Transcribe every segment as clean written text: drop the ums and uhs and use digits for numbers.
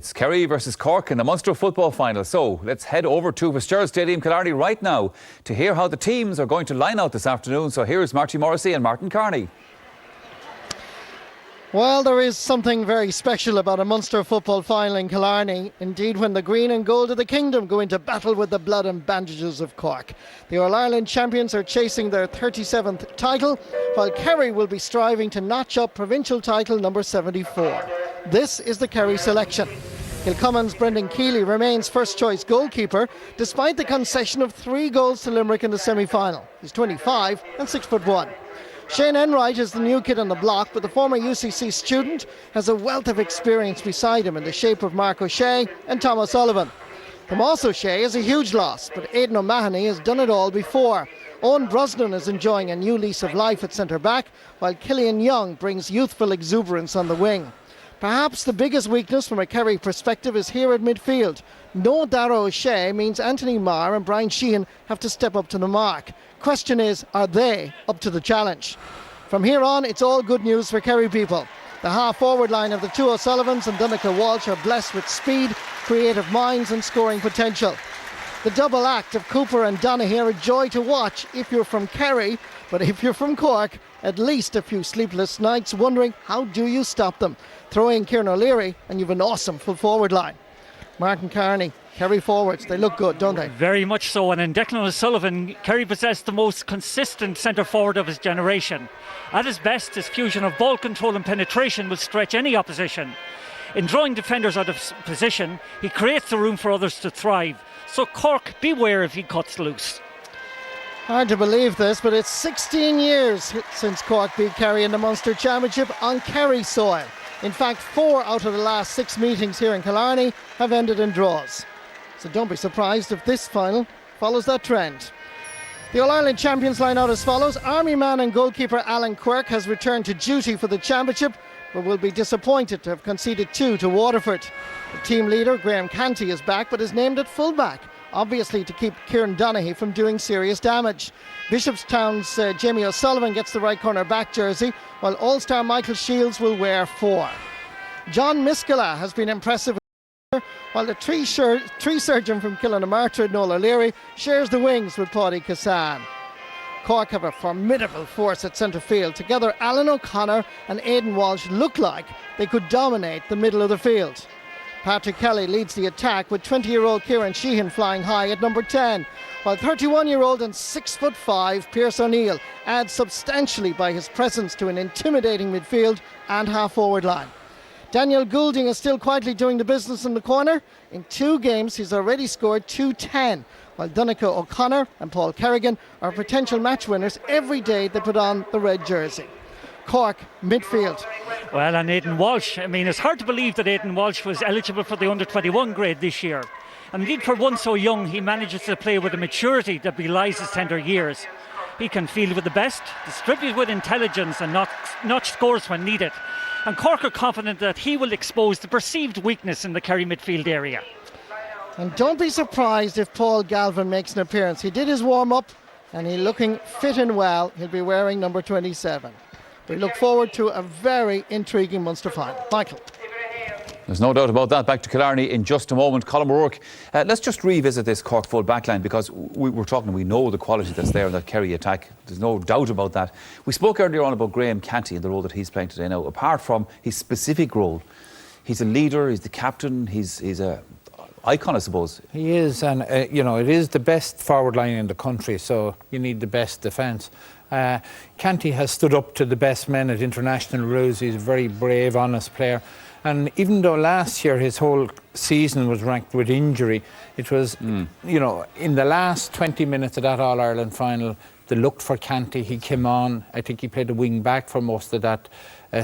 It's Kerry versus Cork in the Munster football final. So let's head over to Fitzgerald Stadium, Killarney right now to hear how the teams are going to line out this afternoon. So here's Marty Morrissey and Martin Carney. Well, there is something very special about a Munster football final in Killarney. Indeed, when the green and gold of the kingdom go into battle with the blood and bandages of Cork. The All-Ireland champions are chasing their 37th title, while Kerry will be striving to notch up provincial title number 74. This is the Kerry selection. Kilcummin's Brendan Keeley remains first-choice goalkeeper, despite the concession of 3 goals to Limerick in the semi-final. He's 25 and 6'1". Shane Enright is the new kid on the block, but the former UCC student has a wealth of experience beside him in the shape of Mark O'Shea and Tom O'Sullivan. Tomas O'Shea is a huge loss, but Aidan O'Mahony has done it all before. Owen Brosnan is enjoying a new lease of life at centre-back, while Killian Young brings youthful exuberance on the wing. Perhaps the biggest weakness from a Kerry perspective is here at midfield. No Dara O'Shea means Anthony Marr and Brian Sheehan have to step up to the mark. Question is, are they up to the challenge? From here on, it's all good news for Kerry people. The half-forward line of the two O'Sullivans and Donncha Walsh are blessed with speed, creative minds and scoring potential. The double act of Cooper and Donaghy are a joy to watch if you're from Kerry, but if you're from Cork, at least a few sleepless nights wondering how do you stop them. Throw in Kieran O'Leary and you've an awesome full-forward line. Martin Carney, Kerry forwards, they look good, don't they? Very much so, and in Declan O'Sullivan, Kerry possessed the most consistent centre-forward of his generation. At his best, his fusion of ball control and penetration will stretch any opposition. In drawing defenders out of position, he creates the room for others to thrive. So Cork, beware if he cuts loose. Hard to believe this, but it's 16 years since Cork beat Kerry in the Munster Championship on Kerry soil. In fact, 4 out of the last 6 meetings here in Killarney have ended in draws. So don't be surprised if this final follows that trend. The All-Ireland champions line out as follows. Army man and goalkeeper Alan Quirk has returned to duty for the championship, but will be disappointed to have conceded 2 to Waterford. The team leader, Graham Canty, is back, but is named at fullback, obviously to keep Kieran Donaghy from doing serious damage. Bishopstown's Jamie O'Sullivan gets the right corner back jersey, while All-Star Michael Shields will wear 4. John Miskela has been impressive, while the tree surgeon from Killarney, Noel O'Leary, shares the wings with Paddy Cassan. Cork have a formidable force at centre field. Together, Alan O'Connor and Aidan Walsh look like they could dominate the middle of the field. Patrick Kelly leads the attack with 20-year-old Kieran Sheehan flying high at number 10, while 31-year-old and 6'5" Pierce O'Neill adds substantially by his presence to an intimidating midfield and half-forward line. Daniel Goulding is still quietly doing the business in the corner. In 2 games, he's already scored 210, while Donncha O'Connor and Paul Kerrigan are potential match winners every day they put on the red jersey. Cork, midfield. Well, and Aidan Walsh, it's hard to believe that Aidan Walsh was eligible for the under-21 grade this year. And indeed, for one so young, he manages to play with a maturity that belies his tender years. He can field with the best, distribute with intelligence and notch scores when needed. And Cork are confident that he will expose the perceived weakness in the Kerry midfield area. And don't be surprised if Paul Galvin makes an appearance. He did his warm-up and he's looking fit and well. He'll be wearing number 27. We look forward to a very intriguing Munster final. Michael. There's no doubt about that. Back to Killarney in just a moment. Colin O'Rourke, let's just revisit this Cork full backline, because we know the quality that's there in that Kerry attack. There's no doubt about that. We spoke earlier on about Graham Canty and the role that he's playing today. Now, apart from his specific role, he's a leader, he's the captain, he's a icon, I suppose. He is, and it is the best forward line in the country, so you need the best defence. Canty has stood up to the best men at international rules. He's a very brave, honest player. And even though last year his whole season was ranked with injury, it was, in the last 20 minutes of that All-Ireland final, they looked for Canty. He came on. I think he played the wing back for most of that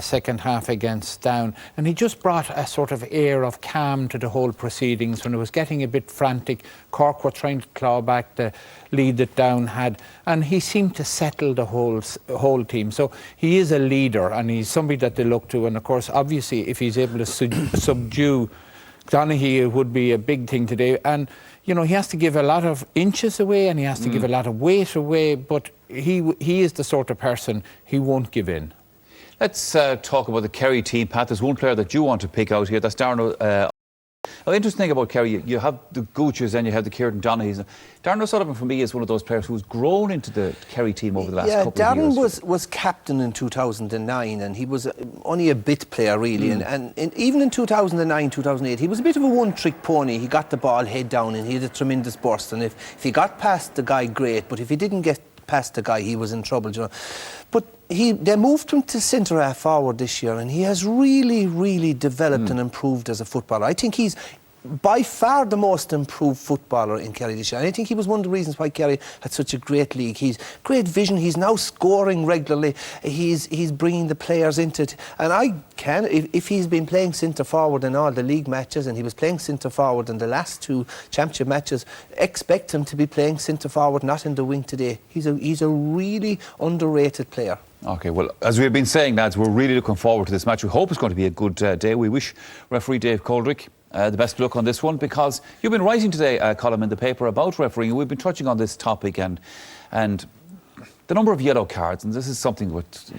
second half against Down. And he just brought a sort of air of calm to the whole proceedings. When it was getting a bit frantic, Cork were trying to claw back the lead that Down had. And he seemed to settle the whole team. So he is a leader, and he's somebody that they look to. And of course, obviously, if he's able to subdue Donaghy, it would be a big thing today. And he has to give a lot of inches away, and he has to give a lot of weight away, but he is the sort of person, he won't give in. Let's talk about the Kerry team, Pat. There's one player that you want to pick out here. That's Darren The interesting thing about Kerry, you have the Gooches and you have the Kieran Donaghys. Darren O'Sullivan, for me, is one of those players who's grown into the Kerry team over the last couple of years. Darren was captain in 2009, and he was only a bit player, really. And even in 2009, 2008, he was a bit of a one-trick pony. He got the ball head down and he had a tremendous burst. And if he got past the guy, great. But if he didn't get past the guy, he was in trouble, you know. But they moved him to centre-half forward this year, and he has really, really developed and improved as a footballer. I think he's by far the most improved footballer in Kerry this year. And I think he was one of the reasons why Kerry had such a great league. He's great vision. He's now scoring regularly. He's bringing the players into it. And if he's been playing centre forward in all the league matches, and he was playing centre forward in the last 2 championship matches, expect him to be playing centre forward, not in the wing today. He's a really underrated player. OK, well, as we've been saying, lads, we're really looking forward to this match. We hope it's going to be a good day. We wish referee Dave Coldrick the best luck on this one, because you've been writing today a column in the paper about refereeing. We've been touching on this topic and the number of yellow cards, and this is something that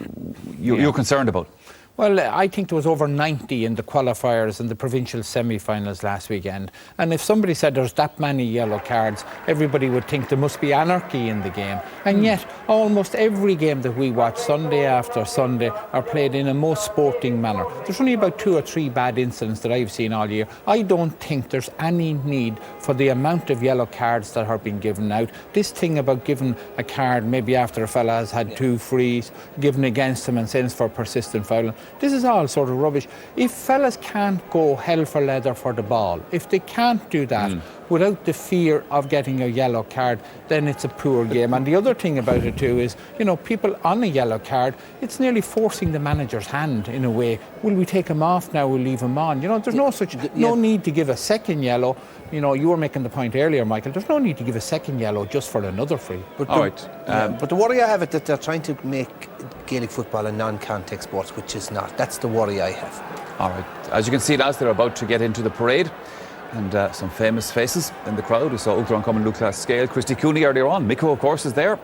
you're concerned about. Well, I think there was over 90 in the qualifiers and the provincial semi-finals last weekend. And if somebody said there's that many yellow cards, everybody would think there must be anarchy in the game. And yet, almost every game that we watch Sunday after Sunday are played in a most sporting manner. There's only about 2 or 3 bad incidents that I've seen all year. I don't think there's any need for the amount of yellow cards that are being given out. This thing about giving a card maybe after a fella has had 2 frees, given against him and sends for persistent fouling. This is all sort of rubbish. If fellas can't go hell for leather for the ball, if they can't do that without the fear of getting a yellow card, then it's a poor game. And the other thing about it too is, you know, people on a yellow card, it's nearly forcing the manager's hand in a way. Will we take him off now? We'll leave him on. You know, there's no need to give a second yellow. You know, you were making the point earlier, Michael, there's no need to give a second yellow just for another free. But the worry I have is that they're trying to make Gaelic football a non-contact sport, which is not. That's the worry I have. All right. As you can see, lads, they're about to get into the parade. And some famous faces in the crowd. We saw Ultron coming Luke Scale, Christy Cooney earlier on. Mikko, of course, is there,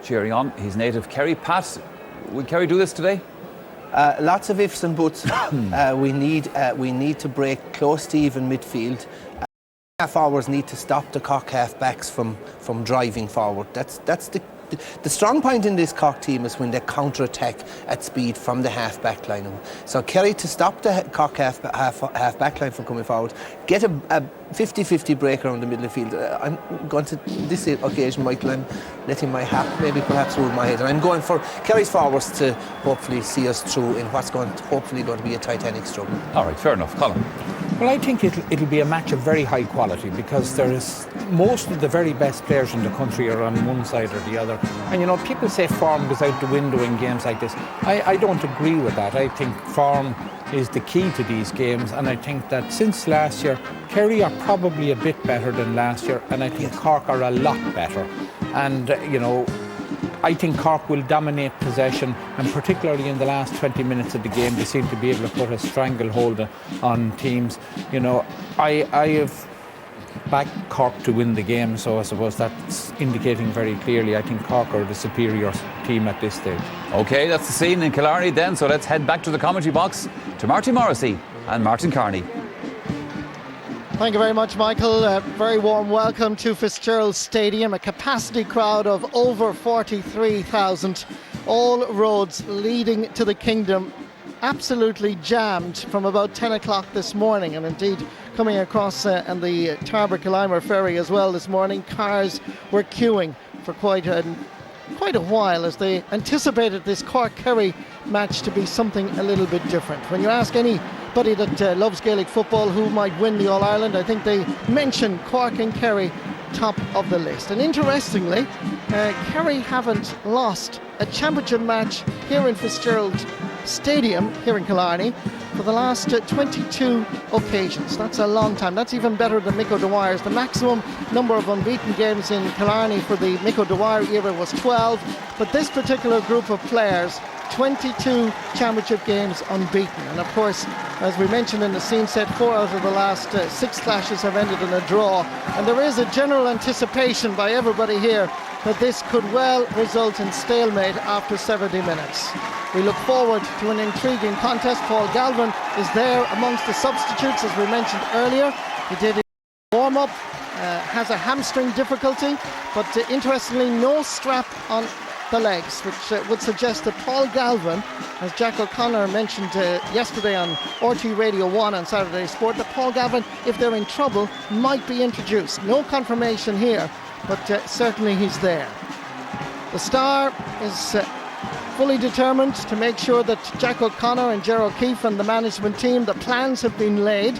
cheering on. He's native Kerry. Pat, will Kerry do this today? Lots of ifs and buts. We need to break close to even midfield. Half hours need to stop the Cork half-backs from driving forward. That's the strong point in this Cork team is when they counter-attack at speed from the half-back line. So Kerry to stop the Cork half-back line from coming forward, get a 50-50 break around the middle of the field. I'm going to this occasion, Michael, I'm letting my hat perhaps rule my head. And I'm going for Kerry's forwards to hopefully see us through in what's hopefully going to be a titanic struggle. All right, fair enough. Colin? Well, I think it'll be a match of very high quality, because there is most of the very best players in the country are on one side or the other. And, you know, people say form goes out the window in games like this. I don't agree with that. I think form is the key to these games, and I think that since last year, Kerry are probably a bit better than last year, and I think Cork are a lot better. And, you know, I think Cork will dominate possession, and particularly in the last 20 minutes of the game, they seem to be able to put a stranglehold on teams. You know, I have backed Cork to win the game, so I suppose that's indicating very clearly I think Cork are the superior team at this stage. OK, that's the scene in Killarney then, so let's head back to the commentary box to Marty Morrissey and Martin Kearney. Thank you very much, Michael. A very warm welcome to Fitzgerald Stadium, a capacity crowd of over 43,000. All roads leading to the Kingdom absolutely jammed from about 10 o'clock this morning, and indeed coming across on the Tarbert-Killimer ferry as well this morning, cars were queuing for quite a while as they anticipated this Cork-Kerry match to be something a little bit different. When you ask anybody that loves Gaelic football who might win the All-Ireland, I think they mention Cork and Kerry top of the list. And interestingly, Kerry haven't lost a championship match here in Fitzgerald Stadium here in Killarney for the last 22 occasions. That's a long time. That's even better than Mick O'Dwyer's. The maximum number of unbeaten games in Killarney for the Mick O'Dwyer era was 12, but this particular group of players, 22 championship games unbeaten. And of course, as we mentioned in the scene set, 4 out of the last 6 clashes have ended in a draw, and there is a general anticipation by everybody here that this could well result in stalemate after 70 minutes. We look forward to an intriguing contest. Paul Galvin is there amongst the substitutes, as we mentioned earlier. He did his warm-up, has a hamstring difficulty, but interestingly no strap on the legs, which would suggest that Paul Galvin, as Jack O'Connor mentioned yesterday on RT Radio 1 on Saturday Sport, that Paul Galvin, if they're in trouble, might be introduced. No confirmation here, but certainly he's there. The Star is fully determined to make sure that Jack O'Connor and Ger O'Keefe and the management team, the plans have been laid.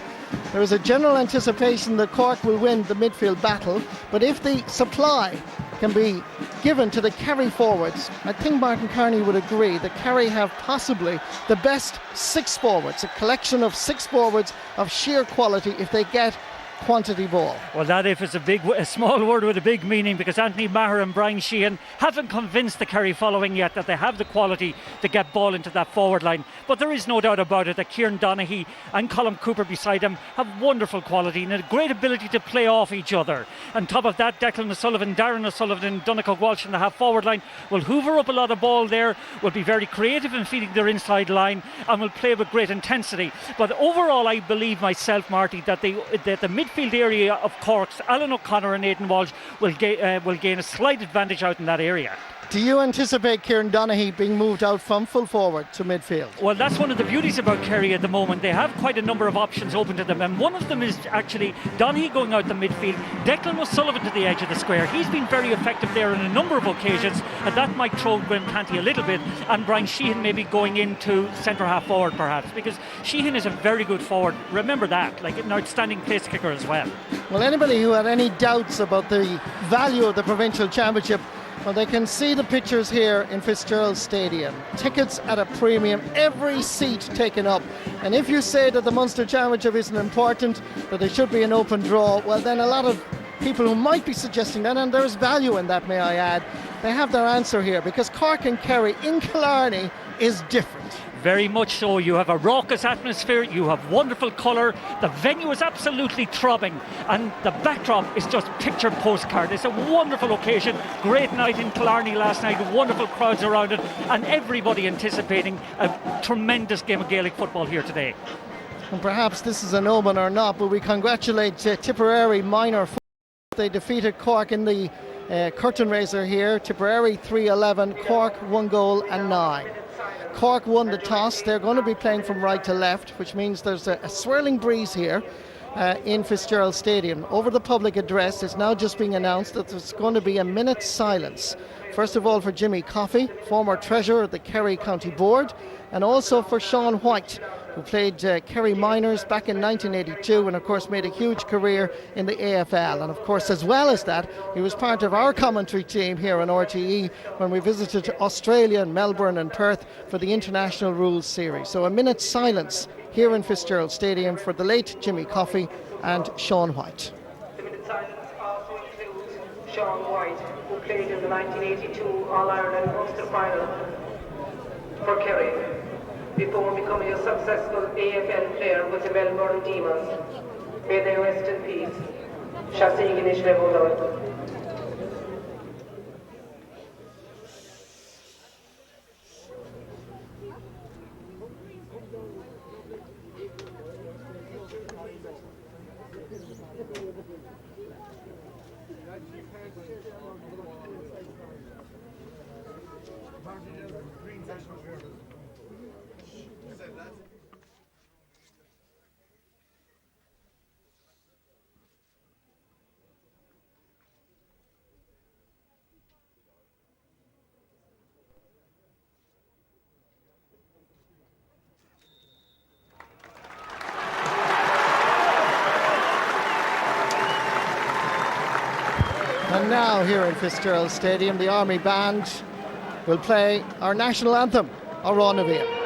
There is a general anticipation that Cork will win the midfield battle, but if the supply can be given to the Kerry forwards, I think Martin Kearney would agree that Kerry have possibly the best 6 forwards, a collection of 6 forwards of sheer quality if they get quantity ball. Well, that if is a small word with a big meaning, because Anthony Maher and Brian Sheehan haven't convinced the Kerry following yet that they have the quality to get ball into that forward line. But there is no doubt about it that Kieran Donaghy and Colm Cooper beside him have wonderful quality and a great ability to play off each other. On top of that, Declan O'Sullivan, Darren O'Sullivan and Donegal Walsh in the half forward line will hoover up a lot of ball there, will be very creative in feeding their inside line and will play with great intensity. But overall, I believe myself, Marty, that the midfield area of Cork's Alan O'Connor and Aidan Walsh will gain a slight advantage out in that area. Do you anticipate Kieran Donaghy being moved out from full forward to midfield? Well, that's one of the beauties about Kerry at the moment. They have quite a number of options open to them, and one of them is actually Donaghy going out the midfield, Declan O'Sullivan to the edge of the square. He's been very effective there on a number of occasions, and that might throw Graham Canty a little bit, and Brian Sheehan maybe going into centre half forward perhaps, because Sheehan is a very good forward. Remember that, like an outstanding place kicker as well. Well, anybody who had any doubts about the value of the provincial championship, well, they can see the pictures here in Fitzgerald Stadium. Tickets at a premium, every seat taken up. And if you say that the Munster Championship isn't important, that there should be an open draw, well, then a lot of people who might be suggesting that, and there's value in that, may I add, they have their answer here, because Cork and Kerry in Killarney is different. Very much so. You have a raucous atmosphere, you have wonderful colour, the venue is absolutely throbbing, and the backdrop is just picture postcard. It's a wonderful occasion, great night in Killarney last night, wonderful crowds around it, and everybody anticipating a tremendous game of Gaelic football here today. And perhaps this is an omen or not, but we congratulate Tipperary minor. They defeated Cork in the curtain raiser here. Tipperary 3-11, Cork 1 goal and 9. Cork won the toss. They're going to be playing from right to left, which means there's a swirling breeze here in Fitzgerald Stadium. Over the public address, it's now just being announced that there's going to be a minute's silence. First of all for Jimmy Coffey, former treasurer of the Kerry County Board, and also for Sean White, who played Kerry Minors back in 1982 and of course made a huge career in the AFL. And of course, as well as that, he was part of our commentary team here on RTE when we visited Australia and Melbourne and Perth for the International Rules Series. So a minute's silence here in Fitzgerald Stadium for the late Jimmy Coffey and Sean White. The minute silence also includes Sean White, who played in the 1982 All-Ireland Munster final for Kerry, before becoming a successful AFL player with the Melbourne Demons. May they rest in peace. Shasig Inish Levolod. And now here in Fitzgerald Stadium, the Army Band will play our national anthem, Aranavia.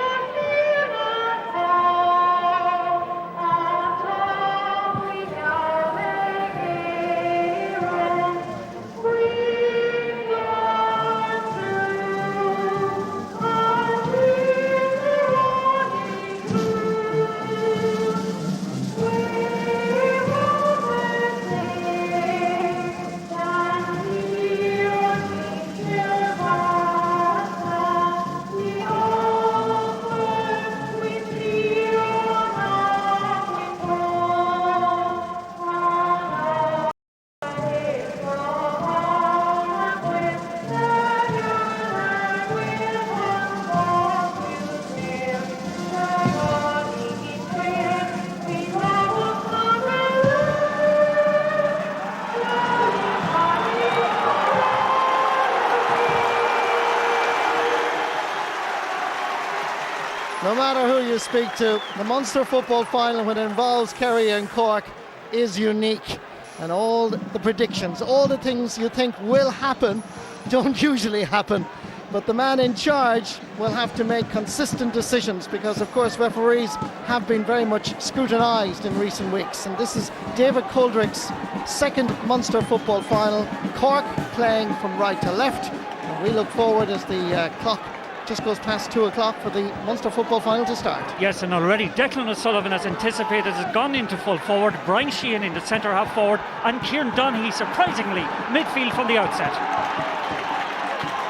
matter who you speak to, the Munster football final, when it involves Kerry and Cork, is unique. And all the predictions, all the things you think will happen, don't usually happen. But the man in charge will have to make consistent decisions because, of course, referees have been very much scrutinised in recent weeks. And this is David Coldrick's second Munster football final. Cork playing from right to left. And we look forward as the clock just goes past 2 o'clock for the Munster football final to start. Yes, and already Declan O'Sullivan, as anticipated, has gone into full forward. Brian Sheehan in the centre half forward, and Kieran Donaghy surprisingly midfield from the outset.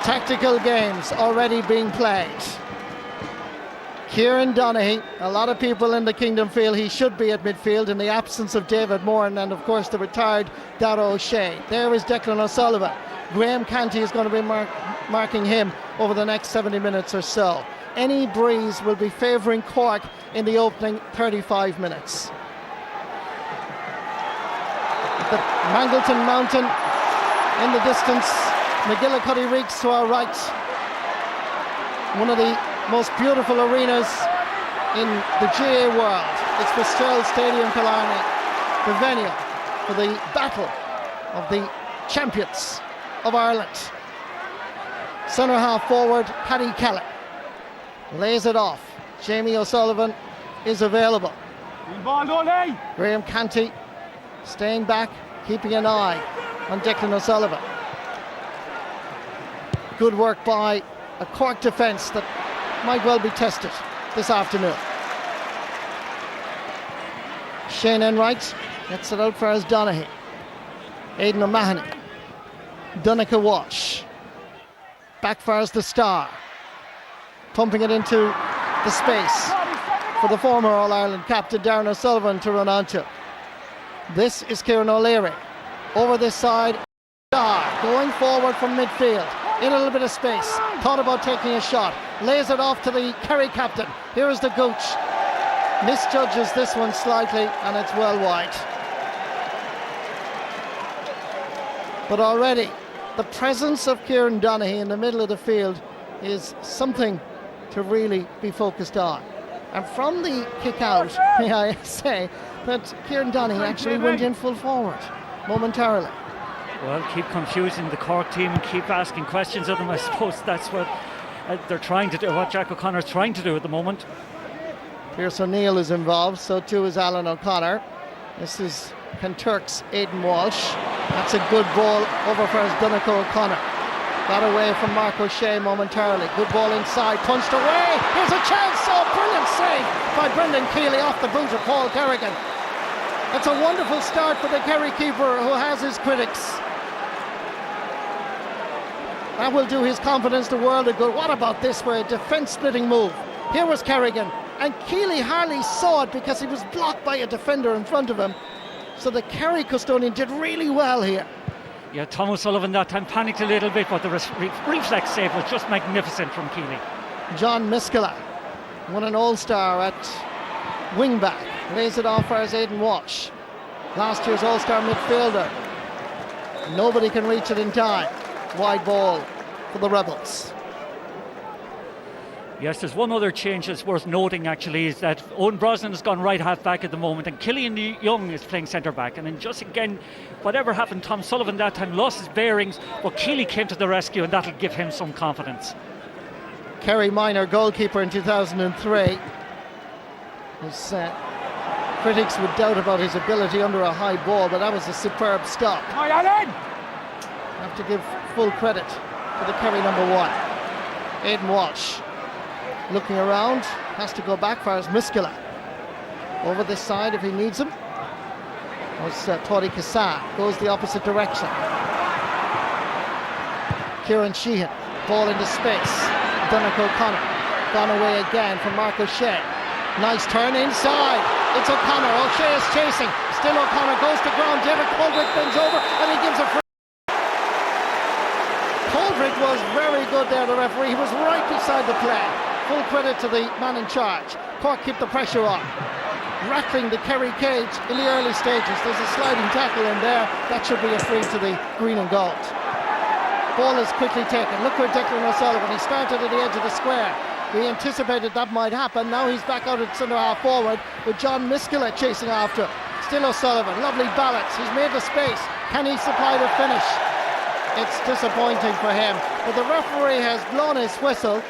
Tactical games already being played. Kieran Donaghy, a lot of people in the kingdom feel he should be at midfield in the absence of David Moran and of course the retired Dara O'Shea. There is Declan O'Sullivan. Graham Canty is going to be marking him over the next 70 minutes or so. Any breeze will be favouring Cork in the opening 35 minutes. The Mangleton Mountain in the distance. McGillicuddy Reeks to our right. One of the most beautiful arenas in the GA world. It's Fitzgerald Stadium, Killarney, the venue for the battle of the champions of Ireland. Centre half forward, Paddy Kelly lays it off. Jamie O'Sullivan is available. Graham Canty staying back, keeping an eye on Declan O'Sullivan. Good work by a Cork defence that might well be tested this afternoon. Shane Enright gets it out for his Donaghy. Aidan O'Mahony. Donncha Walsh. Backfires the star. Pumping it into the space for the former All-Ireland captain Darren O'Sullivan to run onto. This is Kieran O'Leary. Over this side, star going forward from midfield. In a little bit of space, thought about taking a shot, lays it off to the Kerry captain. Here is the Gooch, misjudges this one slightly and it's well wide. But already the presence of Kieran Donaghy in the middle of the field is something to really be focused on. And from the kick out, may I say that Kieran Donaghy actually went in full forward momentarily. Well, keep confusing the Cork team and keep asking questions of them. I suppose that's what they're trying to do, what Jack O'Connor's trying to do at the moment. Pierce O'Neill is involved, so too is Alan O'Connor. This is Kenturk's Aidan Walsh. That's a good ball over for his Donncha O'Connor. Got away from Mark O'Shea momentarily. Good ball inside, punched away. Here's a chance. Oh, brilliant save by Brendan Keeley off the boot of Paul Kerrigan. It's a wonderful start for the Kerry keeper who has his critics. That will do his confidence the world of good. What about this for a defence-splitting move? Here was Kerrigan, and Keeley hardly saw it because he was blocked by a defender in front of him. So the Kerry custodian did really well here. Yeah, Tom O'Sullivan that time panicked a little bit, but the reflex save was just magnificent from Keeley. John Miskela won an All-Star at wing-back. Lays it off for his Aidan Walsh. Last year's All-Star midfielder. Nobody can reach it in time. Wide ball for the Rebels. Yes, there's one other change that's worth noting actually, is that Owen Brosnan has gone right half back at the moment and Killian Young is playing centre back. And then just again, whatever happened, Tom Sullivan that time lost his bearings, but Keeley came to the rescue and that'll give him some confidence. Kerry Minor, goalkeeper in 2003. His critics would doubt about his ability under a high ball, but that was a superb stop. Have to give full credit to the Kerry number one. Aidan Walsh looking around, has to go back for his Miskela. Over this side if he needs him. Was Tori Kassa, goes the opposite direction. Kieran Sheehan, ball into space. Donncha O'Connor, gone away again from Mark O'Shea. Nice turn inside. It's O'Connor. O'Shea is chasing. Still O'Connor goes to ground. David Coldrick bends over and he gives a free. Coldrick was very good there, the referee. He was right beside the play. Full credit to the man in charge. Cork keep the pressure on. Rattling the Kerry cage in the early stages. There's a sliding tackle in there. That should be a free to the green and gold. Ball is quickly taken. Look where Declan O'Sullivan. He started at the edge of the square. We anticipated that might happen. Now he's back out at centre half forward with John Miskela chasing after him. Still O'Sullivan, lovely balance. He's made the space. Can he supply the finish? It's disappointing for him. But the referee has blown his whistle,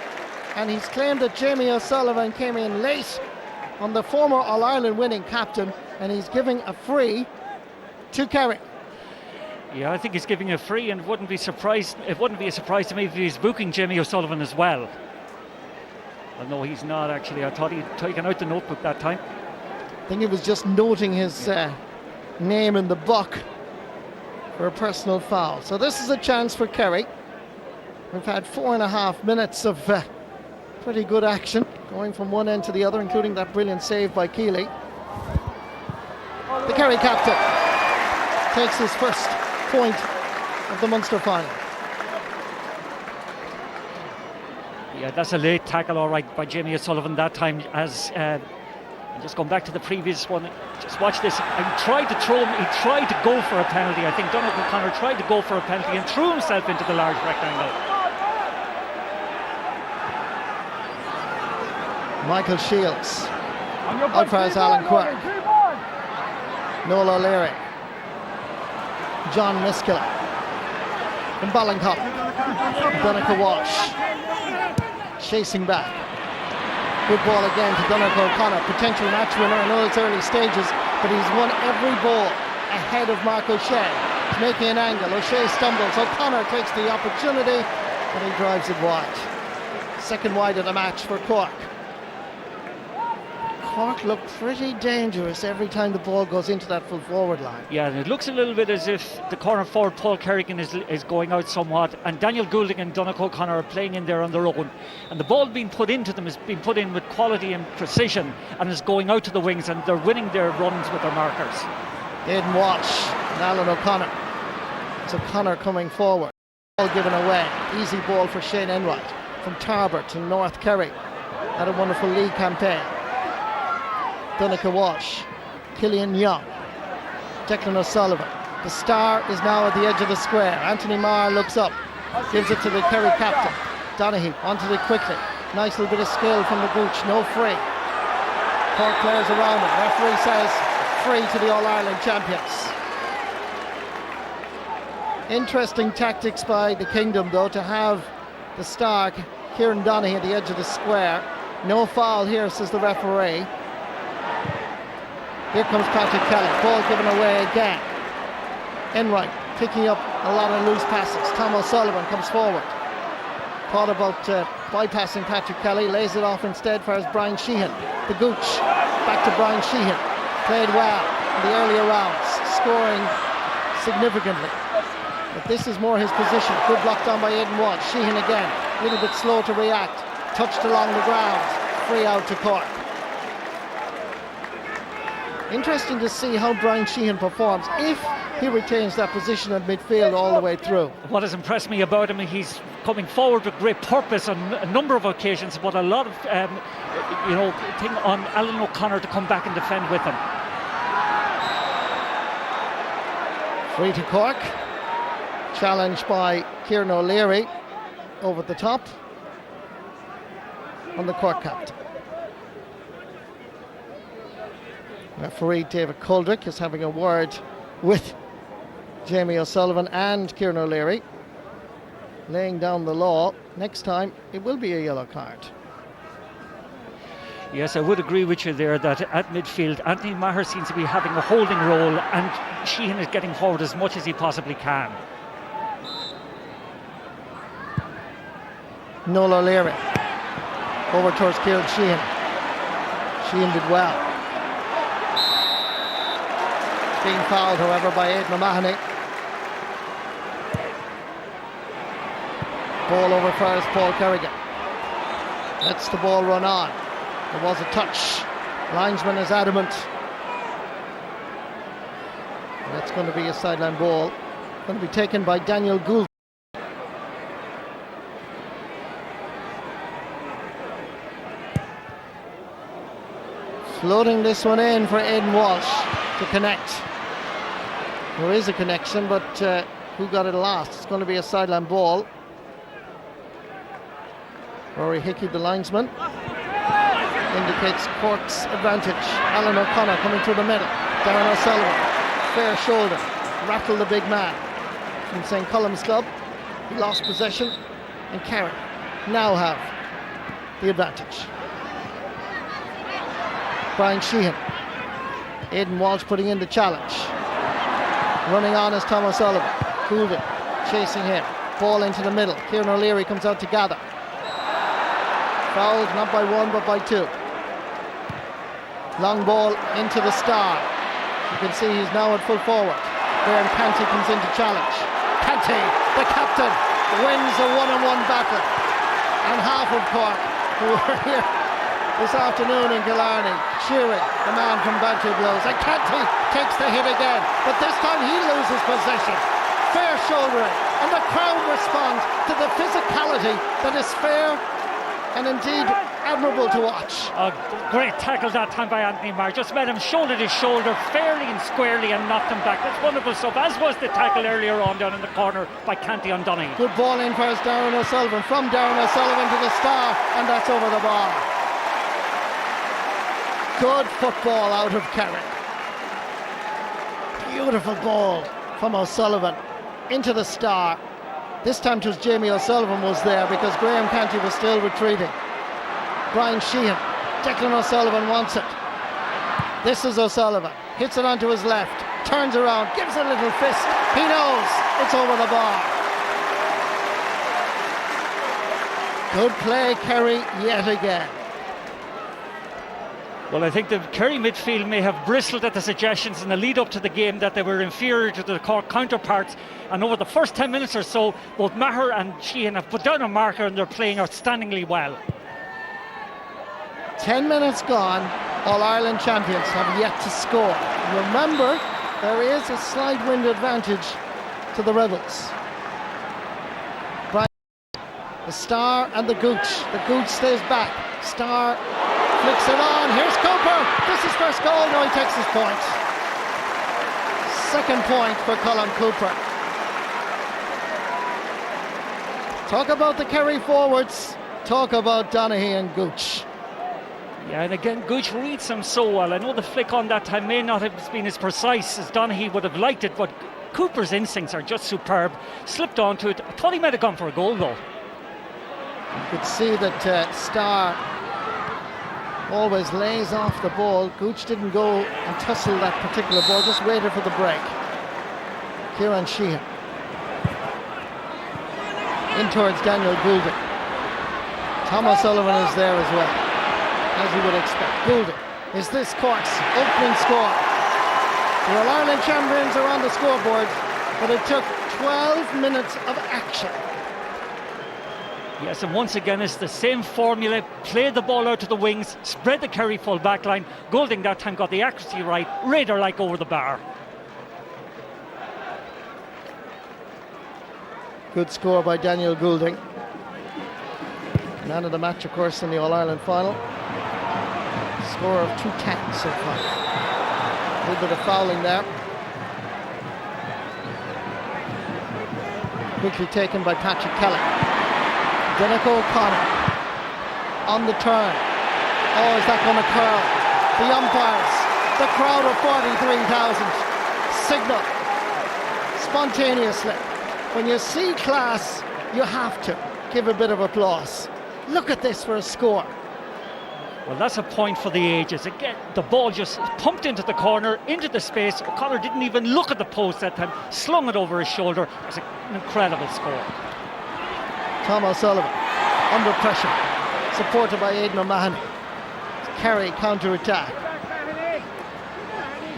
and he's claimed that Jamie O'Sullivan came in late on the former All-Ireland winning captain, and he's giving a free to Kerry. Yeah, I think he's giving a free, and it wouldn't be a surprise to me if he's booking Jamie O'Sullivan as well. Well, no, he's not actually. I thought he'd taken out the notebook that time. I think he was just noting his name in the book for a personal foul. So this is a chance for Kerry. We've had 4.5 minutes of pretty good action, going from one end to the other, including that brilliant save by Keeley. The Kerry captain takes his first point of the Munster final. Yeah, that's a late tackle, all right, by Jamie O'Sullivan that time. As just going back to the previous one, just watch this. He tried to throw him. He tried to go for a penalty. I think Donald O'Connor tried to go for a penalty and threw himself into the large rectangle. Michael Shields out for his Alan Quirk. Noel O'Leary, John Miskela from Ballincott, Donegal Walsh chasing back. Good ball again to Donald O'Connor, potential match winner. I know it's early stages, but he's won every ball ahead of Mark O'Shea. He's making an angle. O'Shea stumbles. O'Connor takes the opportunity, and he drives it wide. Second wide of the match for Cork. Cork look pretty dangerous every time the ball goes into that full forward line. Yeah, and it looks a little bit as if the corner forward Paul Kerrigan is going out somewhat, and Daniel Goulding and Donald O'Connor are playing in there on their own, and the ball being put into them is being put in with quality and precision, and is going out to the wings, and they're winning their runs with their markers. Aidan Walsh and Alan O'Connor. It's O'Connor coming forward. Ball given away. Easy ball for Shane Enright from Tarbert to North Kerry. Had a wonderful league campaign. Donegal Walsh, Killian Young, Declan O'Sullivan. The star is now at the edge of the square. Anthony Marr looks up, gives it to the Kerry captain. Donaghy wanted it quickly. Nice little bit of skill from the Gooch, no free. Cork players around him. Referee says free to the All-Ireland champions. Interesting tactics by the Kingdom though, to have the star, Kieran Donaghy, at the edge of the square. No foul here, says the referee. Here comes Patrick Kelly, ball given away again. Enright picking up a lot of loose passes. Tom O'Sullivan comes forward. Thought about bypassing Patrick Kelly, lays it off instead for his Brian Sheehan. The Gooch, back to Brian Sheehan. Played well in the earlier rounds, scoring significantly. But this is more his position. Good block down by Aidan Walsh. Sheehan again, a little bit slow to react. Touched along the ground, free out to Cork. Interesting to see how Brian Sheehan performs if he retains that position at midfield all the way through. What has impressed me about him, he's coming forward with great purpose on a number of occasions, but a lot of thing on Alan O'Connor to come back and defend with him. Free to Cork. Challenged by Kieran O'Leary over the top on the Cork captain. Referee David Coldrick is having a word with Jamie O'Sullivan and Kieran O'Leary, laying down the law. Next time it will be a yellow card. Yes, I would agree with you there that at midfield Anthony Maher seems to be having a holding role, and Sheehan is getting forward as much as he possibly can. Noel O'Leary over towards Kieran Sheehan. Sheehan did well. Being fouled, however, by Aidan O'Mahony. Ball over first, Paul Kerrigan. Lets the ball run on. There was a touch. Linesman is adamant. That's going to be a sideline ball. Going to be taken by Daniel Gould. Floating this one in for Aidan Walsh to connect. There is a connection, but who got it last? It's going to be a sideline ball. Rory Hickey, the linesman, indicates Cork's advantage. Alan O'Connor coming through the middle. Darren O'Sullivan, fair shoulder, rattled the big man from St. Colum's Club. He lost possession, and Kerry now have the advantage. Brian Sheehan. Aidan Walsh putting in the challenge. Running on is Tom O'Sullivan. Goulden chasing him. Ball into the middle. Kieran O'Leary comes out to gather. Fouled not by one but by two. Long ball into the star. You can see he's now at full forward. Graham Canty comes in to challenge. Canty, the captain, wins a one-on-one battle. And half of Cork, who were here this afternoon in Killarney, cheering the man from Bantry blows. And Canty takes the hit again, but this time he loses possession. Fair shouldering, and the crowd responds to the physicality that is fair and indeed admirable to watch. A great tackle that time by Anthony Marr. Just met him shoulder to shoulder fairly and squarely and knocked him back. That's wonderful stuff, as was the tackle earlier on down in the corner by Canty on Donaghy. Good ball in first, Darren O'Sullivan. From Darren O'Sullivan to the star, and that's over the bar. Good football out of Kerry. Beautiful ball from O'Sullivan into the star. This time it was Jamie O'Sullivan was there because Graham Canty was still retreating. Brian Sheehan, Declan O'Sullivan wants it. This is O'Sullivan, hits it onto his left, turns around, gives a little fist. He knows it's over the bar. Good play, Kerry, yet again. Well, I think the Kerry midfield may have bristled at the suggestions in the lead up to the game that they were inferior to the Cork counterparts, and over the first 10 minutes or so both Maher and Sheehan have put down a marker and they're playing outstandingly well. 10 minutes gone, All-Ireland champions have yet to score. Remember, there is a slight wind advantage to the Rebels. Brian, the star and the Gooch. The Gooch stays back. Star flicks it on. Here's Cooper. This is first goal. No, he takes his point. Second point for Colin Cooper. Talk about the Kerry forwards. Talk about Donaghy and Gooch. Yeah, and again, Gooch reads him so well. I know the flick on that time may not have been as precise as Donaghy would have liked it, but Cooper's instincts are just superb. Slipped onto it. I thought he might have gone for a goal, though. You could see that Starr always lays off the ball. Gooch didn't go and tussle that particular ball, just waited for the break. Kieran Sheehan in towards Daniel Goulden. Tom O'Sullivan is there as well, as you would expect. Goulden, is this Cork's opening score? The All-Ireland champions are on the scoreboard, but it took 12 minutes of action. Yes, and once again it's the same formula. Play the ball out to the wings, spread the Kerry full back line. Goulding that time got the accuracy right, radar-like over the bar. Good score by Daniel Goulding. Man of the match, of course, in the All-Ireland final. Score of 210 so far. A little bit of fouling there. Quickly taken by Patrick Kelly. Denico O'Connor on the turn. Oh, is that going to curl? The umpires, the crowd of 43,000 signal spontaneously. When you see class, you have to give a bit of applause. Look at this for a score. Well, that's a point for the ages. Again, the ball just pumped into the corner, into the space. O'Connor didn't even look at the post that time, slung it over his shoulder. It was an incredible score. Tom O'Sullivan under pressure, supported by Aidan O'Mahony. Kerry counter-attack.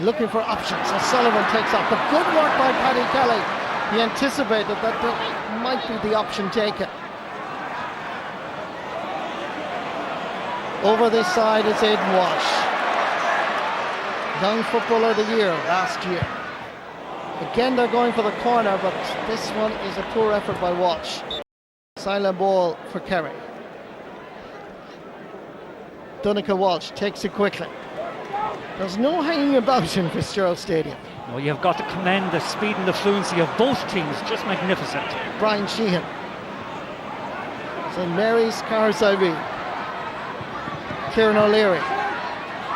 Looking for options. O'Sullivan takes off. But good work by Paddy Kelly. He anticipated that there might be the option taken. Over this side is Aidan Walsh. Young Footballer of the Year last year. Again they're going for the corner, but this one is a poor effort by Walsh. Silent ball for Kerry. Donncha Walsh takes it quickly. There's no hanging about in Fitzgerald Stadium. No, you've got to commend the speed and the fluency of both teams. Just magnificent. Brian Sheehan. St Mary's, Carsivey. Kieran O'Leary.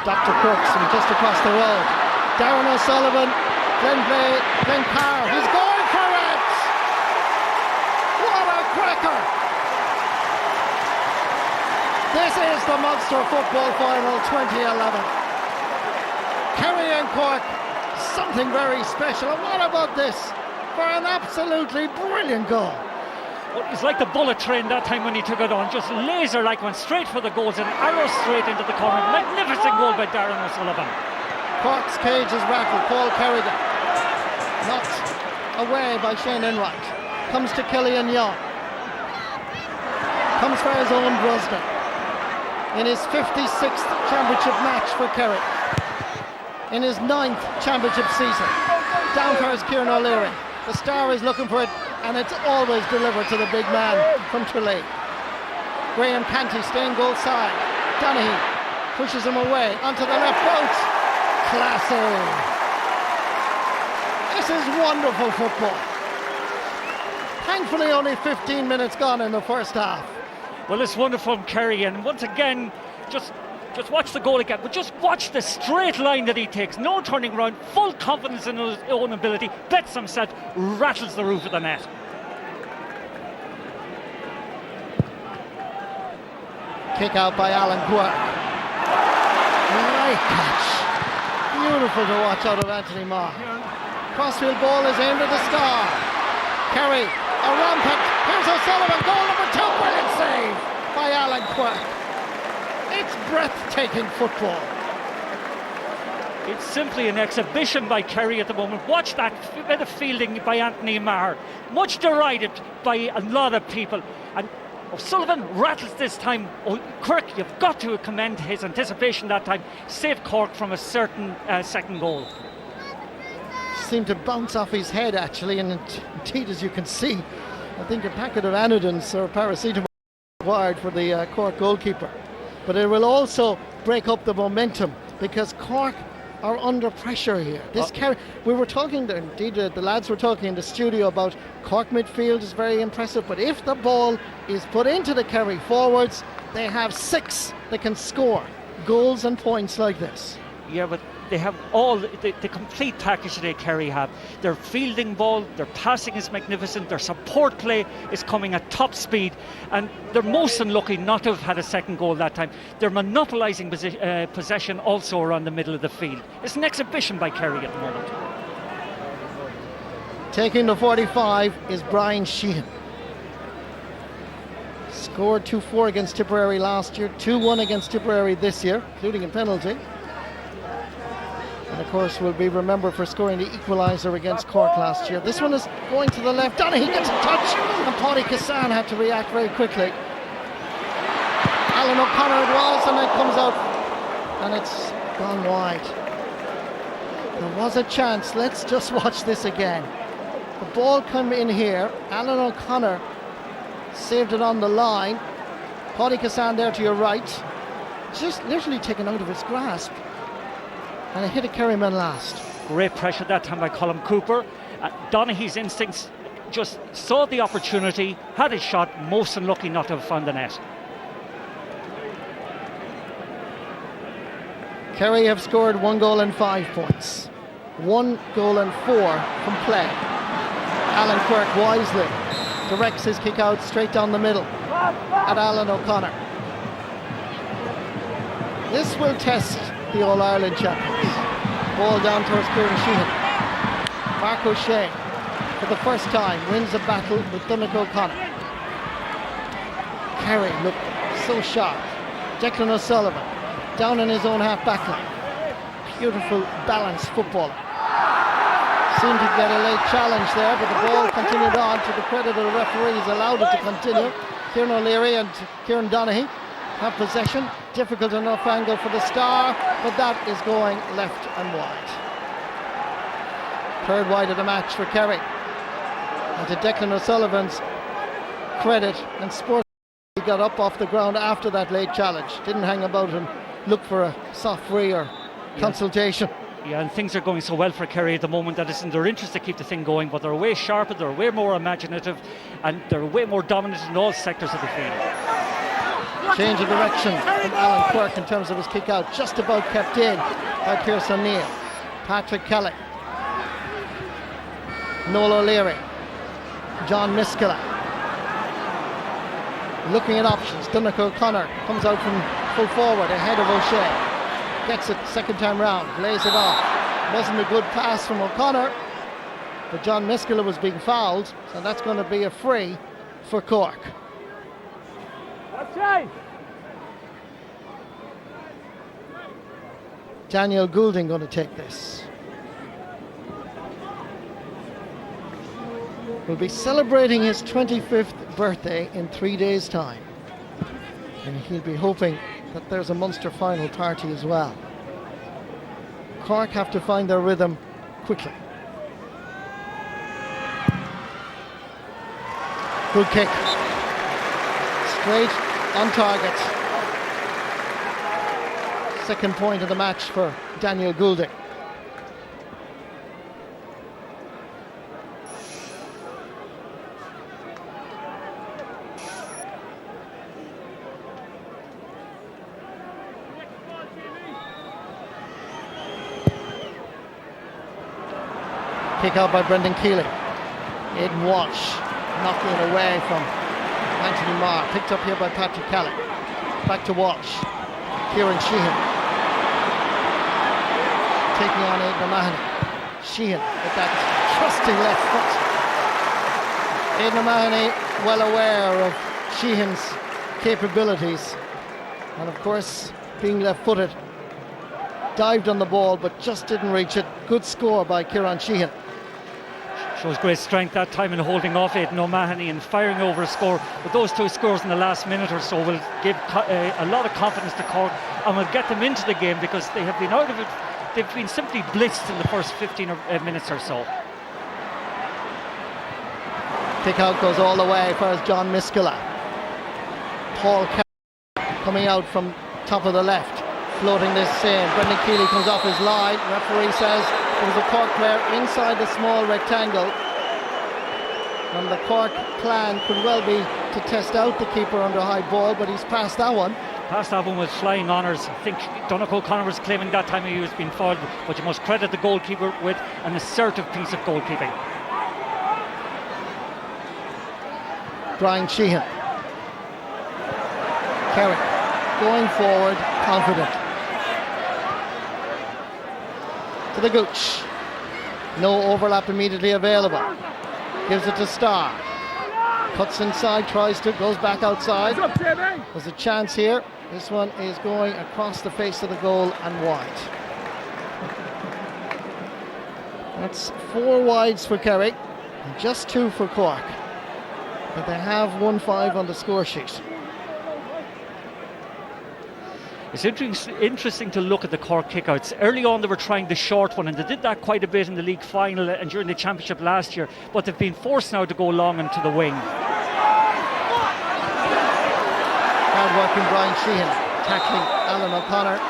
Dr. Crooks from just across the road. Darren O'Sullivan. Glenn Carr. He's going for it! What a cracker! This is the Munster Football Final 2011. Kerry and Cork, something very special. And what about this? For an absolutely brilliant goal. Well, it's like the bullet train that time when he took it on, just laser-like, went straight for the goals and arrow straight into the corner. Magnificent goal by Darren O'Sullivan. Cork's cage is rattled. Paul Kerrigan knocked away by Shane Enright. Comes to Killian Young. Comes for his own Brosnan. In his 56th championship match for Kerry. In his 9th championship season. Down for his Kieran O'Leary. The star is looking for it, and it's always delivered to the big man from Tralee. Graham Canty staying goal side. Donaghy pushes him away onto the left boot. Classy. This is wonderful football. Thankfully only 15 minutes gone in the first half. Well, it's wonderful from Kerry, and once again, just watch the goal again, but just watch the straight line that he takes. No turning around, full confidence in his own ability, bets himself, rattles the roof of the net. Kick out by Alan Quirk. Great catch. Beautiful to watch out of Anthony Marr. Crossfield ball is aimed at the star. Kerry, a rampant. Here's O'Sullivan, goal number 2. Brilliant save by Alan Quirk. It's breathtaking football. It's simply an exhibition by Kerry at the moment. Watch that bit of fielding by Anthony Marr. Much derided by a lot of people. And O'Sullivan rattles this time. Quirk, you've got to commend his anticipation that time. Saved Cork from a certain second goal. Seemed to bounce off his head actually, and indeed, as you can see, I think a packet of Anodins or paracetamol required for the Cork goalkeeper. But it will also break up the momentum because Cork are under pressure here. We were talking, indeed the lads were talking in the studio about Cork midfield is very impressive, but if the ball is put into the Kerry forwards, they have 6 that can score goals and points like this. Yeah, but they have all the complete package that Kerry have. Their fielding ball, their passing is magnificent, their support play is coming at top speed, and they're most unlucky not to have had a second goal that time. They're monopolising possession also around the middle of the field. It's an exhibition by Kerry at the moment. Taking the 45 is Brian Sheehan. Scored 2-4 against Tipperary last year, 2-1 against Tipperary this year, including a penalty. And of course will be remembered for scoring the equaliser against Cork last year. This one is going to the left. Donaghy gets a touch, and Paddy Kassan had to react very quickly. Alan O'Connor it was, and it comes out, and it's gone wide. There was a chance. Let's just watch this again. The ball came in here. Alan O'Connor saved it on the line. Paddy Kassan there to your right, just literally taken out of his grasp. And it hit a Kerry man last. Great pressure that time by Colm Cooper. Donaghy's instincts just saw the opportunity, had his shot, most unlucky not to have found the net. Kerry have scored 1 goal and 5 points. 1 goal and 4 from play. Alan Quirk wisely directs his kick out straight down the middle at Alan O'Connor. This will test the All-Ireland champions. Ball down towards Kieran Sheehan. Mark O'Shea, for the first time, wins a battle with Donegal O'Connor. Kerry looked so sharp. Declan O'Sullivan, down in his own half-back line. Beautiful, balanced footballer. Seemed to get a late challenge there, but the ball continued on. To the credit of the referees, allowed it to continue. Kieran O'Leary and Kieran Donaghy have possession. Difficult enough angle for the star, but that is going left and wide. 3rd wide of the match for Kerry. And to Declan O'Sullivan's credit and sport, he got up off the ground after that late challenge. Didn't hang about and look for a soft free or consultation. Yeah, and things are going so well for Kerry at the moment that it's in their interest to keep the thing going, but they're way sharper, they're way more imaginative, and they're way more dominant in all sectors of the field. Change of direction from Alan Quirk in terms of his kick out, just about kept in by Pierce O'Neill. Patrick Kelly, Noel O'Leary, John Miskela. Looking at options, Donnacha O'Connor comes out from full forward ahead of O'Shea. Gets it second time round, lays it off. Wasn't a good pass from O'Connor, but John Miskela was being fouled, so that's going to be a free for Cork. Daniel Goulding going to take this. Will be celebrating his 25th birthday in 3 days' time, and he'll be hoping that there's a Munster final party as well. Cork have to find their rhythm quickly. Good kick. Straight on target. Second point of the match for Daniel Goulding. Kick out by Brendan Keeling. Aidan Walsh knocking it away from Anthony Marr. Picked up here by Patrick Kelly. Back to Walsh. Kieran Sheehan taking on Aidan O'Mahony. Sheehan with that trusting left foot. Aidan O'Mahony well aware of Sheehan's capabilities, and of course being left-footed, dived on the ball but just didn't reach it. Good score by Kieran Sheehan. Shows great strength that time in holding off Aidan O'Mahony and firing over a score. But those two scores in the last minute or so will give a lot of confidence to Cork and will get them into the game, because they have been out of it. They've been simply blitzed in the first 15 minutes or so. Kick out goes all the way for John Miskela. Paul Kerry coming out from top of the left, floating this in. Brendan Keeley comes off his line. Referee says there was a Cork player inside the small rectangle, and the Cork plan could well be to test out the keeper under high ball, but he's passed that one. Passed that one with flying honours. I think Donnacha O'Connor was claiming that time he was being fouled, but you must credit the goalkeeper with an assertive piece of goalkeeping. Brian Sheehan. Kerry going forward, confident. To the Gooch. No overlap immediately available. Gives it to Starr. Cuts inside, tries to, goes back outside. There's a chance here. This one is going across the face of the goal and wide. That's 4 wides for Kerry and just 2 for Cork. But they have 1-5 on the score sheet. It's interesting to look at the Cork kickouts. Early on they were trying the short one, and they did that quite a bit in the league final and during the championship last year, but they've been forced now to go long and to the wing. Hard working Brian Sheehan tackling Alan O'Connor.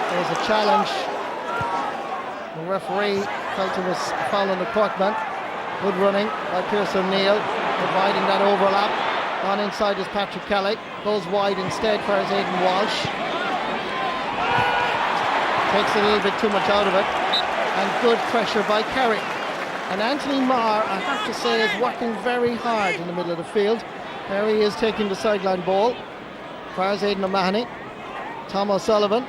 There's a challenge. The referee felt it was foul on the Corkman. Good running by Pierce O'Neill, providing that overlap. On inside is Patrick Kelly, goes wide instead for his Aidan Walsh. Takes a little bit too much out of it, and good pressure by Kerry. And Anthony Marr, I have to say, is working very hard in the middle of the field. There he is taking the sideline ball. Fires Aidan O'Mahony. Tom O'Sullivan.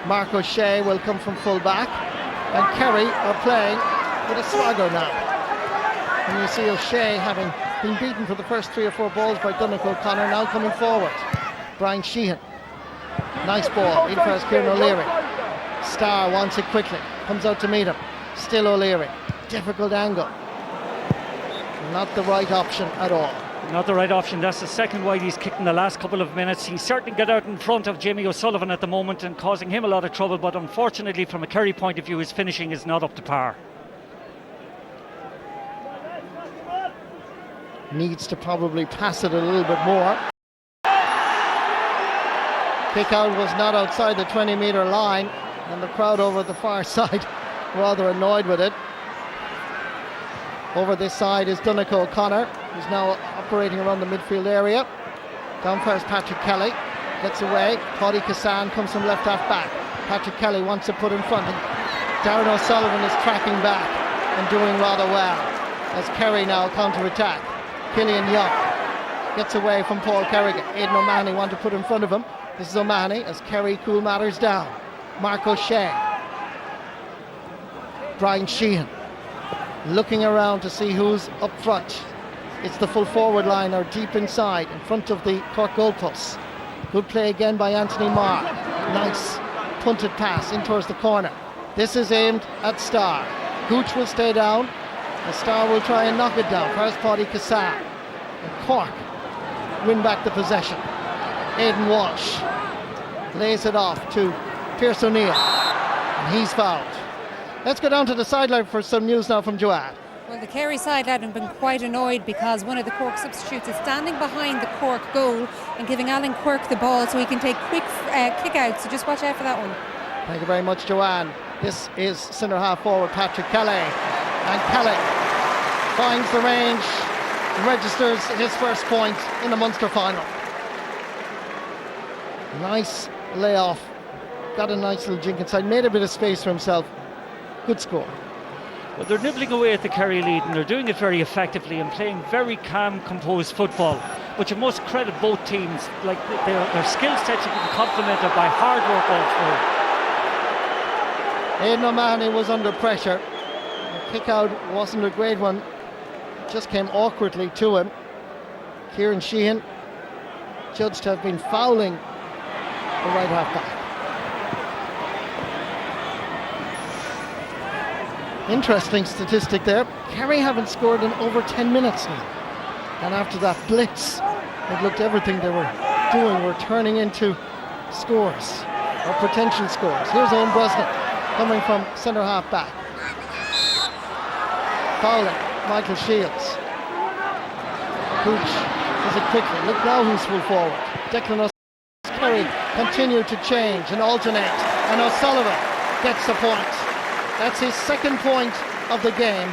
Mark O'Shea will come from full back, and Kerry are playing with a swagger now. And you see O'Shea having been beaten for the first 3 or 4 balls by Donnacha O'Connor, now coming forward. Brian Sheehan. Nice ball, in first Kieran O'Leary. Starr wants it quickly, comes out to meet him. Still O'Leary. Difficult angle. Not the right option at all. Not the right option. That's the second wide he's kicked in the last couple of minutes. He's certainly got out in front of Jamie O'Sullivan at the moment and causing him a lot of trouble, but unfortunately from a Kerry point of view his finishing is not up to par. Needs to probably pass it a little bit more. Kick out was not outside the 20-metre line. and the crowd over the far side rather annoyed with it. Over this side is Donegal O'Connor, who's now operating around the midfield area. Down first Patrick Kelly, gets away. Paddy Kassan comes from left half back. Patrick Kelly wants to put in front, and Darren O'Sullivan is tracking back and doing rather well as Kerry now counter-attack. Killian Young gets away from Paul Kerrigan. Aidan O'Mahony want to put in front of him. This is O'Mahony as Kerry cool matters down. Mark O'Shea. Brian Sheehan looking around to see who's up front. It's the full forward line or deep inside in front of the Cork goalposts. Good play again by Anthony Marr. Nice punted pass in towards the corner. This is aimed at Starr. Gooch will stay down. The Starr will try and knock it down. First Paddy Kassan. And Cork win back the possession. Aidan Walsh lays it off to Pierce O'Neill, and he's fouled. Let's go down to the sideline for some news now from Joanne. Well, the Kerry sideline have been quite annoyed because one of the Cork substitutes is standing behind the Cork goal and giving Alan Quirk the ball so he can take quick kick-outs, so just watch out for that one. Thank you very much, Joanne. This is centre half forward Patrick Kelly, and Kelly finds the range, registers his first point in the Munster final. Nice layoff, got a nice little jink inside, made a bit of space for himself. Good score. Well, they're nibbling away at the Kerry lead, and they're doing it very effectively and playing very calm, composed football, which you must credit both teams. Like their skill sets have been complemented by hard work all through. Aidan O'Mahony was under pressure. The kick out wasn't a great one, just came awkwardly to him. Kieran Sheehan judged to have been fouling the right half back. Interesting statistic there. Kerry haven't scored in over 10 minutes now. And after that blitz, it looked everything they were doing were turning into scores, or potential scores. Here's Owen Brosnan coming from centre half back. Fouling, Michael Shields. Gooch does it quickly. Look now who's full forward. Declan O'Sullivan. Kerry continue to change and alternate, and O'Sullivan gets the point. That's his second point of the game.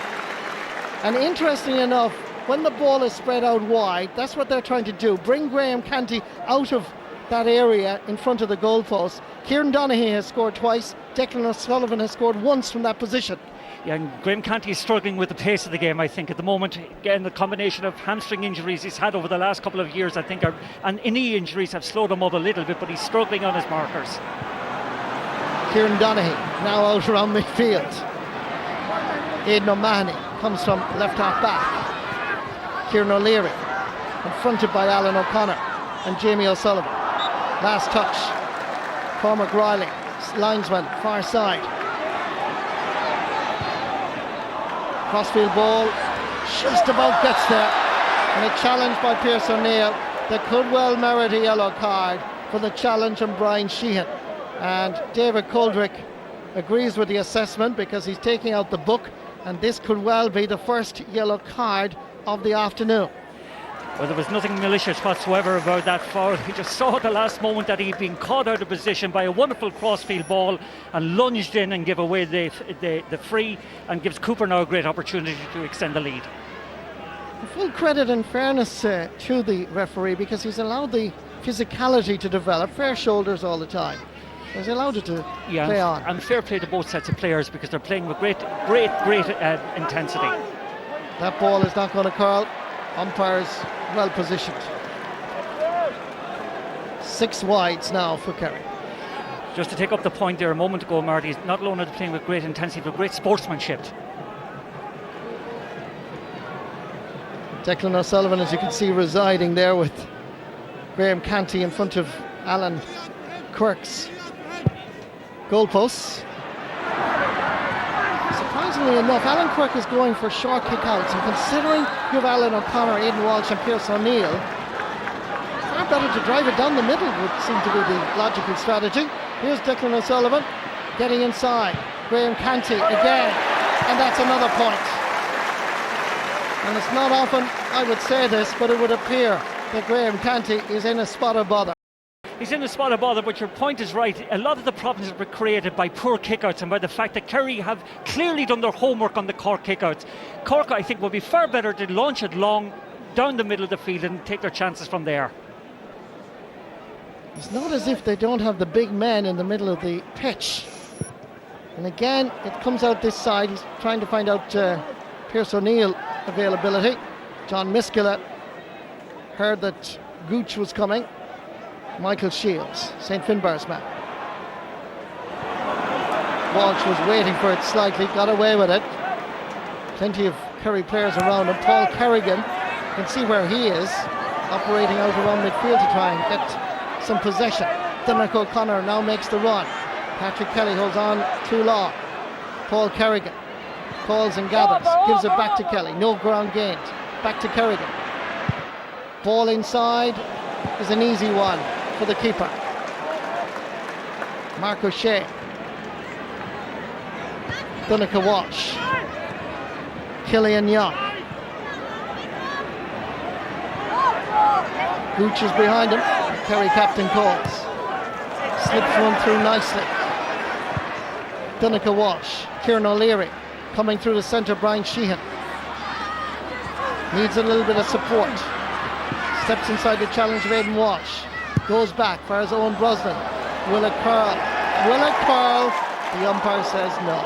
And interestingly enough, when the ball is spread out wide, that's what they're trying to do. Bring Graham Canty out of that area in front of the goalpost. Kieran Donaghy has scored twice. Declan O'Sullivan has scored once from that position. Yeah, and Graham Canty is struggling with the pace of the game, I think, at the moment. Again, the combination of hamstring injuries he's had over the last couple of years, I think, and knee injuries have slowed him up a little bit, but he's struggling on his markers. Kieran Donaghy now out around midfield. Aidan O'Mahony comes from left half back. Kieran O'Leary confronted by Alan O'Connor and Jamie O'Sullivan. Last touch. Cormac Riley, linesman, far side. Crossfield ball, just about gets there. And a challenge by Pierce O'Neill that could well merit a yellow card for the challenge on Brian Sheehan. And David Coldrick agrees with the assessment because he's taking out the book, and this could well be the first yellow card of the afternoon. Well, there was nothing malicious whatsoever about that foul. He just saw at the last moment that he'd been caught out of position by a wonderful crossfield ball and lunged in and gave away the free, and gives Cooper now a great opportunity to extend the lead. Full credit and fairness to the referee, because he's allowed the physicality to develop, fair shoulders all the time. He's allowed it to play on. And fair play to both sets of players because they're playing with great intensity. That ball is not going to curl. Umpires well positioned. 6 wides now for Kerry. Just to take up the point there a moment ago, Marty, not only are they playing with great intensity but great sportsmanship. Declan O'Sullivan, as you can see, residing there with Graham Canty in front of Alan Quirk's goalposts. Surprisingly enough, Alan Quirk is going for short kick-outs, and considering you have Alan O'Connor, Aidan Walsh and Pierce O'Neill, far better to drive it down the middle would seem to be the logical strategy. Here's Declan O'Sullivan getting inside. Graham Canty again, and that's another point. And it's not often I would say this, but it would appear that Graham Canty is in a spot of bother. He's in a spot of bother, but your point is right. A lot of the problems were created by poor kickouts and by the fact that Kerry have clearly done their homework on the Cork kickouts. Cork, I think, would be far better to launch it long down the middle of the field and take their chances from there. It's not as if they don't have the big men in the middle of the pitch. And again, it comes out this side. He's trying to find out Pierce O'Neill availability. John Miskela heard that Gooch was coming. Michael Shields, St. Finbarr's man. Walsh was waiting for it slightly, got away with it. Plenty of Kerry players around him. Paul Kerrigan, you can see where he is, operating out around midfield to try and get some possession. Dermot O'Connor now makes the run. Patrick Kelly holds on too long. Paul Kerrigan calls and gathers, gives it back to Kelly. No ground gained. Back to Kerrigan. Ball inside is an easy one for the keeper. Mark O'Shea. Donica Walsh. Killian Young. Gooch is behind him. Kerry captain calls. Slips one through nicely. Donica Walsh. Kieran O'Leary coming through the centre. Brian Sheehan needs a little bit of support. Steps inside the challenge of Aidan Walsh. Goes back for his own Brosnan. Will it curl? Will it curl? The umpire says no.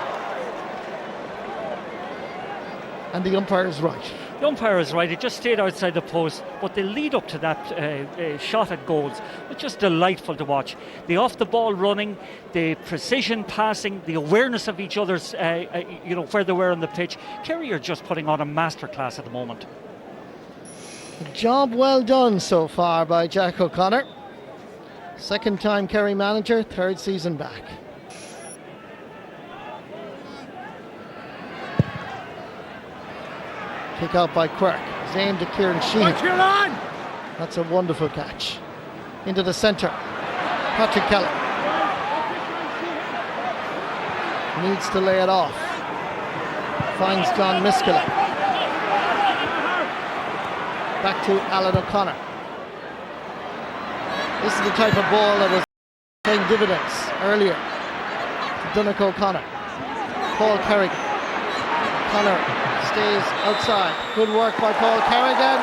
And the umpire is right. The umpire is right. It just stayed outside the post, but the lead up to that shot at goals was just delightful to watch. The off the ball running, the precision passing, the awareness of each other's, where they were on the pitch. Kerry are just putting on a masterclass at the moment. A job well done so far by Jack O'Connor. Second time Kerry manager, third season back. Kick out by Quirk. It's aimed at Kieran Sheehan. That's a wonderful catch. Into the centre. Patrick Kelly. Needs to lay it off. Finds John Miskela. Back to Alan O'Connor. This is the type of ball that was paying dividends earlier to Donegal O'Connor. Paul Kerrigan. O'Connor stays outside. Good work by Paul Kerrigan.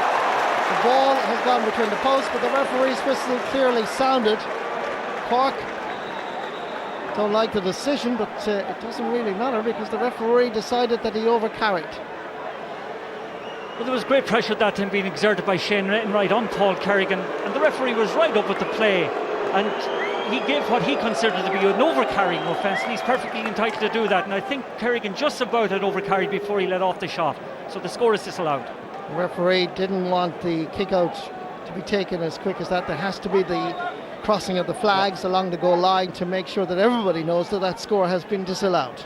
The ball has gone between the posts, but the referee's whistle clearly sounded. Cork don't like the decision, but it doesn't really matter because the referee decided that he overcarried. Well, there was great pressure that time being exerted by Shane Enright on Paul Kerrigan, and the referee was right up with the play, and he gave what he considered to be an overcarrying offence, and he's perfectly entitled to do that. And I think Kerrigan just about had overcarried before he let off the shot, so the score is disallowed. The referee didn't want the kick out to be taken as quick as that. There has to be the crossing of the flags along the goal line to make sure that everybody knows that that score has been disallowed.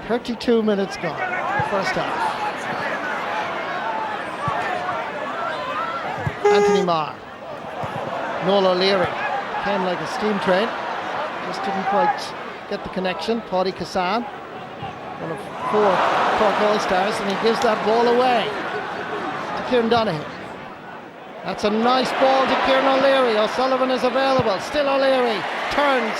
32 minutes gone, first half. Anthony Marr. Noel O'Leary came like a steam train, just didn't quite get the connection. Paddy Kassan, one of 4 Cork All-Stars, and he gives that ball away to Kieran Donaghy. That's a nice ball to Kieran O'Leary. O'Sullivan is available. Still O'Leary turns,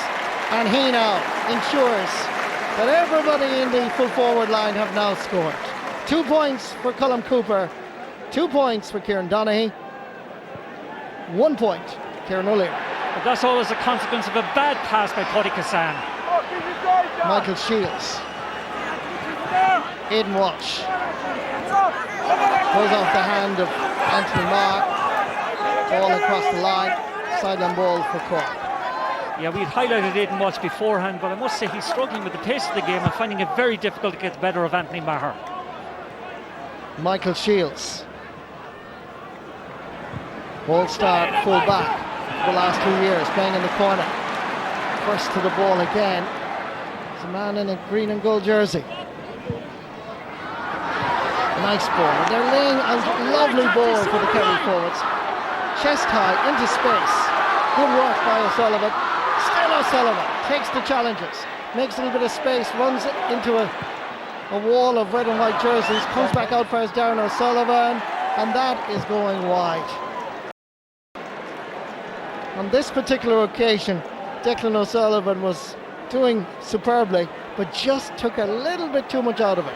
and he now ensures that everybody in the full forward line have now scored. 2 points for Colm Cooper, 2 points for Kieran Donaghy, 1 point Kieran O'Leary. But that's all as a consequence of a bad pass by Paddy Kassan. Michael Shields. Aidan Walsh. Goes off the hand of Anthony Marr. Ball across the line. Sideline ball for Cork. Yeah, we'd highlighted Aidan Walsh beforehand, but I must say he's struggling with the pace of the game and finding it very difficult to get the better of Anthony Maher. Michael Shields. All-star full back for the last 2 years, playing in the corner. First to the ball again. It's a man in a green and gold jersey. Nice ball. And they're laying a lovely ball for the Kerry forwards. Chest high into space. Good work by O'Sullivan. Still O'Sullivan takes the challenges, makes a little bit of space, runs into a wall of red and white jerseys, comes back out for his Darren O'Sullivan, and that is going wide. On this particular occasion, Declan O'Sullivan was doing superbly, but just took a little bit too much out of it.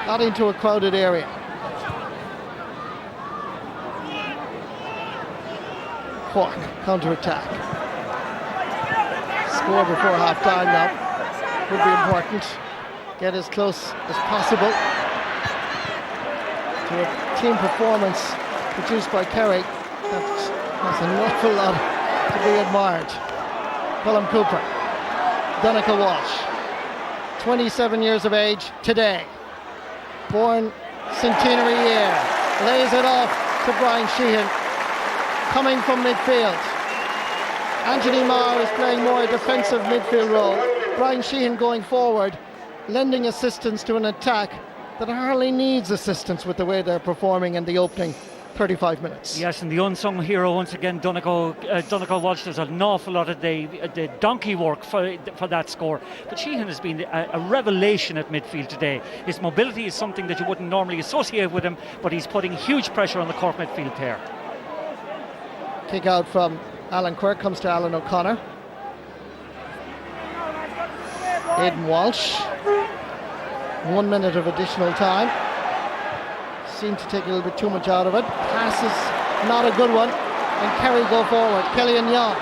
Got into a crowded area. Cork, counter-attack. Score before half-time now. Would be important. Get as close as possible to a team performance produced by Kerry. That's an awful lot to be admired. Colm Cooper, Donncha Walsh, 27 years of age today. Born centenary year. Lays it off to Brian Sheehan, coming from midfield. Anthony Marr is playing more a defensive midfield role. Brian Sheehan going forward, lending assistance to an attack that hardly needs assistance with the way they're performing in the opening 35 minutes. Yes, and the unsung hero once again, Donncha Walsh, does an awful lot of the donkey work for that score. But Sheehan has been a revelation at midfield today. His mobility is something that you wouldn't normally associate with him, but he's putting huge pressure on the Cork midfield pair. Kick out from Alan Quirk, comes to Alan O'Connor. Aidan Walsh, 1 minute of additional time. Seemed to take a little bit too much out of it. Pass is not a good one, and Kerry go forward. Kelly and Young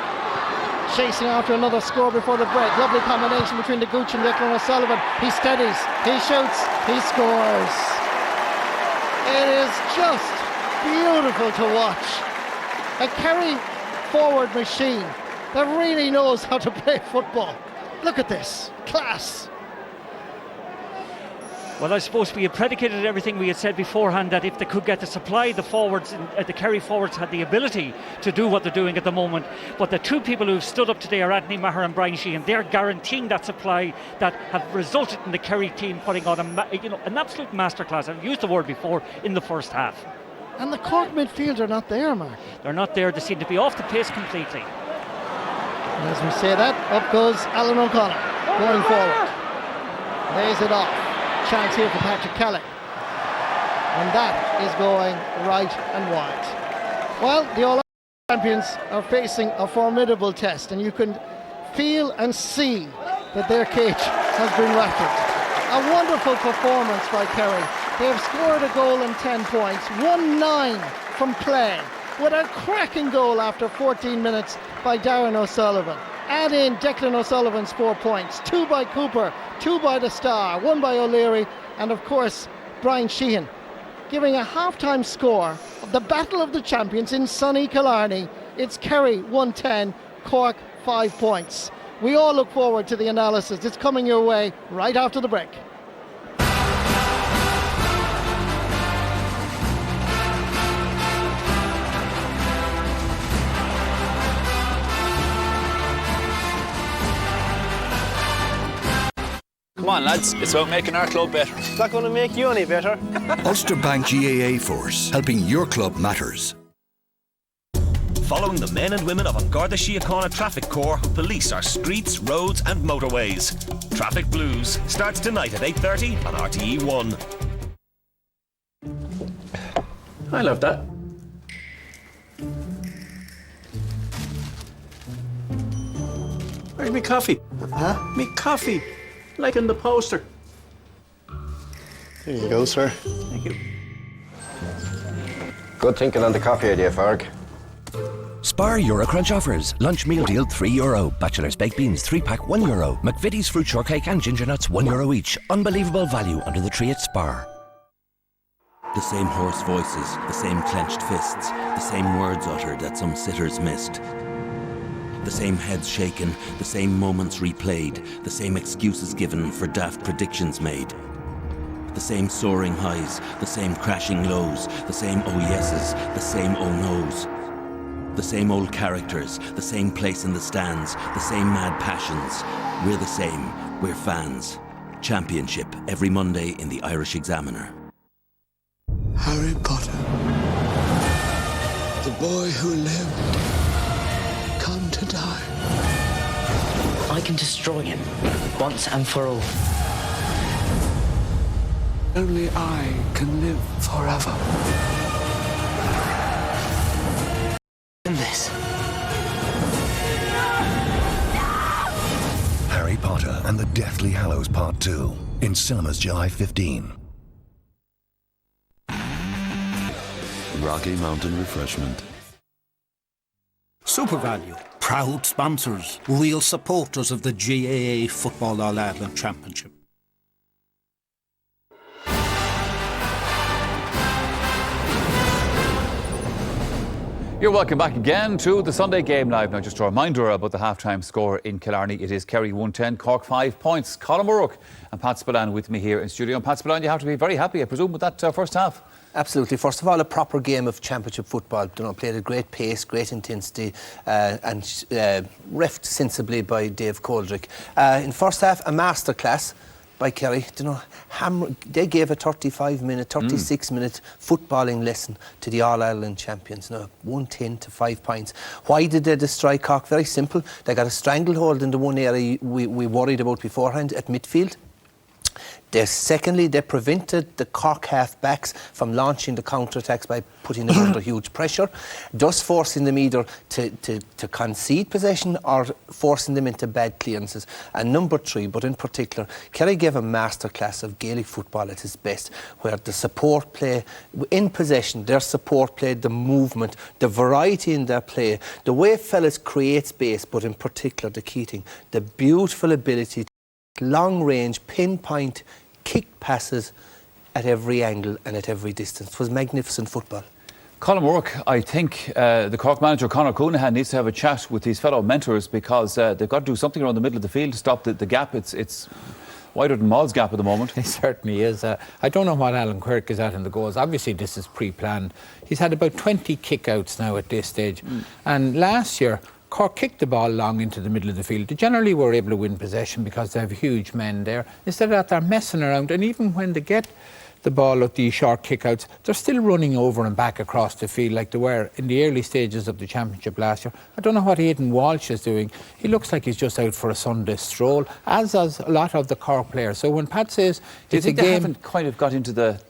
chasing after another score before the break. Lovely combination between the Gooch and Declan O'Sullivan. He steadies, he shoots, he scores. It is just beautiful to watch. A Kerry forward machine that really knows how to play football. Look at this, class. Well, I suppose we had predicated everything we had said beforehand, that if they could get the supply, the forwards, the Kerry forwards had the ability to do what they're doing at the moment. But the two people who've stood up today are Anthony Maher and Brian Sheehan. They're guaranteeing that supply that have resulted in the Kerry team putting on an absolute masterclass. I've used the word before, in the first half. And the Cork midfield are not there, Mark. They're not there. They seem to be off the pace completely. And as we say that, up goes Alan O'Connor, going forward. Lays it off. Chance here for Patrick Kelly. And that is going right and wide. Well, the All-Ireland champions are facing a formidable test, and you can feel and see that their cage has been rattled. A wonderful performance by Kerry. They have scored a goal and 10 points, 1-9 from play, with a cracking goal after 14 minutes by Darren O'Sullivan. Add in Declan O'Sullivan's 4 points, 2 by Cooper, 2 by the Star, 1 by O'Leary, and of course Brian Sheehan, giving a half-time score of the Battle of the Champions in sunny Killarney. It's Kerry 110, Cork 5 points. We all look forward to the analysis. It's coming your way right after the break. Come on, lads, it's about making our club better. It's not going to make you any better. Ulster Bank GAA Force, helping your club matters. Following the men and women of An Garda Síochána Traffic Corps who police our streets, roads and motorways. Traffic Blues starts tonight at 8:30 on RTE1. I love that. Where's me coffee? Huh? Me coffee. Like in the poster. Here you go, sir. Thank you. Good thinking on the coffee idea, Farg. Spar Eurocrunch offers. Lunch meal deal €3. Bachelor's baked beans 3-pack €1. McVitie's fruit shortcake and ginger nuts €1 each. Unbelievable value under the tree at Spar. The same hoarse voices, the same clenched fists, the same words uttered that some sitters missed. The same heads shaken, the same moments replayed, the same excuses given for daft predictions made. The same soaring highs, the same crashing lows, the same oh yeses, the same oh noes. The same old characters, the same place in the stands, the same mad passions. We're the same, we're fans. Championship every Monday in the Irish Examiner. Harry Potter, the boy who lived, come to die. I can destroy him, once and for all. Only I can live forever. in this. Harry Potter and the Deathly Hallows Part 2 in cinemas July 15. Rocky Mountain Refreshment. SuperValu, proud sponsors, real supporters of the GAA Football All-Ireland Championship. You're welcome back again to the Sunday Game Live. Now, just a reminder about the half-time score in Killarney. It is Kerry 110, Cork 5 points. Colin O'Rourke and Pat Spillane with me here in studio. And Pat Spillane, you have to be very happy, I presume, with that first half. Absolutely. First of all, a proper game of championship football. Played at great pace, great intensity, and reffed sensibly by Dave Coldrick. In first half, a masterclass by Kerry. They gave a 36-minute footballing lesson to the All-Ireland champions. 110 to 5 points. Why did they destroy Cork? Very simple. They got a stranglehold in the one area we worried about beforehand at midfield. Secondly, they prevented the Cork half-backs from launching the counter-attacks by putting them under huge pressure, thus forcing them either to concede possession or forcing them into bad clearances. And number 3, but in particular, Kerry gave a masterclass of Gaelic football at its best, where the support play, in possession, their support play, the movement, the variety in their play, the way fellas create space, but in particular the key thing, the beautiful ability to long range, pinpoint, kick passes at every angle and at every distance. It was magnificent football. Colin O'Rourke, I think the Cork manager, Conor Coonahan, needs to have a chat with his fellow mentors, because they've got to do something around the middle of the field to stop the gap. It's wider than Maul's gap at the moment. It certainly is. I don't know what Alan Quirk is at in the goals. Obviously, this is pre-planned. He's had about 20 kick-outs now at this stage. And last year, Cork kicked the ball long into the middle of the field. They generally were able to win possession because they have huge men there. Instead of that, they're messing around. And even when they get the ball at these short kick-outs, they're still running over and back across the field like they were in the early stages of the championship last year. I don't know what Aidan Walsh is doing. He looks like he's just out for a Sunday stroll, as does a lot of the Cork players. So when Pat says it's a game, they haven't kind of got into the...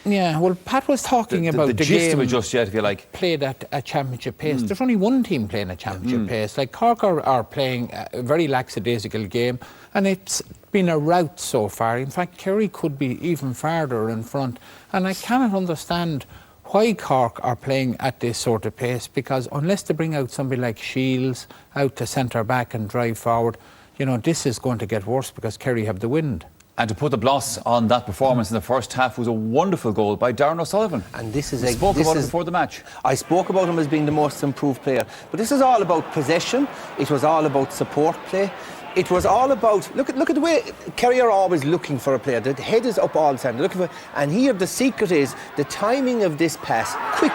Yeah, well, Pat was talking about the gist game of it just yet, if you like. Played at a championship pace. There's only one team playing a championship pace. Like Cork are playing a very lackadaisical game, and it's been a rout so far. In fact, Kerry could be even farther in front. And I cannot understand why Cork are playing at this sort of pace, because unless they bring out somebody like Shields out to centre back and drive forward, this is going to get worse because Kerry have the wind. And to put the gloss on that performance in the first half was a wonderful goal by Darren O'Sullivan. And this is we spoke about it before the match. I spoke about him as being the most improved player. But this is all about possession. It was all about support play. It was all about, look at the way Kerry are always looking for a player. The head is up all the time. Looking for, and here the secret is the timing of this pass, quick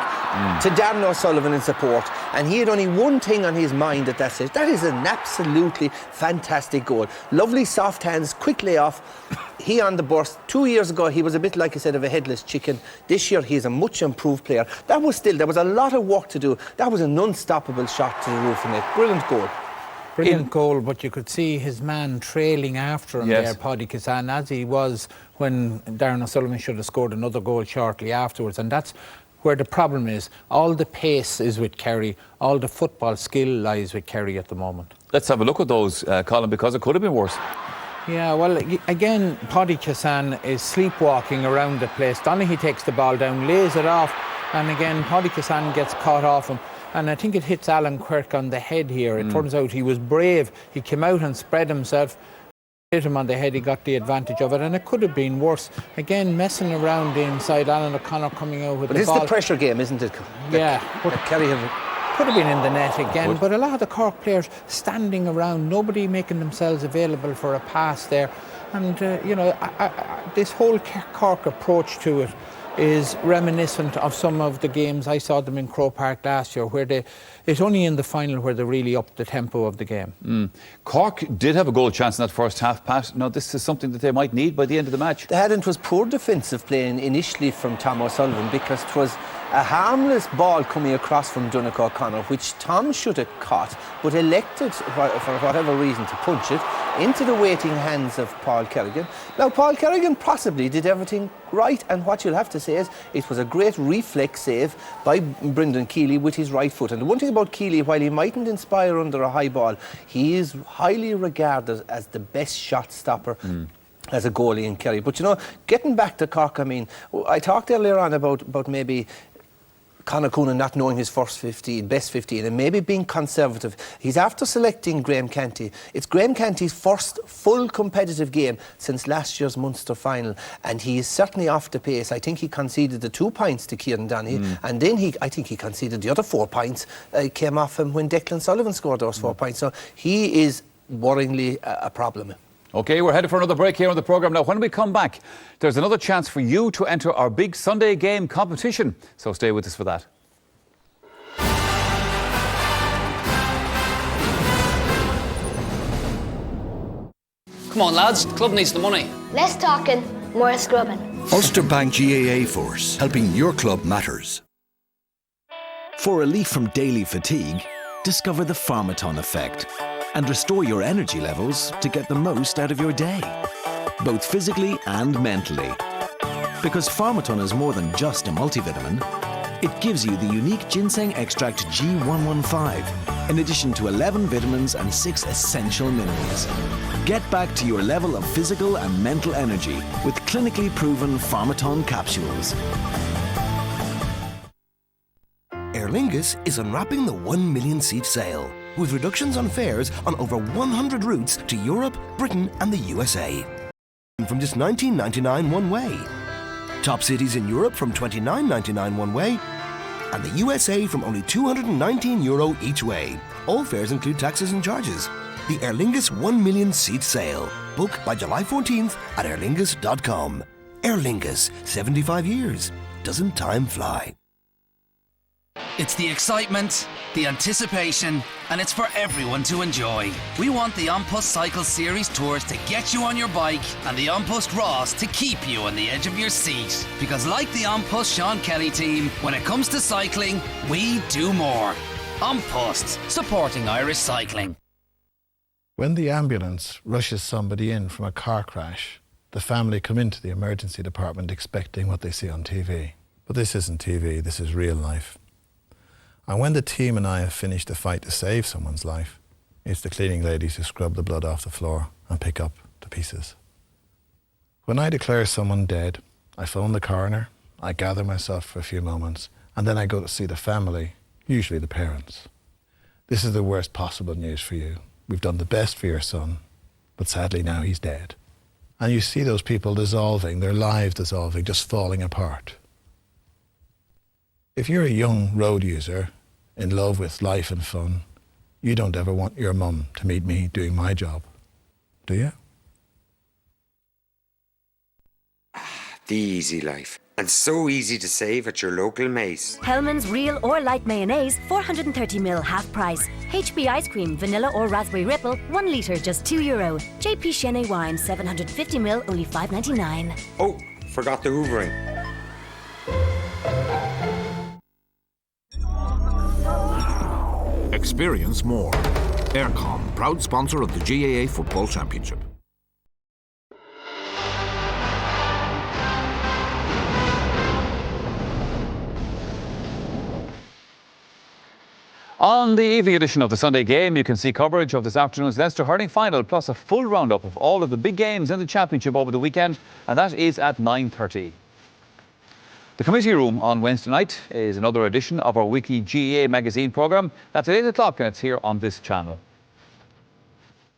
to Darren O'Sullivan in support. And he had only one thing on his mind at that stage. That is an absolutely fantastic goal. Lovely soft hands, quick layoff. He on the burst. 2 years ago, he was a bit, like I said, of a headless chicken. This year, he's a much improved player. There was a lot of work to do. That was an unstoppable shot to the roof of it. Brilliant goal. Brilliant goal, but you could see his man trailing after him there, Paddy Kazan, as he was when Darren O'Sullivan should have scored another goal shortly afterwards. And that's where the problem is. All the pace is with Kerry. All the football skill lies with Kerry at the moment. Let's have a look at those, Colin, because it could have been worse. Yeah, well, again, Paddy Kazan is sleepwalking around the place. Donaghy takes the ball down, lays it off, and again, Paddy Kazan gets caught off him. And I think it hits Alan Quirk on the head here. It turns out he was brave. He came out and spread himself. Hit him on the head, he got the advantage of it, and it could have been worse. Again, messing around the inside, Alan O'Connor coming out with the ball. But it's the pressure game, isn't it? Yeah. But Kerry could have been in the net again, but a lot of the Cork players standing around, nobody making themselves available for a pass there. And, this whole Cork approach to it is reminiscent of some of the games I saw them in Croke Park last year, where it's only in the final where they really upped the tempo of the game. Cork did have a goal chance in that first half, Pat. Now, this is something that they might need by the end of the match. They hadn't. It was poor defensive playing initially from Tom O'Sullivan, because it was a harmless ball coming across from Donaghy O'Connor, which Tom should have caught, but elected, for whatever reason, to punch it. into the waiting hands of Paul Kerrigan. Now, Paul Kerrigan possibly did everything right, and what you'll have to say is it was a great reflex save by Brendan Keeley with his right foot. And the one thing about Keeley, while he mightn't inspire under a high ball, he is highly regarded as the best shot stopper as a goalie in Kerry. But you know, getting back to Cork, I mean, I talked earlier on about maybe Conor Coonan not knowing his first 15, best 15, and maybe being conservative. He's after selecting Graham Canty. It's Graham Canty's first full competitive game since last year's Munster final, and he is certainly off the pace. I think he conceded the 2 points to Kieran Donaghy, and then I think he conceded the other 4 points. Came off him when Declan Sullivan scored those 4 points. So he is worryingly a problem. OK, we're headed for another break here on the programme now. When we come back, there's another chance for you to enter our big Sunday game competition. So stay with us for that. Come on, lads. The club needs the money. Less talking, more scrubbing. Ulster Bank GAA Force, helping your club matters. For relief from daily fatigue, discover the Pharmaton effect and restore your energy levels to get the most out of your day, both physically and mentally. Because Pharmaton is more than just a multivitamin, it gives you the unique ginseng extract G115, in addition to 11 vitamins and 6 essential minerals. Get back to your level of physical and mental energy with clinically proven Pharmaton capsules. Aer Lingus is unwrapping the 1 million seat sale, with reductions on fares on over 100 routes to Europe, Britain and the USA. From just $19.99 one way. Top cities in Europe from $29.99 one way, and the USA from only €219 each way. All fares include taxes and charges. The Aer Lingus 1 million seat sale. Book by July 14th at aerlingus.com. Aer Lingus, 75 years. Doesn't time fly? It's the excitement, the anticipation, and it's for everyone to enjoy. We want the An Post Cycle Series Tours to get you on your bike and the An Post Ross to keep you on the edge of your seat. Because like the An Post Sean Kelly team, when it comes to cycling, we do more. An Post, supporting Irish cycling. When the ambulance rushes somebody in from a car crash, the family come into the emergency department expecting what they see on TV. But this isn't TV, this is real life. And when the team and I have finished the fight to save someone's life, it's the cleaning ladies who scrub the blood off the floor and pick up the pieces. When I declare someone dead, I phone the coroner, I gather myself for a few moments, and then I go to see the family, usually the parents. This is the worst possible news for you. We've done the best for your son, but sadly now he's dead. And you see those people dissolving, their lives dissolving, just falling apart. If you're a young road user, in love with life and fun, you don't ever want your mum to meet me doing my job, do you? The easy life. And so easy to save at your local Mace. Hellman's Real or Light Mayonnaise, 430ml half price. HB Ice Cream, Vanilla or Raspberry Ripple, 1 litre, just €2. JP Chenet Wine, 750ml, only $5.99. Oh, forgot the hoovering. Experience more. Aircom, proud sponsor of the GAA Football Championship. On the evening edition of the Sunday Game, you can see coverage of this afternoon's Leinster hurling final, plus a full roundup of all of the big games in the Championship over the weekend, and that is at 9:30. The committee room on Wednesday night is another edition of our weekly GAA magazine programme. That's at 8 o'clock and it's here on this channel.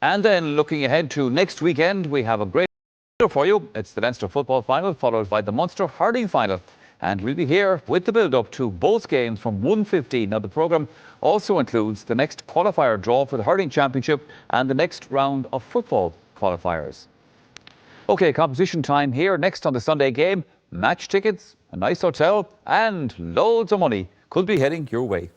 And then looking ahead to next weekend, we have a great show for you. It's the Leinster football final followed by the Munster hurling final. And we'll be here with the build-up to both games from 1:15. Now the programme also includes the next qualifier draw for the hurling championship and the next round of football qualifiers. OK, competition time here next on the Sunday Game. Match tickets, a nice hotel and loads of money could be heading your way.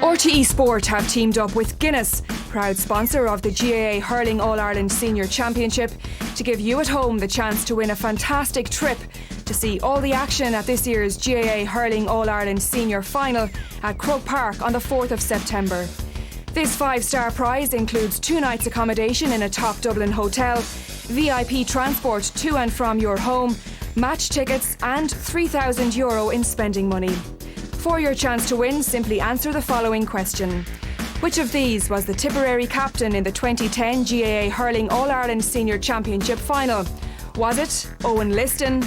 RTE Sport have teamed up with Guinness, proud sponsor of the GAA Hurling All-Ireland Senior Championship, to give you at home the chance to win a fantastic trip to see all the action at this year's GAA Hurling All-Ireland Senior Final at Croke Park on the 4th of September. This 5-star prize includes 2 nights accommodation in a top Dublin hotel, VIP transport to and from your home, match tickets and €3,000 in spending money. For your chance to win, simply answer the following question. Which of these was the Tipperary captain in the 2010 GAA Hurling All-Ireland Senior Championship final? Was it Owen Liston,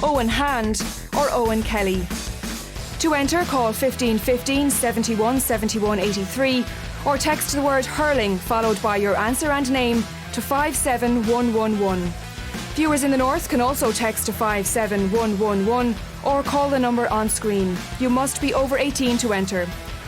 Owen Hand or Owen Kelly? To enter, call 1515 71 71 83 or text the word hurling followed by your answer and name to 57111. Viewers in the north can also text to 57111 or call the number on screen. You must be over 18 to enter.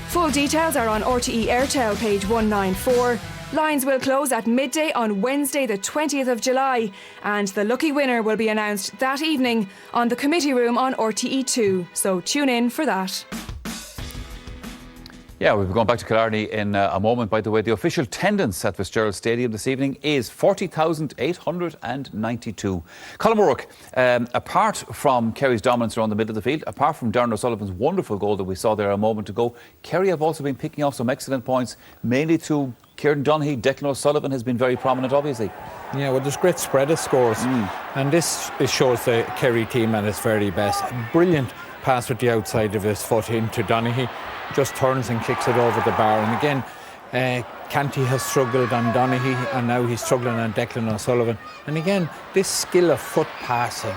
Full details are on RTE Airtel page 194. Lines will close at midday on Wednesday the 20th of July and the lucky winner will be announced that evening on the committee room on RTE2, so tune in for that. Yeah, we'll be going back to Killarney in a moment. By the way, the official attendance at Fitzgerald Stadium this evening is 40,892. Colm O'Rourke, apart from Kerry's dominance around the middle of the field, apart from Darren O'Sullivan's wonderful goal that we saw there a moment ago, Kerry have also been picking off some excellent points, mainly to Kieran Donaghy. Declan O'Sullivan has been very prominent, obviously. Yeah, well, there's great spread of scores. And this shows the Kerry team at its very best. Brilliant pass with the outside of his foot into Donaghy. Just turns and kicks it over the bar. And again, Canty has struggled on Donaghy and now he's struggling on Declan O'Sullivan. And again, this skill of foot passing,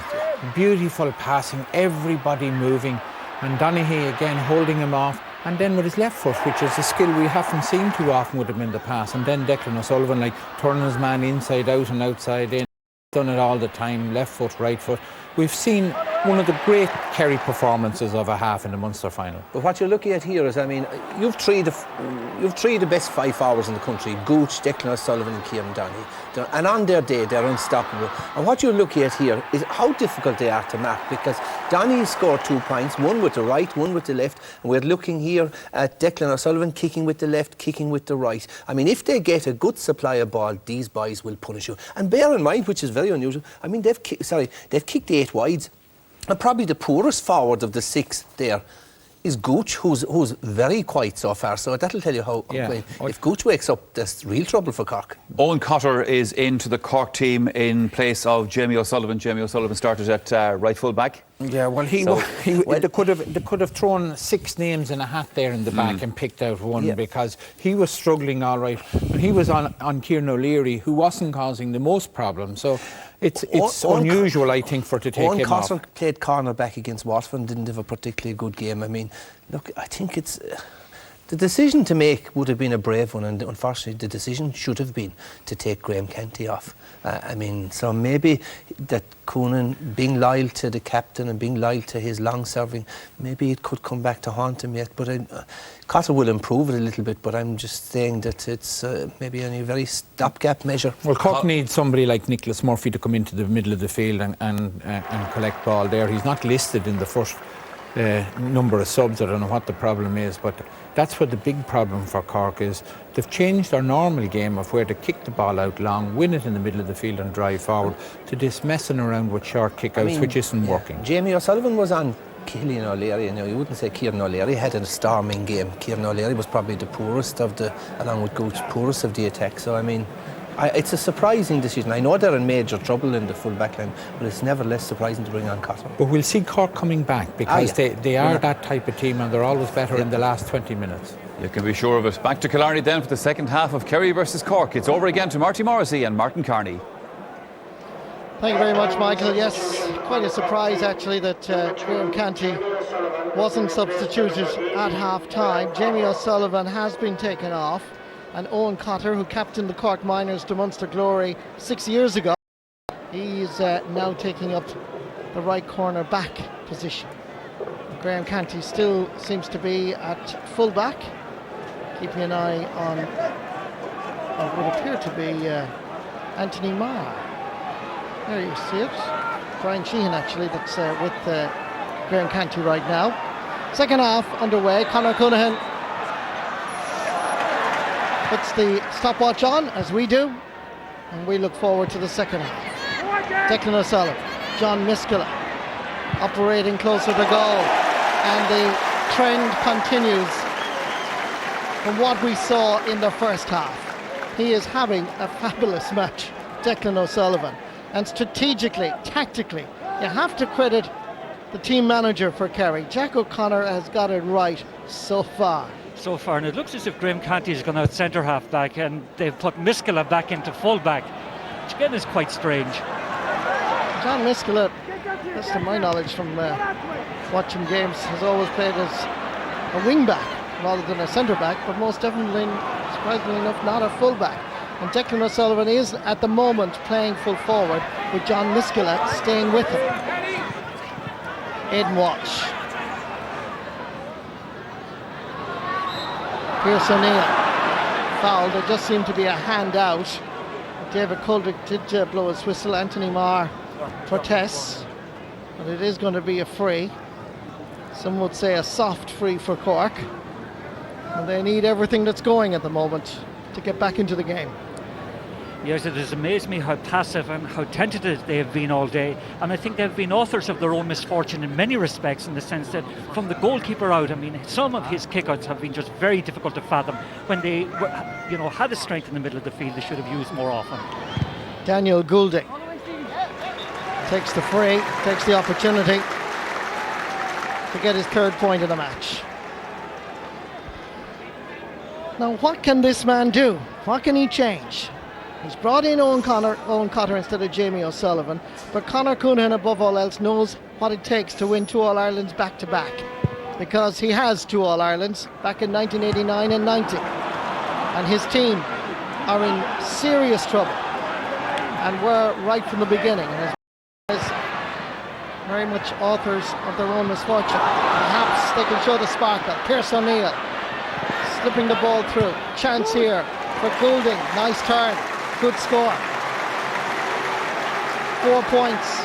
beautiful passing, everybody moving. And Donaghy again holding him off. And then with his left foot, which is a skill we haven't seen too often with him in the past. And then Declan O'Sullivan, like turning his man inside out and outside in. Done it all the time, left foot, right foot. We've seen one of the great Kerry performances of a half in the Munster final. But what you're looking at here is, I mean, you've three of the best 5 forwards in the country, Gooch, Declan O'Sullivan and Kieran Donaghy. And on their day, they're unstoppable. And what you're looking at here is how difficult they are to mark, because Donaghy scored 2 points, one with the right, one with the left. And we're looking here at Declan O'Sullivan kicking with the left, kicking with the right. I mean, if they get a good supply of ball, these boys will punish you. And bear in mind, which is very unusual, I mean, they've kicked the 8 wides. And probably the poorest forward of the 6 there is Gooch, who's very quiet so far. So that'll tell you how. If Gooch wakes up, there's real trouble for Cork. Owen Cotter is into the Cork team in place of Jamie O'Sullivan. Jamie O'Sullivan started at right full back. Yeah, well, they could have thrown 6 names in a hat there in the back and picked out one because he was struggling all right. But he was on Kieran O'Leary, who wasn't causing the most problems. So it's unusual, I think, to take him off. Cotter played cornerback against Waterford and didn't have a particularly good game. I mean, look, I think it's... the decision to make would have been a brave one, and unfortunately the decision should have been to take Graham Canty off. I mean, so maybe that Coonan, being loyal to the captain and being loyal to his long-serving, maybe it could come back to haunt him yet. But Cotter will improve it a little bit, but I'm just saying that it's maybe only a very stopgap measure. Well, Cork needs somebody like Nicholas Murphy to come into the middle of the field and collect ball there. He's not listed in the first number of subs. I don't know what the problem is, but that's what the big problem for Cork is. They've changed their normal game of where they kick the ball out long, win it in the middle of the field and drive forward, to this messing around with short kick-outs, which isn't working. Jamie O'Sullivan was on Killian O'Leary. You know, you wouldn't say Kieran O'Leary had a storming game. Kieran O'Leary was probably the poorest of the, along with Gooch, poorest of the attack. So, I mean, it's a surprising decision. I know they're in major trouble in the full back line, but it's never less surprising to bring on Cotter. But we'll see Cork coming back because they are that type of team, and they're always better in the last 20 minutes. You can be sure of it. Back to Killarney then for the second half of Kerry versus Cork. It's over again to Marty Morrissey and Martin Carney. Thank you very much, Michael. Yes, quite a surprise actually that Graham Canty wasn't substituted at half-time. Jamie O'Sullivan has been taken off, and Owen Cotter, who captained the Cork Miners to Munster glory 6 years ago, he's now taking up the right corner back position. Graham Canty still seems to be at full back, keeping an eye on what would appear to be Anthony Marr. There you see it. Brian Sheehan actually, that's with Graham Canty right now. Second half underway. Conor Coonahan puts the stopwatch on, as we do, and we look forward to the second half. Declan O'Sullivan, John Miskela operating closer to goal, and the trend continues from what we saw in the first half. He is having a fabulous match, Declan O'Sullivan. And strategically, tactically, you have to credit the team manager for Kerry. Jack O'Connor has got it right so far. So far, and it looks as if Graham Canty has gone out centre half back and they've put Miskela back into full back, which again is quite strange. John Miskela, that's to my knowledge from watching games, has always played as a wing back rather than a centre back, but most definitely, surprisingly enough, not a full back. And Declan O'Sullivan is at the moment playing full forward with John Miskela staying with him. Aidan Walsh. Pierce O'Neill. Foul. There just seemed to be a hand out. David Coldrick did blow his whistle. Anthony Marr protests. But it is going to be a free. Some would say a soft free for Cork. And they need everything that's going at the moment to get back into the game. Yes, it has amazed me how passive and how tentative they have been all day, and I think they've been authors of their own misfortune in many respects, in the sense that from the goalkeeper out, I mean, some of his kickouts have been just very difficult to fathom. When they had the strength in the middle of the field, they should have used more often. Daniel Goulding takes the free, takes the opportunity to get his third point of the match. Now, what can this man do? What can he change? He's brought in Owen Cotter instead of Jamie O'Sullivan, but Conor Coonahan above all else knows what it takes to win 2 All-Irelands back-to-back, because he has 2 All-Irelands back in 1989 and 90, and his team are in serious trouble and were right from the beginning, and as very much authors of their own misfortune. Perhaps they can show the sparkle. Pierce O'Neill slipping the ball through. Chance here for Goulding. Nice turn. Good score. 4 points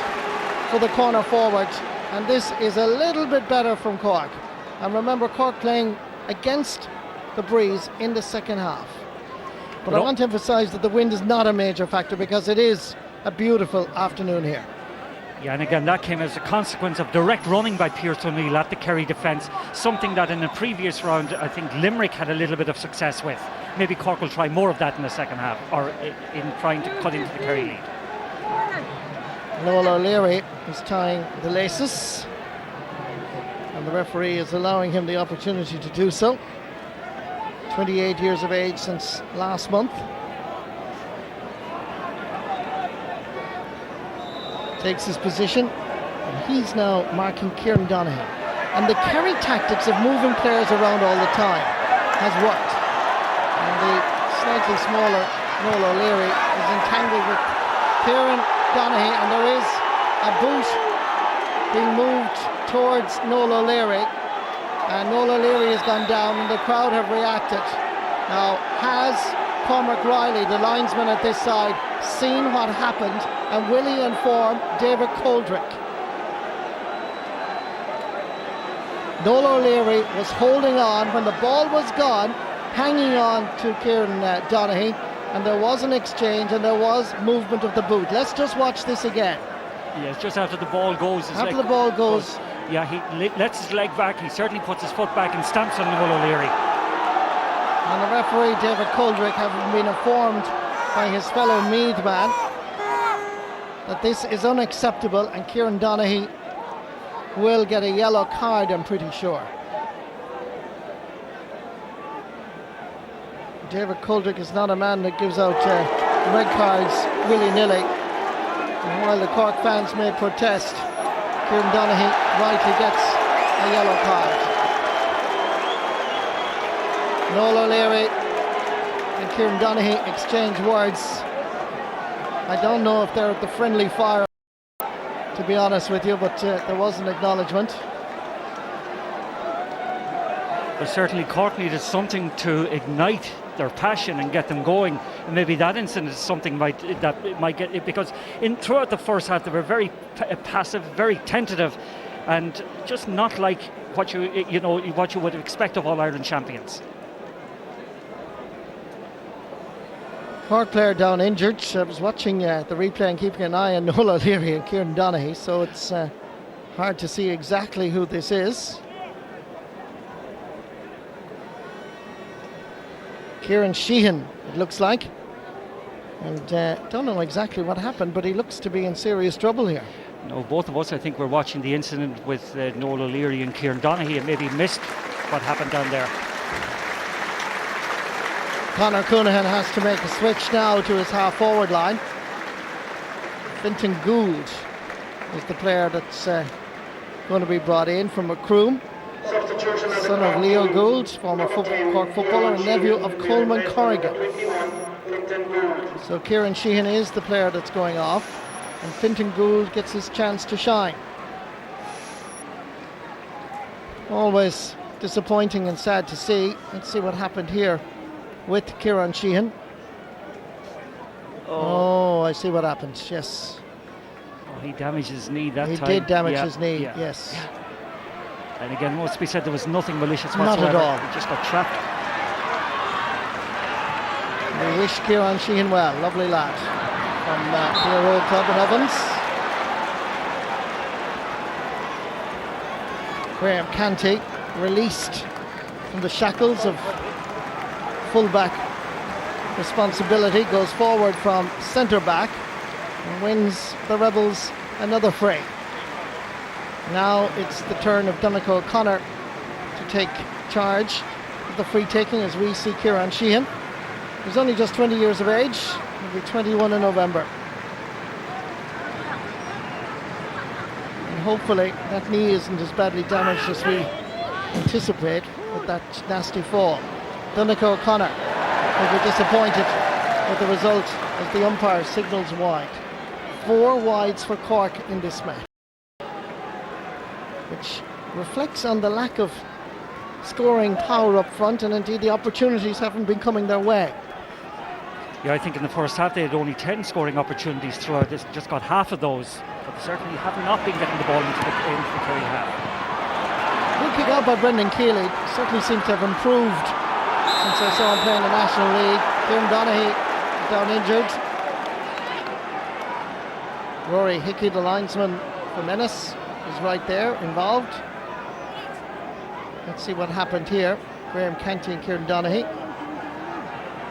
for the corner forward, and this is a little bit better from Cork. And remember, Cork playing against the breeze in the second half. But I want to emphasise that the wind is not a major factor, because it is a beautiful afternoon here. Yeah, and again, that came as a consequence of direct running by Pierce O'Neill at the Kerry defence, something that in the previous round I think Limerick had a little bit of success with. Maybe Cork will try more of that in the second half, or in trying to cut into the Kerry lead. Noel O'Leary is tying the laces, and the referee is allowing him the opportunity to do so. 28 years of age since last month. Takes his position, and he's now marking Kieran Donaghy. And the Kerry tactics of moving players around all the time has worked. And the slightly smaller Noel O'Leary is entangled with Kieran Donaghy, and there is a boot being moved towards Noel O'Leary, and Noel O'Leary has gone down, and the crowd have reacted. Now, has Cormac Riley, the linesman at this side, seen what happened, and will he inform David Coldrick? Noel O'Leary was holding on when the ball was gone, hanging on to Kieran Donaghy, and there was an exchange and there was movement of the boot. Let's just watch this again. Yes, just after the ball goes. After the ball goes. Yeah, he lets his leg back, he certainly puts his foot back and stamps on Noel O'Leary. And the referee, David Coldrick, having been informed by his fellow Meath man that this is unacceptable, and Kieran Donaghy will get a yellow card, I'm pretty sure. David Coldrick is not a man that gives out red cards willy-nilly. And while the Cork fans may protest, Kieran Donaghy rightly gets a yellow card. Noel O'Leary and Kieran Donaghy exchange words. I don't know if they're at the friendly fire, to be honest with you, but there was an acknowledgement. But certainly Cork needed something to ignite their passion and get them going, and maybe that incident is something that might get it, because throughout the first half they were very passive, very tentative, and just not like what you would expect of All-Ireland champions. Cork player down injured. I was watching the replay and keeping an eye on Noel O'Leary and Kieran Donaghy, so it's hard to see exactly who this is. Kieran Sheehan, it looks like. And don't know exactly what happened, but he looks to be in serious trouble here. No, both of us, I think, were watching the incident with Noel O'Leary and Kieran Donaghy and maybe missed what happened down there. Conor Coonahan has to make a switch now to his half-forward line. Fintan Gould is the player that's going to be brought in from Macroom. Son of Leo Gould, former Cork footballer and nephew of Coleman Corrigan. So Kieran Sheehan is the player that's going off, and Fintan Gould gets his chance to shine. Always disappointing and sad to see. Let's see what happened here with Kieran Sheehan. Oh, I see what happened, yes. Oh, he damaged his knee that time. He did damage his knee, yes. And again, must be said, there was nothing malicious whatsoever. Not at all. He just got trapped. We wish Kieran Sheehan well, lovely lad from Clare Road Club in Ovens. Graham Canty released from the shackles of full-back responsibility, goes forward from centre-back and wins the Rebels another fray. Now it's the turn of Donnacha O'Connor to take charge of the free-taking as we see Kieran Sheehan. He's only just 20 years of age. He'll be 21 in November. And hopefully that knee isn't as badly damaged as we anticipate with that nasty fall. Donnacha O'Connor will be disappointed with the result as the umpire signals wide. 4 wides for Cork in this match, which reflects on the lack of scoring power up front, and indeed the opportunities haven't been coming their way. Yeah, I think in the first half they had only 10 scoring opportunities throughout. They just got half of those, but they certainly have not been getting the ball into the Kerry half. Good kick out by Brendan Keeley. Certainly seems to have improved since I saw him play in the National League. Kieran Donaghy down injured. Rory Hickey, the linesman from Ennis, is right there, involved. Let's see what happened here. Graham Canty and Kieran Donaghy.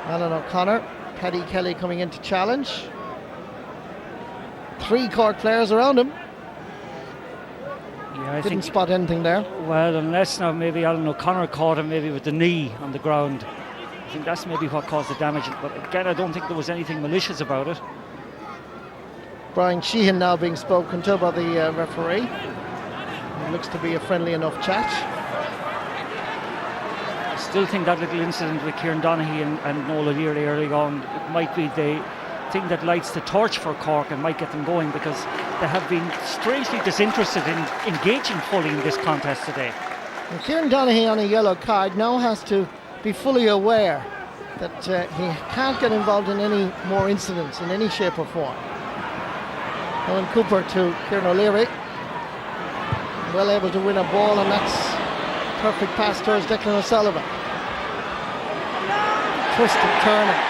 Alan O'Connor, Paddy Kelly coming in to challenge. 3 Cork players around him. Yeah, I Didn't think, spot anything there. Well, unless now maybe Alan O'Connor caught him maybe with the knee on the ground. I think that's maybe what caused the damage. But again, I don't think there was anything malicious about it. Brian Sheehan now being spoken to by the referee. It looks to be a friendly enough chat. I still think that little incident with Kieran Donaghy and Noel O'Leary early on, it might be the thing that lights the torch for Cork and might get them going, because they have been strangely disinterested in engaging fully in this contest today. And Kieran Donaghy on a yellow card now has to be fully aware that he can't get involved in any more incidents in any shape or form. Owen Cooper to Kieran O'Leary, well able to win a ball, and that's perfect pass towards Declan O'Sullivan. Twisted turning.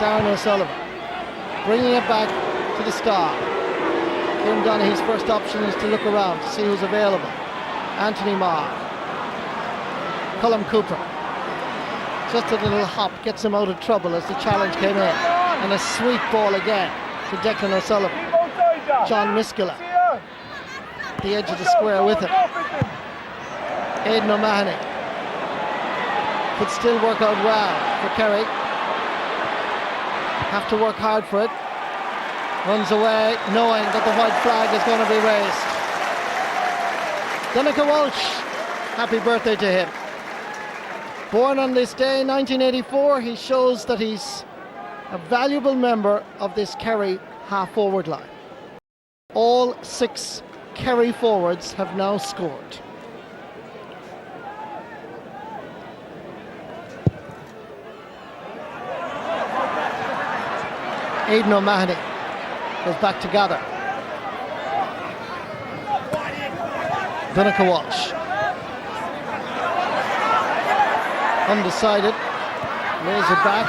Darren O'Sullivan bringing it back to the star. Kieran Donaghy's first option is to look around to see who's available. Anthony Marr, Colm Cooper, just a little hop gets him out of trouble as the challenge came in, and a sweet ball again to Declan O'Sullivan. John Miskela, the edge of the square with him. Aidan O'Mahony could still work out well for Kerry. Have to work hard for it. Runs away knowing that the white flag is going to be raised. Donnacha Walsh, happy birthday to him. Born on this day, 1984, he shows that he's a valuable member of this Kerry half-forward line. All 6 Kerry forwards have now scored. Aidan O'Mahony goes back to gather. Donnacha Walsh, undecided, lays it back.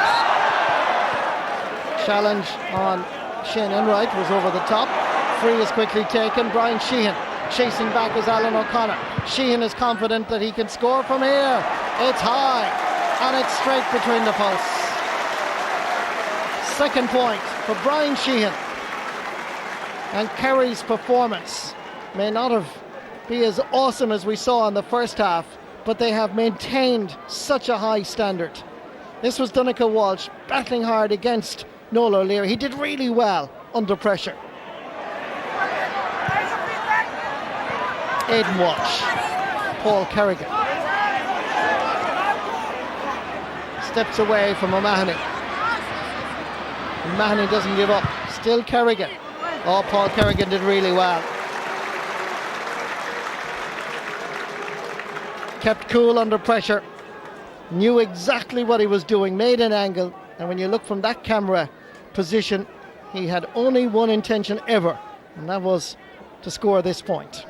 Challenge on Shane Enright was over the top. Free is quickly taken. Brian Sheehan chasing back as Alan O'Connor. Sheehan is confident that he can score from here. It's high. and it's straight between the posts. Second point for Brian Sheehan. And Kerry's performance may not have been as awesome as we saw in the first half, but they have maintained such a high standard. This was Donncha Walsh battling hard against Noel O'Leary. He did really well under pressure. Aidan Walsh, Paul Kerrigan steps away from O'Mahony. O'Mahony doesn't give up. Still Kerrigan. Oh, Paul Kerrigan did really well. Kept cool under pressure. Knew exactly what he was doing. Made an angle. And when you look from that camera position, he had only one intention ever, and that was to score this point.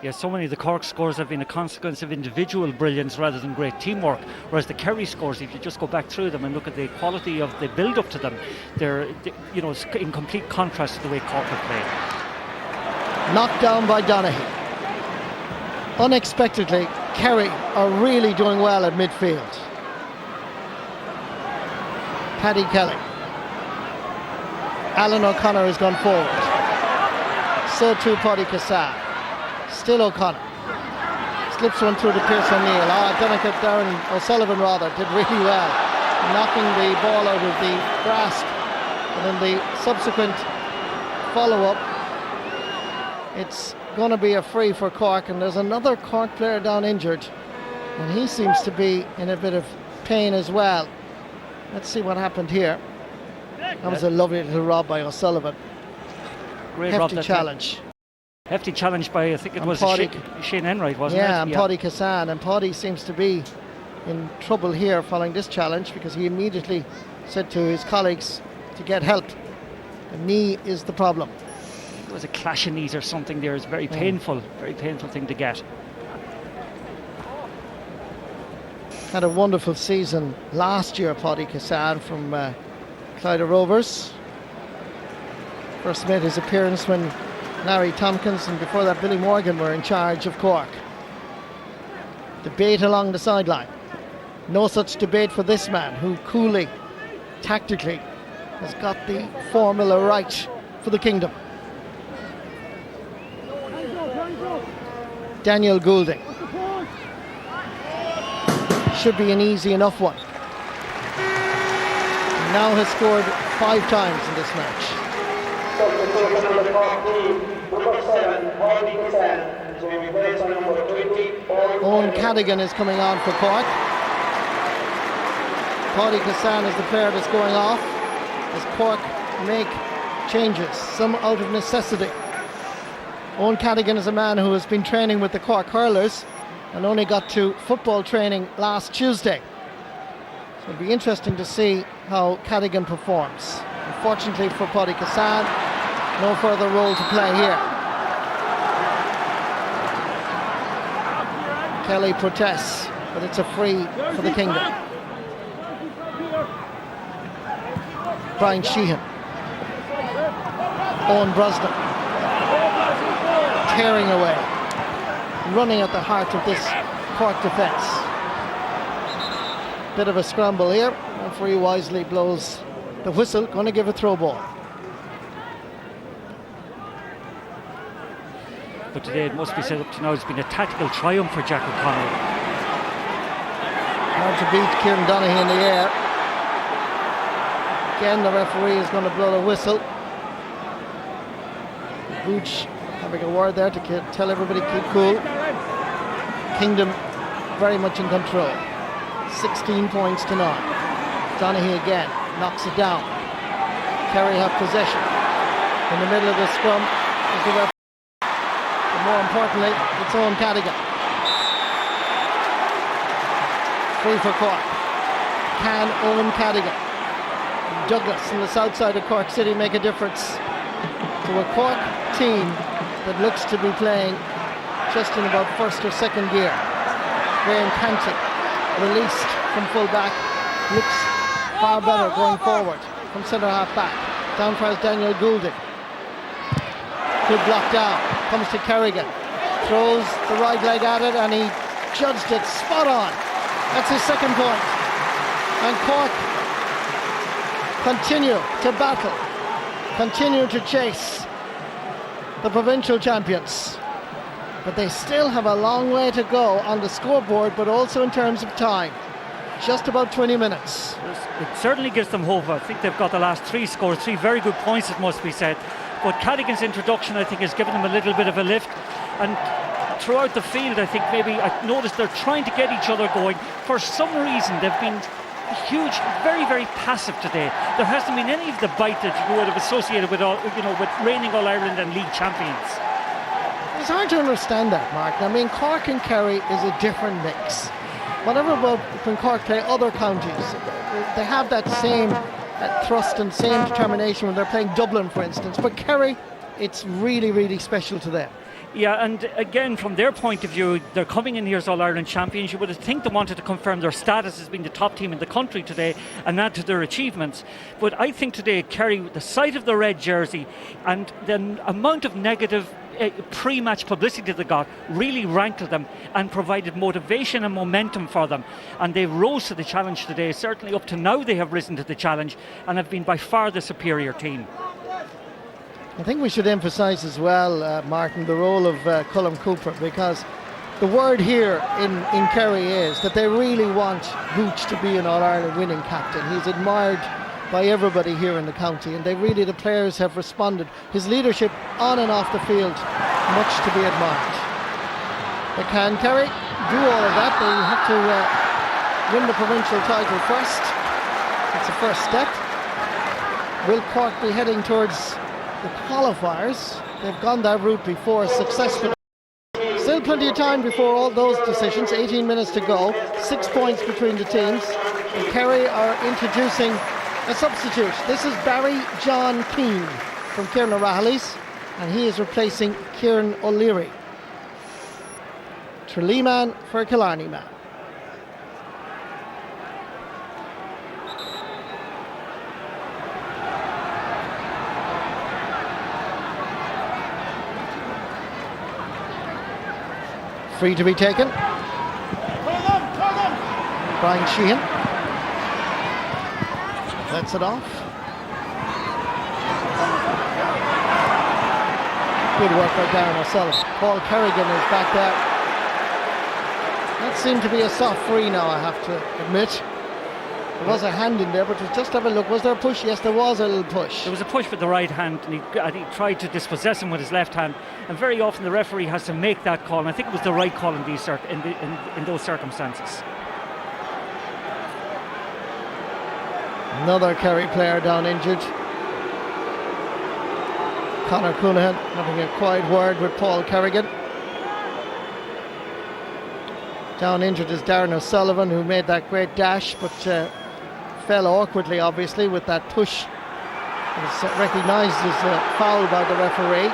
Yeah, so many of the Cork scores have been a consequence of individual brilliance rather than great teamwork, whereas the Kerry scores, if you just go back through them and look at the quality of the build-up to them, they're in complete contrast to the way Cork have played. Knocked down by Donaghy. Unexpectedly, Kerry are really doing well at midfield. Paddy Kelly. Alan O'Connor has gone forward. So too Paddy Cassan. Still O'Connor. Slips one through to Pierce O'Neill. Darren O'Sullivan did really well, knocking the ball out of the grasp. And in the subsequent follow-up, it's going to be a free for Cork, and there's another Cork player down injured, and he seems to be in a bit of pain as well. Let's see what happened here. That was a lovely little rob by O'Sullivan. Great Hefty rob, challenge. Hefty challenge by, I think it was Shane Enright, wasn't it? Yeah, and Paddy Cassan. And Paddy seems to be in trouble here following this challenge, because he immediately said to his colleagues to get help. The knee is the problem. There was a clash of knees or something there. It's very painful thing to get. Had a wonderful season last year, Paddy Cassan from Clyde Rovers. First made his appearance when Larry Tompkins and before that Billy Morgan were in charge of Cork. Debate along the sideline. No such debate for this man, who coolly, tactically, has got the formula right for the kingdom. Daniel Goulding. Should be an easy enough one. Now has scored 5 times in this match. Owen Cadigan is coming on for Cork. Paddy Cassan is the player that's going off as Cork make changes, some out of necessity. Owen Cadigan is a man who has been training with the Cork Hurlers and only got to football training last Tuesday. So it'll be interesting to see how Cadigan performs. Unfortunately for Paddy Cassan, no further role to play here. Kelly protests, but it's a free for the Kingdom. Brian Sheehan. Owen Brosnan. Tearing away. Running at the heart of this Cork defence. Bit of a scramble here. Referee wisely blows the whistle, going to give a throw ball. But today it must be said up to now it's been a tactical triumph for Jack O'Connor. Hard to beat Kieran Donaghy in the air. Again, the referee is going to blow the whistle. Booch having a word there to tell everybody keep cool. Kingdom very much in control. 16 points to 9. Donaghy again knocks it down. Kerry have possession. In the middle of the scrum is the referee. But more importantly, it's Owen Cadigan. Free for Cork. Can Owen Cadigan, Douglas in the south side of Cork City make a difference to a Cork team that looks to be playing just in about first or second gear? Graham Canty, released from full back, looks far better going forward from centre half back. Down for Daniel Goulding. Good block down, comes to Kerrigan, throws the right leg at it and he judged it spot on. That's his second point. And Cork continue to battle, continue to chase the provincial champions. But they still have a long way to go on the scoreboard, but also in terms of time. Just about 20 minutes. It certainly gives them hope. I think they've got the last 3 scores, 3 very good points, it must be said. But Cadigan's introduction, I think, has given them a little bit of a lift. And throughout the field, I think maybe I noticed they're trying to get each other going. For some reason, they've been huge, very, very passive today. There hasn't been any of the bite that you would have associated with, with reigning All-Ireland and league champions. It's hard to understand that, Mark. I mean, Cork and Kerry is a different mix. Whatever about when Cork play other counties, they have that same thrust and same determination when they're playing Dublin, for instance. But Kerry, it's really, really special to them. Yeah, and again, from their point of view, they're coming in here as All-Ireland champions. You would think they wanted to confirm their status as being the top team in the country today and add to their achievements. But I think today, Kerry, the sight of the red jersey and the amount of negative pre-match publicity they got really rankled them and provided motivation and momentum for them, and they rose to the challenge today. Certainly up to now they have risen to the challenge and have been by far the superior team. I think we should emphasise as well, Martin, the role of Colm Cooper, because the word here in Kerry is that they really want Gooch to be an All-Ireland winning captain. He's admired by everybody here in the county, and the players have responded. His leadership on and off the field, much to be admired. But can Kerry do all of that? They have to win the provincial title first. It's the first step. Will Cork be heading towards the qualifiers? They've gone that route before successfully. Still plenty of time before all those decisions. 18 minutes to go. 6 points between the teams. And Kerry are introducing a substitute. This is Barry John Keane from Kieran O'Rahilly's, and he is replacing Kieran O'Leary. Tralee man for a Killarney man. Free to be taken. Brian Sheehan lets it off. Good work by Darren O'Sullivan. Paul Kerrigan is back there. That seemed to be a soft free now, I have to admit. There was a hand in there, but just have a look. Was there a push? Yes, there was a little push. There was a push with the right hand, and he tried to dispossess him with his left hand. And very often the referee has to make that call. And I think it was the right call in those circumstances. Another Kerry player down injured. Conor Coonahan having a quiet word with Paul Kerrigan. Down injured is Darren O'Sullivan, who made that great dash, but fell awkwardly, obviously, with that push. It was recognised as a foul by the referee.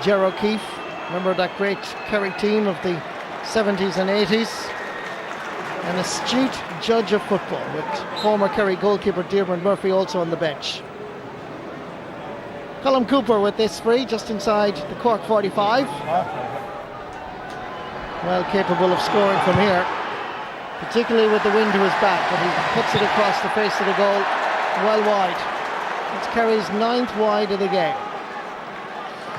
Ger O'Keefe, remember that great Kerry team of the 70s and 80s? An astute judge of football, with former Kerry goalkeeper Diarmuid Murphy also on the bench. Colm Cooper with this free, just inside the Cork 45. Well capable of scoring from here, particularly with the wind to his back, but he puts it across the face of the goal, well wide. It's Kerry's 9th wide of the game.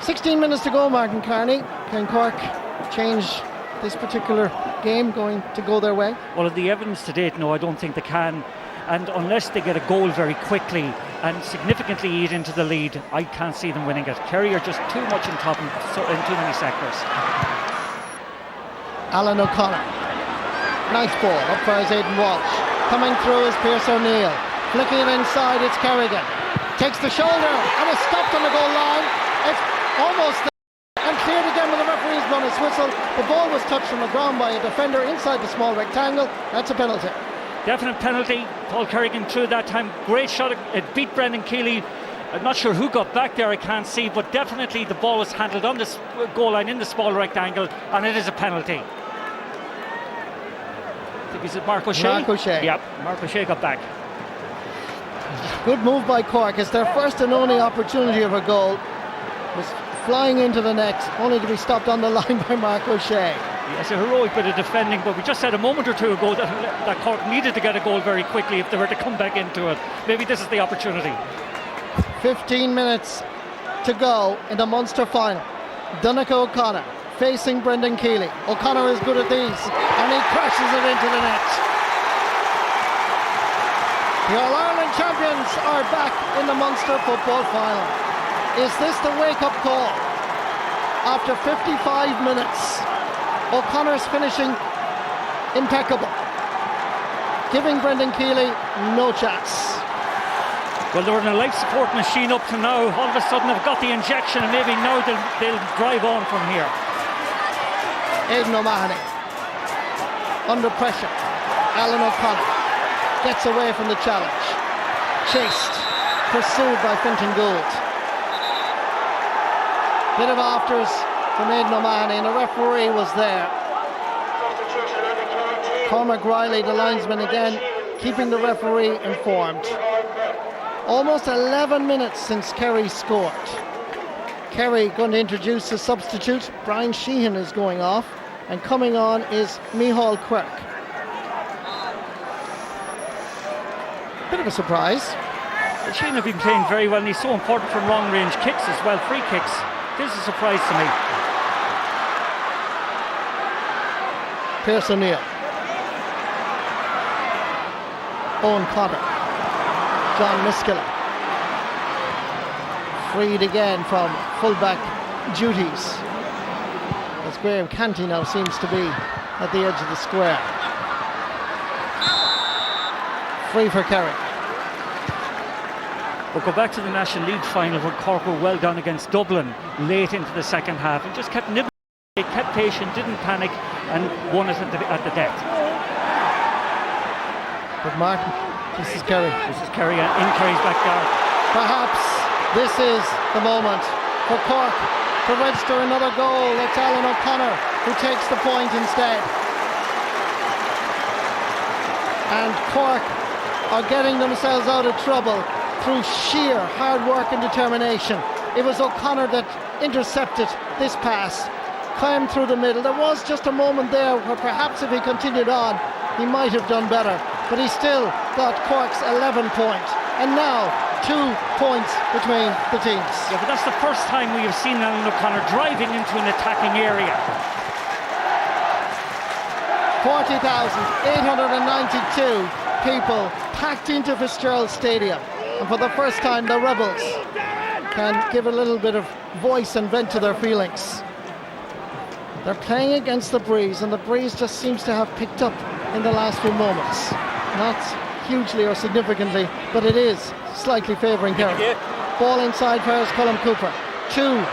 16 minutes to go, Martin Carney. Can Cork change this particular game, going to go their way? Well, of the evidence to date, no, I don't think they can. And unless they get a goal very quickly and significantly eat into the lead, I can't see them winning it. Kerry are just too much on top in too many sectors. Alan O'Connor. Nice ball, up for Aidan Walsh. Coming through is Pearse O'Neill. Flicking it inside, it's Kerrigan. Takes the shoulder and is stopped on the goal line. It's almost there and cleared again with the referee's blown his whistle. The ball was touched from the ground by a defender inside the small rectangle. That's a penalty. Definite penalty. Paul Kerrigan threw that time. Great shot. It beat Brendan Keeley. I'm not sure who got back there, I can't see, but definitely the ball was handled on this goal line in the small rectangle, and it is a penalty. I think, is it Mark O'Shea? Mark O'Shea. Yep, Mark O'Shea got back. Good move by Cork. It's their first and only opportunity of a goal. Was flying into the net, only to be stopped on the line by Mark O'Shea. It's a heroic bit of defending, but we just said a moment or two ago that Cork needed to get a goal very quickly if they were to come back into it. Maybe this is the opportunity. 15 minutes to go in the Munster final. Donncha O'Connor facing Brendan Keeley. O'Connor is good at these, and he crashes it into the net. The All-Ireland champions are back in the Munster football final. Is this the wake-up call? After 55 minutes, O'Connor's finishing impeccable, giving Brendan Keeley no chance. Well, they were in a life support machine up to now. All of a sudden they've got the injection, and maybe now they'll drive on from here. Aidan O'Mahony under pressure. Alan O'Connor gets away from the challenge. Chased, pursued by Fintan Gould. Bit of afters from Aidan O'Mahony, and the referee was there. Cormac Riley, the linesman, again keeping the referee informed. Almost 11 minutes since Kerry scored. Kerry going to introduce a substitute. Brian Sheehan is going off, and coming on is Micheál Quirk. Bit of a surprise. Sheehan have been playing very well, and he's so important from long range kicks as well, free kicks. This is a surprise to me. Pearse O'Neill. Owen Cotter. John Miskella. Freed again from fullback duties, as Graham Canty now seems to be at the edge of the square. Free for Kerry. We'll go back to the National League final where Cork were well done against Dublin late into the second half and just kept nibbling. They kept patient, didn't panic, and won it at the death. But Martin, this is Kerry. This is Kerry in Kerry's backyard. Perhaps this is the moment for Cork to register another goal. It's Alan O'Connor who takes the point instead. And Cork are getting themselves out of trouble through sheer hard work and determination. It was O'Connor that intercepted this pass, climbed through the middle. There was just a moment there where perhaps if he continued on, he might have done better. But he still got Cork's 11 points. And now 2 points between the teams. Yeah, but that's the first time we have seen Alan O'Connor driving into an attacking area. 40,892 people packed into Fitzgerald Stadium. And for the first time, the Rebels can give a little bit of voice and vent to their feelings. They're playing against the breeze, and the breeze just seems to have picked up in the last few moments. Not hugely or significantly, but it is slightly favouring Kerry. Ball inside fires Colm Cooper. 2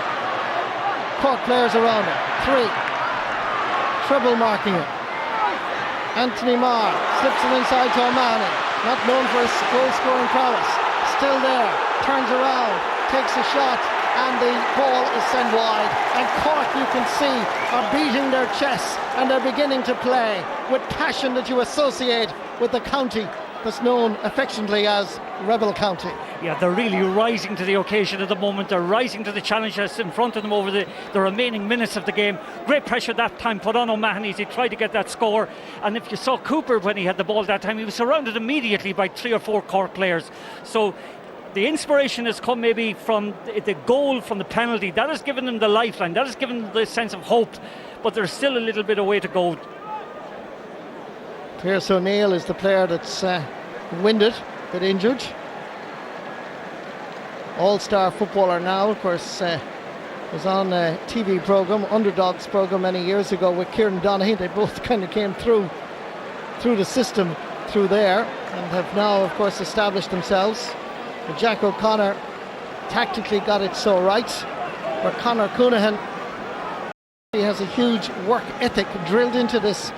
Cork players around him. 3 treble marking him. Anthony Marr slips it inside to O'Mahony, not known for his goal scoring prowess. Still there, turns around, takes a shot, and the ball is sent wide. And Cork, you can see, are beating their chests, and they're beginning to play with passion that you associate with the county that's known affectionately as Rebel County. Yeah, they're really rising to the occasion at the moment. They're rising to the challenge that's in front of them over the remaining minutes of the game. Great pressure that time put on O'Mahony as he tried to get that score. And if you saw Cooper when he had the ball that time, he was surrounded immediately by 3 or 4 Cork players. So the inspiration has come maybe from the goal, from the penalty. That has given them the lifeline. That has given them the sense of hope. But there's still a little bit of way to go. Pearse O'Neill is the player that's winded, a bit injured. All-star footballer now, of course, was on a TV programme, Underdogs programme many years ago with Kieran Donaghy. They both kind of came through the system through there and have now, of course, established themselves. But Jack O'Connor tactically got it so right. But Conor Coonahan, he has a huge work ethic drilled into this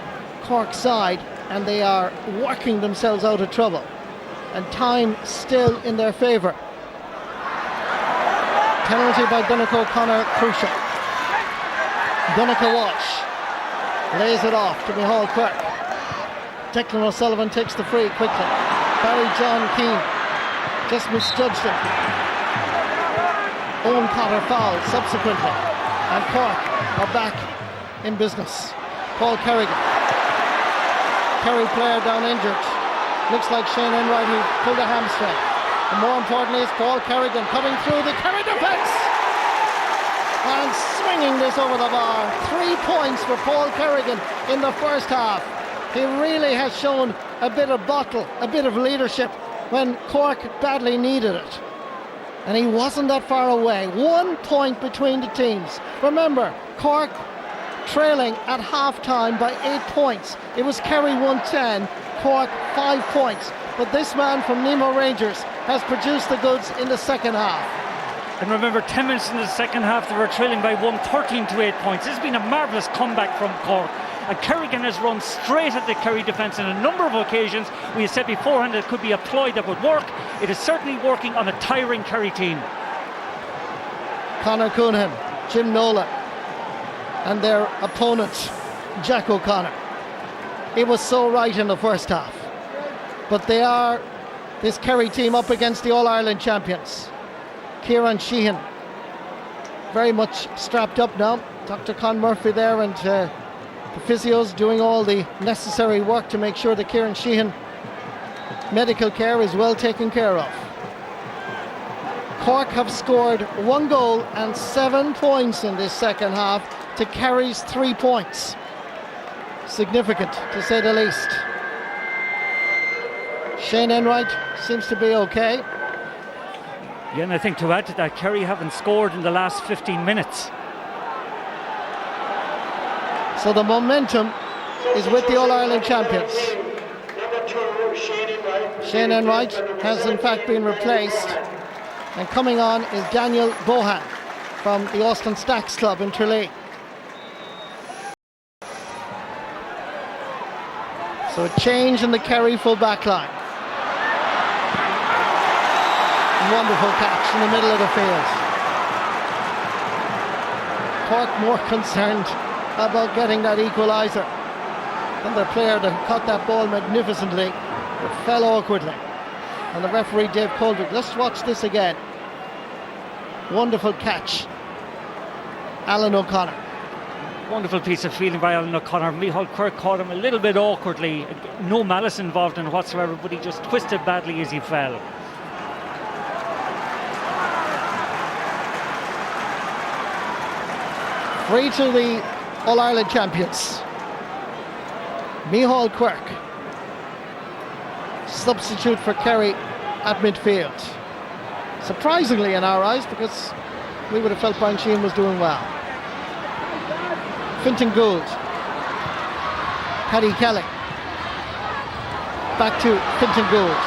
Cork side, and they are working themselves out of trouble. And time still in their favour. Penalty by Donncha O'Connor, crucial. Donncha Walsh lays it off to Micheál Quirk. Declan O'Sullivan takes the free quickly. Barry John Keane just misjudged him. Owen Cotter fouled subsequently, and Cork are back in business. Paul Kerrigan. Kerry player down injured. Looks like Shane Enright who pulled a hamstring. And more importantly is Paul Kerrigan cutting through the Kerry defence and swinging this over the bar. 3 points for Paul Kerrigan in the first half. He really has shown a bit of bottle, a bit of leadership when Cork badly needed it. And he wasn't that far away. 1 point between the teams. Remember, Cork trailing at half-time by 8 points. It was Kerry 110, Cork 5 points. But this man from Nemo Rangers has produced the goods in the second half. And remember, 10 minutes in the second half, they were trailing by 113 to 8 points. This has been a marvellous comeback from Cork. And Kerrigan has run straight at the Kerry defence on a number of occasions. We had said beforehand that it could be a ploy that would work. It is certainly working on a tiring Kerry team. Conor Coonan, Jim Nolan, and their opponent, Jack O'Connor. It was so right in the first half. But they are, this Kerry team, up against the All-Ireland champions. Kieran Sheehan, very much strapped up now. Dr. Con Murphy there, and the physios doing all the necessary work to make sure that Kieran Sheehan medical care is well taken care of. Cork have scored 1 goal and 7 points in this second half to Kerry's 3 points. Significant, to say the least. Shane Enright seems to be okay. Yeah, and I think to add to that, Kerry haven't scored in the last 15 minutes. So the momentum is with the All-Ireland champions. Shane Enright has in fact been replaced, and coming on is Daniel Bohan from the Austin Stacks Club in Tralee. So a change in the Kerry full back line. Wonderful catch in the middle of the field. Cork more concerned about getting that equaliser than the player that caught that ball magnificently but fell awkwardly. And the referee Dave Coldrick. Let's watch this again. Wonderful catch. Alan O'Connor. Wonderful piece of fielding by Alan O'Connor. Micheál Quirk caught him a little bit awkwardly. No malice involved in whatsoever, but he just twisted badly as he fell. Free to the All-Ireland champions. Micheál Quirk, substitute for Kerry at midfield. Surprisingly in our eyes, because we would have felt Brian Sheehan was doing well. Fintan Gould, Paddy Kelly, back to Fintan Gould,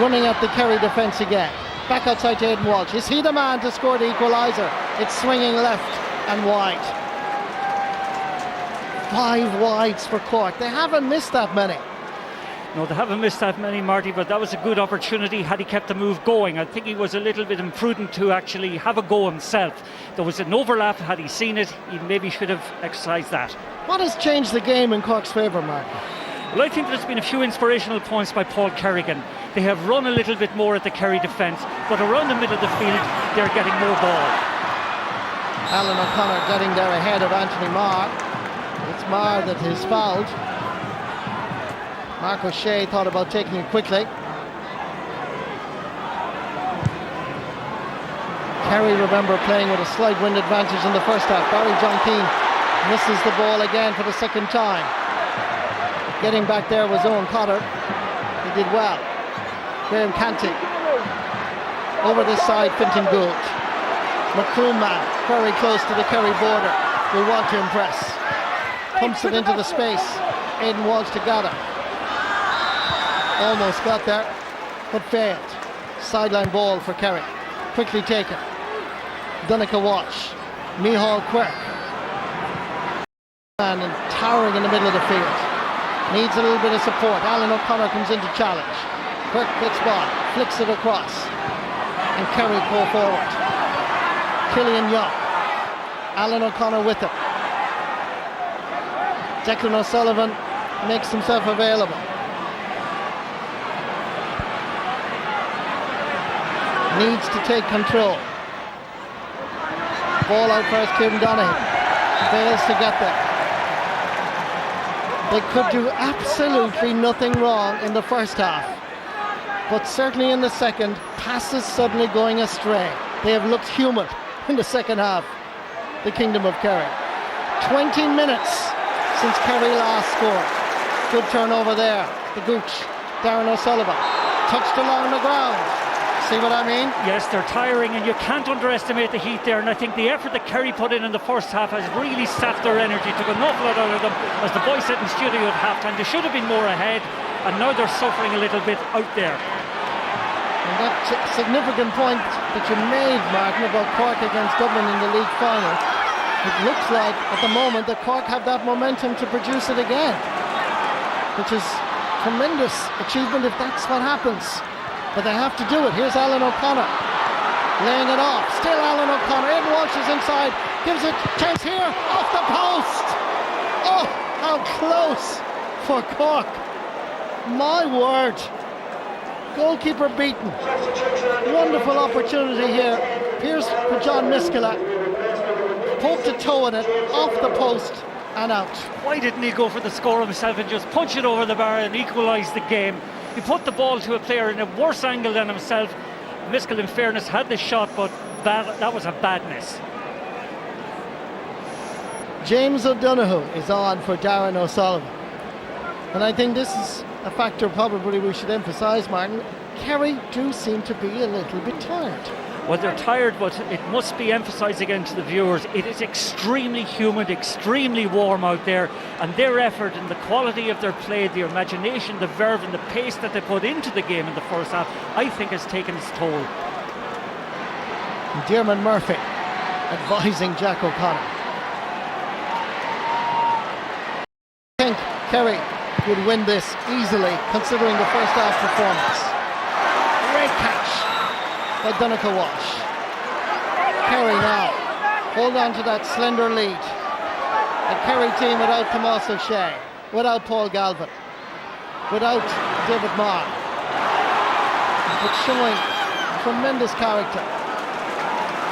running at the Kerry defence again. Back outside to Aidan Walsh. Is he the man to score the equaliser? It's swinging left and wide. 5 wides for Cork. They haven't missed that many. No, they haven't missed that many, Marty, but that was a good opportunity had he kept the move going. I think he was a little bit imprudent to actually have a go himself. There was an overlap. Had he seen it, he maybe should have exercised that. What has changed the game in Cork's favour, Mark? Well, I think there's been a few inspirational points by Paul Kerrigan. They have run a little bit more at the Kerry defence, but around the middle of the field, they're getting more ball. Alan O'Connor getting there ahead of Anthony Marr. It's Marr that is fouled. Mark O'Shea thought about taking it quickly. Kerry, remember, playing with a slight wind advantage in the first half. Barry John Keane misses the ball again for the second time. Getting back there was Owen Cotter. He did well. Graham Canty. Over this side, Fintan Gould. Macroom man, very close to the Kerry border. Will want to impress. Pumps it into the space. Aidan Walsh to gather. Almost got there, but failed. Sideline ball for Kerry. Quickly taken. Donncha Walsh. Micheál Quirk. And towering in the middle of the field. Needs a little bit of support. Alan O'Connor comes in to challenge. Quirk gets ball, flicks it across. And Kerry go forward. Killian Young. Alan O'Connor with him. Declan O'Sullivan makes himself available. Needs to take control. Ball out first, Kieran Donaghy. Fails to get there. They could do absolutely nothing wrong in the first half. But certainly in the second, passes suddenly going astray. They have looked human in the second half, the Kingdom of Kerry. 20 minutes since Kerry last scored. Good turnover there. The Gooch, Darren O'Sullivan, touched along the ground. See what I mean? Yes, they're tiring, and you can't underestimate the heat there. And I think the effort that Kerry put in the first half has really sapped their energy, took an awful lot out of them. As the boys said in studio at halftime, they should have been more ahead, and now they're suffering a little bit out there. And that significant point that you made, Martin, about Cork against Dublin in the league final, it looks like at the moment that Cork have that momentum to produce it again, which is tremendous achievement if that's what happens. But they have to do it. Here's Alan O'Connor laying it off. Still Alan O'Connor. Aidan Walsh is inside. Gives it chance here. Off the post. Oh, how close for Cork. My word. Goalkeeper beaten. Wonderful opportunity here. Here's for John Miskela. Poked a toe in it. Off the post and out. Why didn't he go for the score himself and just punch it over the bar and equalise the game? He put the ball to a player in a worse angle than himself. Miskell, in fairness, had the shot, but that was a bad miss. James O'Donoghue is on for Darren O'Sullivan. And I think this is a factor probably we should emphasise, Martin. Kerry do seem to be a little bit tired. Well, they're tired, but it must be emphasised again to the viewers. It is extremely humid, extremely warm out there, and their effort and the quality of their play, the imagination, the verve and the pace that they put into the game in the first half, I think has taken its toll. Diarmuid Murphy advising Jack O'Connor. I think Kerry would win this easily, considering the first half performance. Great catch by Donegal Walsh. Kerry now hold on to that slender lead. The Kerry team without Tomás O'Shea, without Paul Galvin, without David Marr, but showing tremendous character.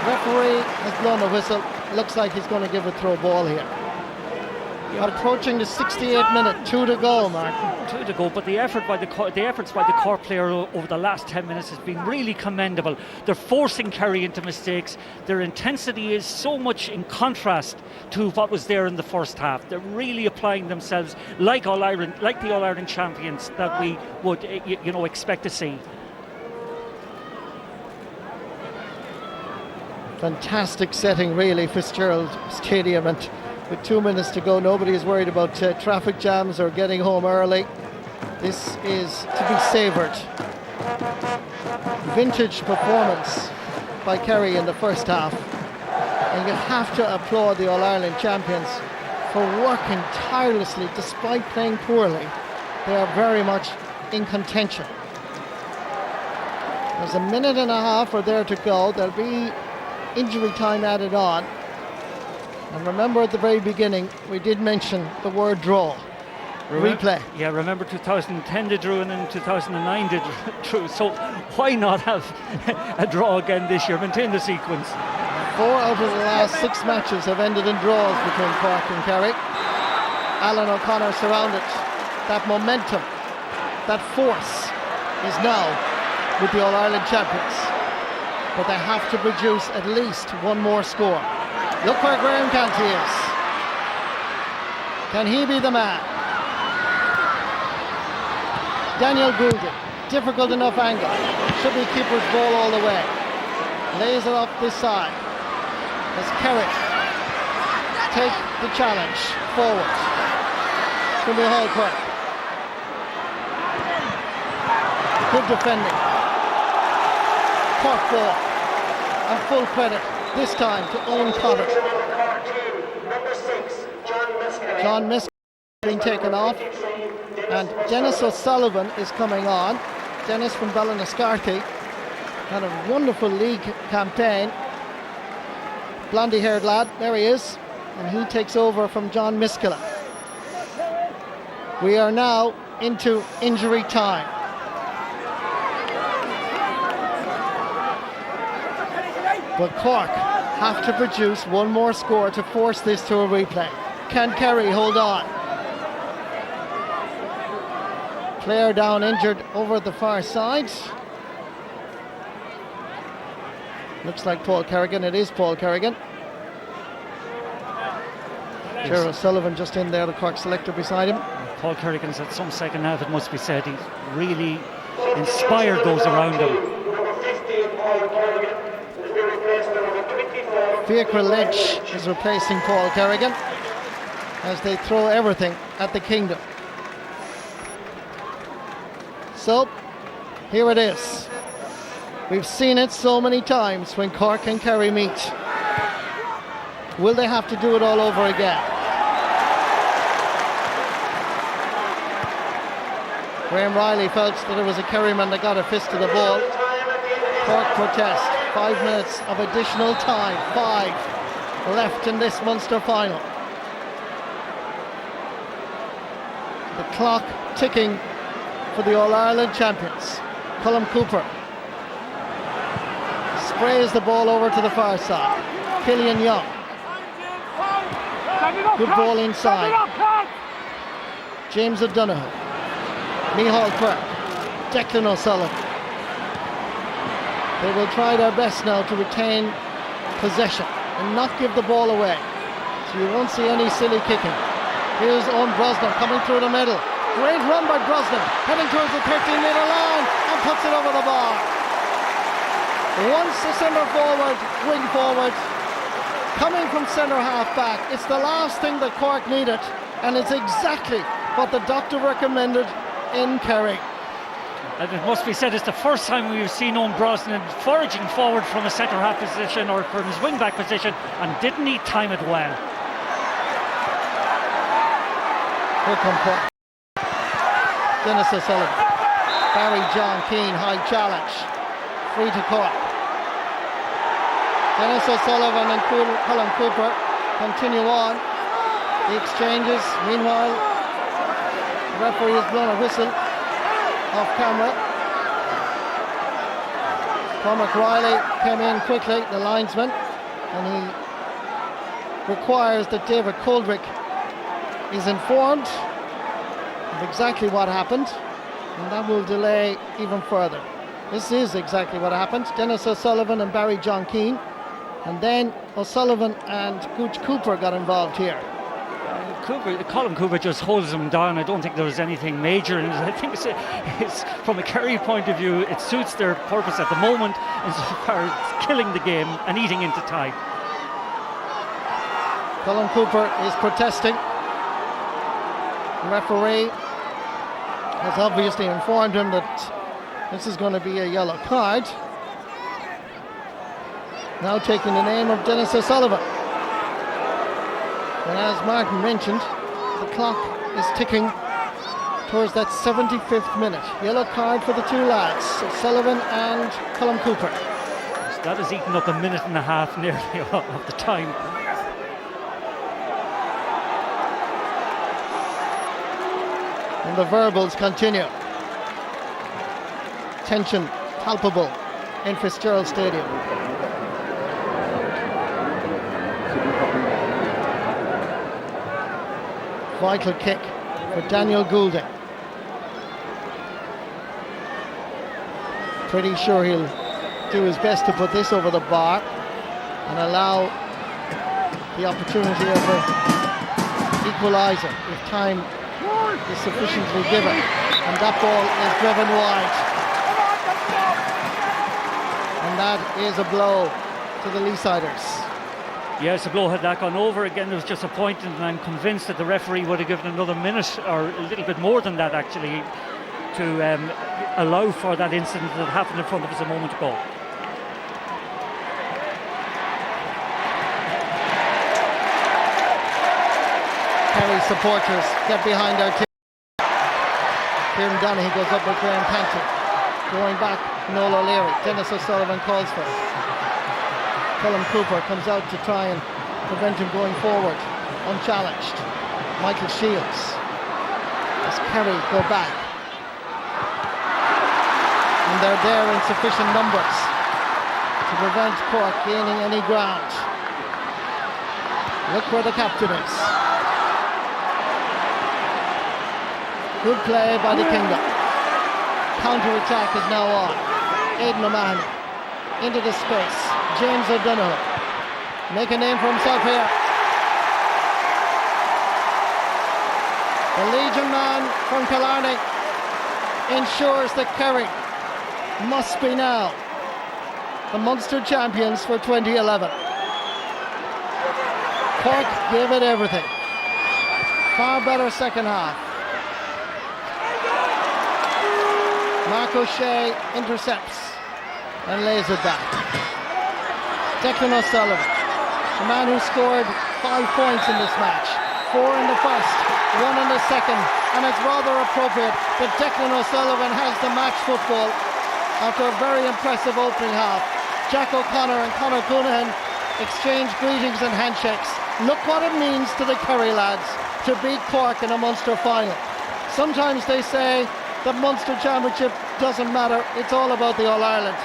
Referee has blown a whistle. Looks like he's going to give a throw ball here. Approaching the 68th minute, 2 to go, Martin. 2 to go, but the efforts by the Cork player over the last 10 minutes has been really commendable. They're forcing Kerry into mistakes. Their intensity is so much in contrast to what was there in the first half. They're really applying themselves like the All-Ireland champions that we would expect to see. Fantastic setting, really, Fitzgerald Stadium, and with 2 minutes to go, nobody is worried about traffic jams or getting home early. This is to be savoured. Vintage performance by Kerry in the first half, and you have to applaud the All-Ireland champions for working tirelessly despite playing poorly. They are very much in contention. There's a minute and a half or there to go. There'll be injury time added on. And remember at the very beginning, we did mention the word draw. Replay. Yeah, remember 2010 they drew and then 2009 they drew. So why not have a draw again this year? Maintain the sequence. 4 out of the last 6 matches have ended in draws between Cork and Kerry. Alan O'Connor surrounded. That momentum, that force is now with the All-Ireland champions. But they have to produce at least one more score. Look where Graham Canty is. Can he be the man? Daniel Goulden, difficult enough angle. Should be keeper's ball all the way. Lays it off this side. As Kerry take the challenge forward. It's going to be Hall Cork. Good defending. Cork ball. And full credit this time to Owen Cotter. John Miskell being taken off, and Dennis O'Sullivan is coming on. Dennis from Ballinascarthy had a wonderful league campaign. Blondie-haired lad, there he is, and he takes over from John Miskell. We are now into injury time. But Cork have to produce one more score to force this to a replay. Can Kerry hold on? Player down injured over at the far side. Looks like Paul Kerrigan. It is Paul Kerrigan. Gerald O'Sullivan just in there, the Cork selector beside him. Paul Kerrigan's at some second half, it must be said. He's really inspired those around him. Fiachra Lynch is replacing Paul Kerrigan as they throw everything at the Kingdom. So, here it is. We've seen it so many times when Cork and Kerry meet. Will they have to do it all over again? Graham Riley felt that it was a Kerryman that got a fist to the ball. Cork protest. 5 minutes of additional time. 5 left in this Munster final. The clock ticking for the All-Ireland champions. Colm Cooper sprays the ball over to the far side. Killian Young. Good ball inside. James O'Donoghue. Micheál Quirke. Declan O'Sullivan. They will try their best now to retain possession and not give the ball away. So you won't see any silly kicking. Here's Owen Brosnan coming through the middle. Great run by Brosnan, heading towards the 13-metre line and puts it over the bar. Once the centre forward, wing forward, coming from centre half back, it's the last thing that Cork needed, and it's exactly what the doctor recommended in Kerry. And it must be said, it's the first time we've seen Owen Brosnan foraging forward from a centre half position or from his wing back position, and didn't he time it well? Here come Cork. Dennis O'Sullivan. Barry John Keane, high challenge. Free to Cork. Dennis O'Sullivan and Colm Cooper continue on the exchanges. Meanwhile, the referee has blown a whistle off camera. Cormac Riley came in quickly, the linesman, and he requires that David Coldrick is informed of exactly what happened, and that will delay even further. This is exactly what happened. Dennis O'Sullivan and Barry John Keane, and then O'Sullivan and Gooch Cooper got involved here. Colm Cooper just holds him down. I don't think there was anything major in it. I think it's from a Kerry point of view, it suits their purpose at the moment as far as killing the game and eating into time. Colm Cooper is protesting. The referee has obviously informed him that this is going to be a yellow card. Now taking the name of Dennis O'Sullivan. And as Martin mentioned, the clock is ticking towards that 75th minute. Yellow card for the two lads, O'Sullivan and Colm Cooper. So that has eaten up a minute and a half nearly of the time. And the verbals continue. Tension palpable in Fitzgerald Stadium. Vital kick for Daniel Goulding. Pretty sure he'll do his best to put this over the bar and allow the opportunity of the equaliser if time is sufficiently given. And that ball is driven wide. And that is a blow to the Leesiders. Yes, the blow had that gone over again, it was just a point, and I'm convinced that the referee would have given another minute or a little bit more than that actually to allow for that incident that happened in front of us a moment ago. Kerry supporters get behind their team. Kieran Donaghy goes up with Graham Canty. Going back, Noel O'Leary. Dennis O'Sullivan calls for it. Colm Cooper comes out to try and prevent him going forward, unchallenged. Michael Shields. As Kerry go back. And they're there in sufficient numbers to prevent Cork gaining any ground. Look where the captain is. Good play by the Kingdom. counter-attack is now on. Aidan O'Mahony into the space. James O'Donoghue make a name for himself here. The Legion man from Killarney ensures that Kerry must be now the Munster champions for 2011. Cork gave it everything. Far better second half. Mark O'Shea intercepts and lays it back. Declan O'Sullivan, the man who scored 5 points in this match. 4 in the first, 1 in the second, and it's rather appropriate that Declan O'Sullivan has the match football after a very impressive opening half. Jack O'Connor and Conor Coonahan exchange greetings and handshakes. Look what it means to the Kerry lads to beat Cork in a Munster final. Sometimes they say the Munster Championship doesn't matter, it's all about the All-Ireland.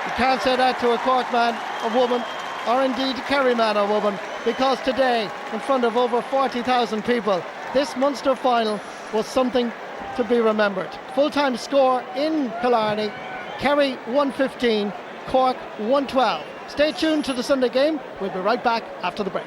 You can't say that to a Cork man or woman, or indeed a Kerry man or woman, because today, in front of over 40,000 people, this Munster final was something to be remembered. Full-time score in Killarney, Kerry 115, Cork 112. Stay tuned to the Sunday game. We'll be right back after the break.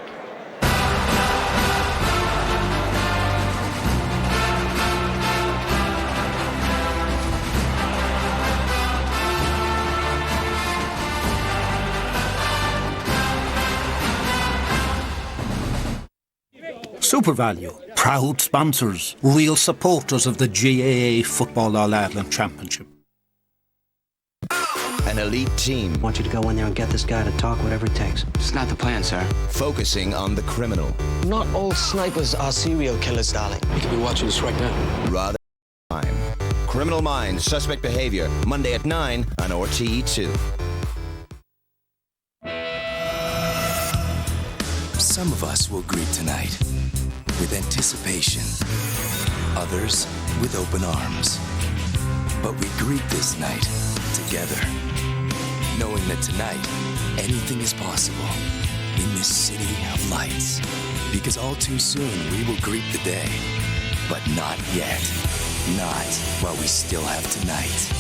SuperValu, proud sponsors, real supporters of the GAA Football All-Ireland Championship. An elite team. I want you to go in there and get this guy to talk whatever it takes. It's not the plan, sir. Focusing on the criminal. Not all snipers are serial killers, darling. You could be watching us right now. Rather crime. Criminal Minds, Suspect Behavior. Monday at 9 on RTE2. Some of us will greet tonight with anticipation. Others with open arms. But we greet this night together, knowing that tonight, anything is possible in this city of lights. Because all too soon, we will greet the day. But not yet. Not while we still have tonight.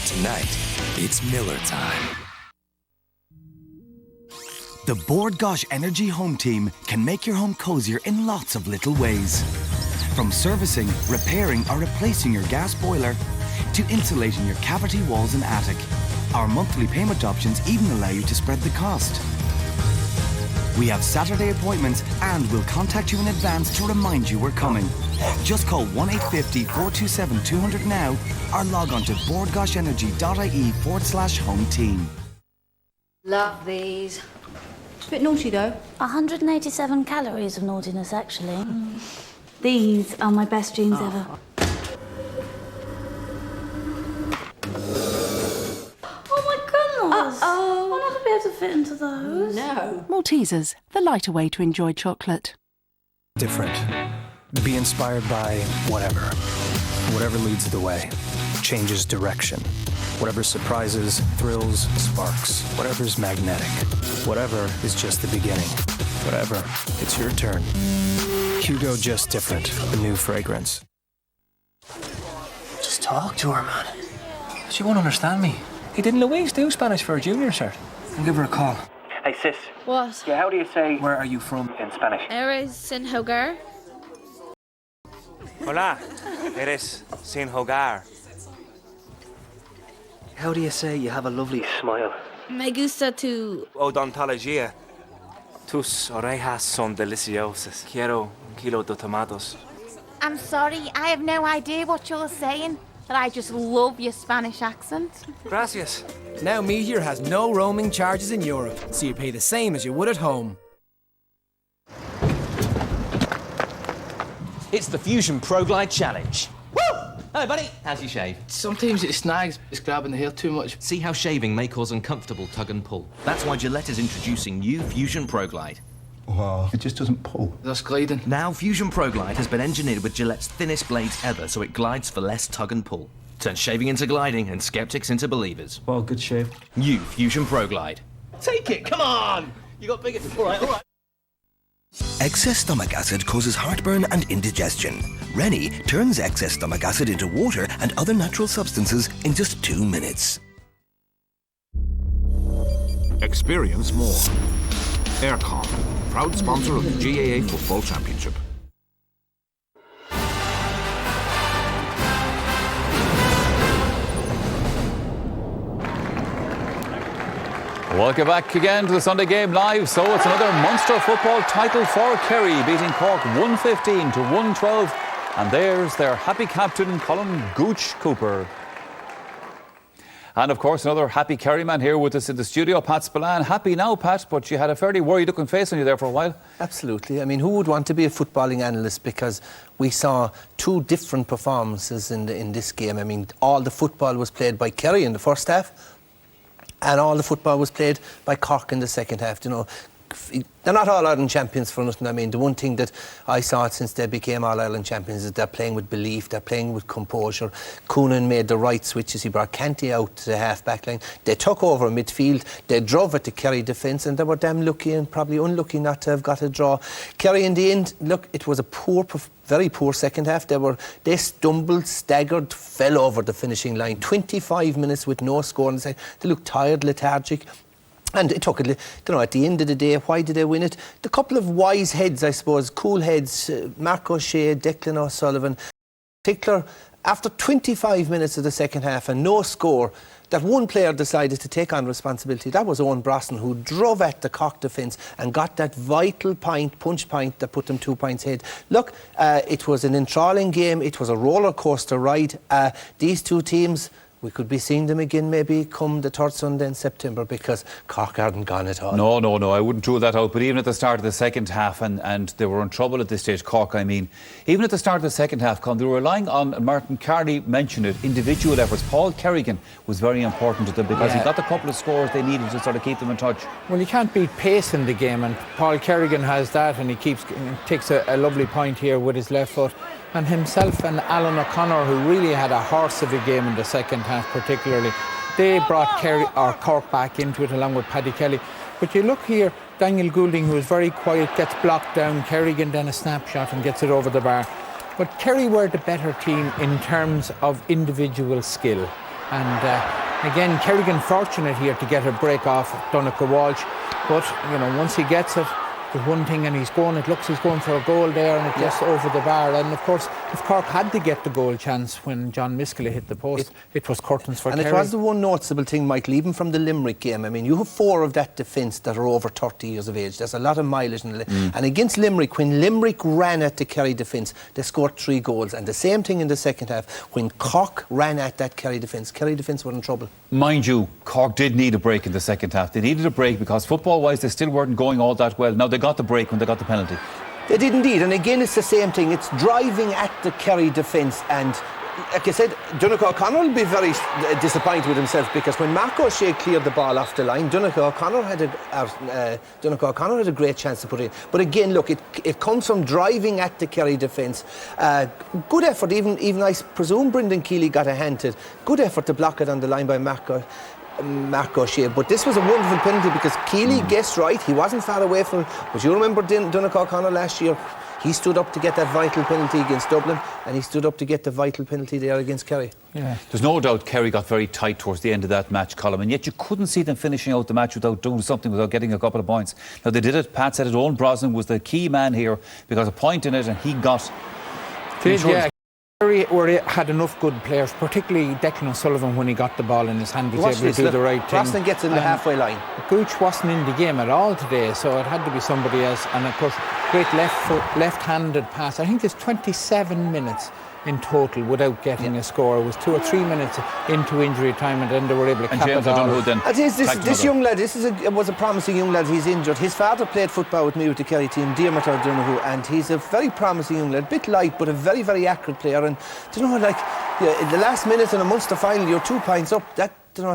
Tonight, it's Miller time. The Bord Gáis Energy Home Team can make your home cozier in lots of little ways. From servicing, repairing or replacing your gas boiler to insulating your cavity walls and attic. Our monthly payment options even allow you to spread the cost. We have Saturday appointments and we'll contact you in advance to remind you we're coming. Just call 1-850-427-200 now or log on to bordgaisenergy.ie/home team. Love these. Bit naughty though. 187 calories of naughtiness, actually. These are my best jeans ever. Oh my goodness! Uh-oh. I'll never be able to fit into those. No. Maltesers, the lighter way to enjoy chocolate. Different. Be inspired by whatever. Whatever leads the way. Changes direction. Whatever surprises, thrills, sparks. Whatever's magnetic. Whatever is just the beginning. Whatever, it's your turn. Hugo Just Different, the new fragrance. Just talk to her, man. She won't understand me. Hey, didn't Louise do Spanish for a junior cert? I'll give her a call. Hey, sis. What? Yeah, how do you say, where are you from in Spanish? Eres sin hogar? Hola, eres sin hogar. How do you say you have a lovely smile? Me gusta tu... Odontología. Tus orejas son deliciosas. Quiero un kilo de tomatos. I'm sorry, I have no idea what you're saying, but I just love your Spanish accent. Gracias. Now Meteor has no roaming charges in Europe, so you pay the same as you would at home. It's the Fusion Pro Glide Challenge. Woo! Hello, buddy. How's your shave? Sometimes it snags. It's grabbing the hair too much. See how shaving may cause uncomfortable tug and pull. That's why Gillette is introducing new Fusion Pro Glide. Wow, it just doesn't pull. That's gliding. Now Fusion Pro Glide has been engineered with Gillette's thinnest blades ever, so it glides for less tug and pull. Turns shaving into gliding and skeptics into believers. Well, good shave. New Fusion Pro Glide. Take it, come on! You got bigger. All right, all right. Excess stomach acid causes heartburn and indigestion. Rennie turns excess stomach acid into water and other natural substances in just 2 minutes. Experience more. Aircon, proud sponsor of the GAA Football Championship. Welcome back again to the Sunday Game Live. So it's another Munster football title for Kerry, beating Cork 115 to 112. And there's their happy captain, Colin Gooch Cooper. And of course, another happy Kerry man here with us in the studio, Pat Spillane. Happy now, Pat, but you had a fairly worried-looking face on you there for a while. Absolutely. I mean, who would want to be a footballing analyst? Because we saw two different performances in this game. I mean, all the football was played by Kerry in the first half, and all the football was played by Cork in the second half. You know, they're not All-Ireland champions for nothing. I mean, the one thing that I saw since they became All-Ireland champions is they're playing with belief, they're playing with composure. Coonan made the right switches. He brought Canty out to the half-back line. They took over midfield. They drove at the Kerry defence, and they were damn lucky and probably unlucky not to have got a draw. Kerry, in the end, look, it was a very poor second half. They stumbled, staggered, fell over the finishing line. 25 minutes with no score. And they looked tired, lethargic. And it took, at the end of the day, why did they win it? The couple of wise heads, I suppose, cool heads, Mark O'Shea, Declan O'Sullivan, in particular, after 25 minutes of the second half and no score, that one player decided to take on responsibility. That was Owen Brosnan, who drove at the Cork defence and got that vital punch point that put them 2 points ahead. Look, it was an enthralling game. It was a roller coaster ride. These two teams, we could be seeing them again maybe come the third Sunday in September, because Cork hadn't gone at all. No, I wouldn't rule that out. But even at the start of the second half, and they were in trouble at this stage, Cork, I mean, even at the start of the second half, they were relying on, and Martin Carney mentioned it, individual efforts. Paul Kerrigan was very important to them because he got the couple of scores they needed to sort of keep them in touch. Well, you can't beat pace in the game, and Paul Kerrigan has that, and he takes a lovely point here with his left foot. And himself and Alan O'Connor, who really had a horse of a game in the second half particularly, they brought Cork back into it along with Paddy Kelly. But you look here, Daniel Goulding, who is very quiet, gets blocked down. Kerrigan then a snapshot and gets it over the bar. But Kerry were the better team in terms of individual skill. And again, Kerrigan fortunate here to get a break off Donncha Walsh. But, once he gets it, there's one thing, and he's going for a goal there, and it's just over the bar. And of course, if Cork had to get the goal chance when John Miskelley hit the post, it was curtains for Kerry. And it was the one noticeable thing, Michael, even from the Limerick game. I mean, you have 4 of that defence that are over 30 years of age. There's a lot of mileage in and against Limerick, when Limerick ran at the Kerry defence, they scored 3 goals. And the same thing in the second half, when Cork ran at that Kerry defence were in trouble. Mind you, Cork did need a break in the second half. They needed a break because football-wise they still weren't going all that well. Now they got the break when they got the penalty. They did indeed, and again it's the same thing. It's driving at the Kerry defence, and like I said, Donncha O'Connor will be very disappointed with himself, because when Mark O'Shea cleared the ball off the line, Donncha O'Connor had a great chance to put it in. But again, look, it comes from driving at the Kerry defence. Good effort, even I presume Brendan Keeley got a hand to it. Good effort to block it on the line by Mark O'Shea. But this was a wonderful penalty, because Keeley guessed right. He wasn't far away from it. But you remember Donncha O'Connor last year? He stood up to get that vital penalty against Dublin, and he stood up to get the vital penalty there against Kerry. Yeah. There's no doubt Kerry got very tight towards the end of that match, Colin, and yet you couldn't see them finishing out the match without doing something, without getting a couple of points. Now they did it. Pat said it. Owen Brosnan was the key man here, because a point in it, and he got... Kerry had enough good players, particularly Declan O'Sullivan, when he got the ball in his hand, was able to do the right thing. Brosnan gets in the halfway line. Gooch wasn't in the game at all today, so it had to be somebody else. And of course, great left-handed pass. I think there's 27 minutes in total without getting a score. It was 2 or 3 minutes into injury time, and then they were able to cap it off. This young lad, was a promising young lad. He's injured. His father played football with me with the Kerry team, Diarmuid O'Donoghue, and he's a very promising young lad, a bit light but a very, very accurate player. And in the last minute in a Munster final, you're 2 points up.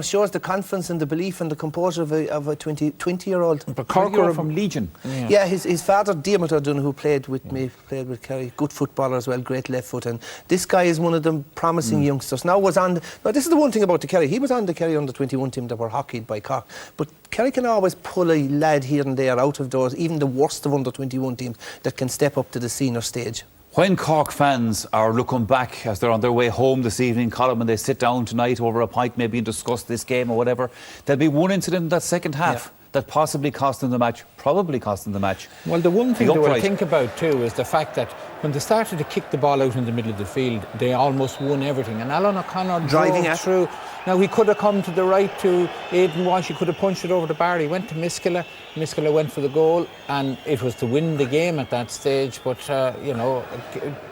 shows the confidence and the belief and the composure of a 20-year-old. But Cork You're from Legion. Yeah, his father, Diarmuid O'Donoghue, who played with me, played with Kerry. Good footballer as well, great left foot. And this guy is one of the promising youngsters. Now, this is the one thing about the Kerry. He was on the Kerry under-21 team that were hockeyed by Cork. But Kerry can always pull a lad here and there out of doors, even the worst of under-21 teams, that can step up to the senior stage. When Cork fans are looking back as they're on their way home this evening, Colin, when they sit down tonight over a pint maybe and discuss this game or whatever, there'll be one incident in that second half that possibly cost them the match, probably cost them the match. Well, the one thing they will think about too is the fact that when they started to kick the ball out in the middle of the field, they almost won everything. And Alan O'Connor drove through. Now, he could have come to the right to Aidan Walsh, he could have punched it over the bar. He went to Miskela. Miskela went for the goal, and it was to win the game at that stage. But,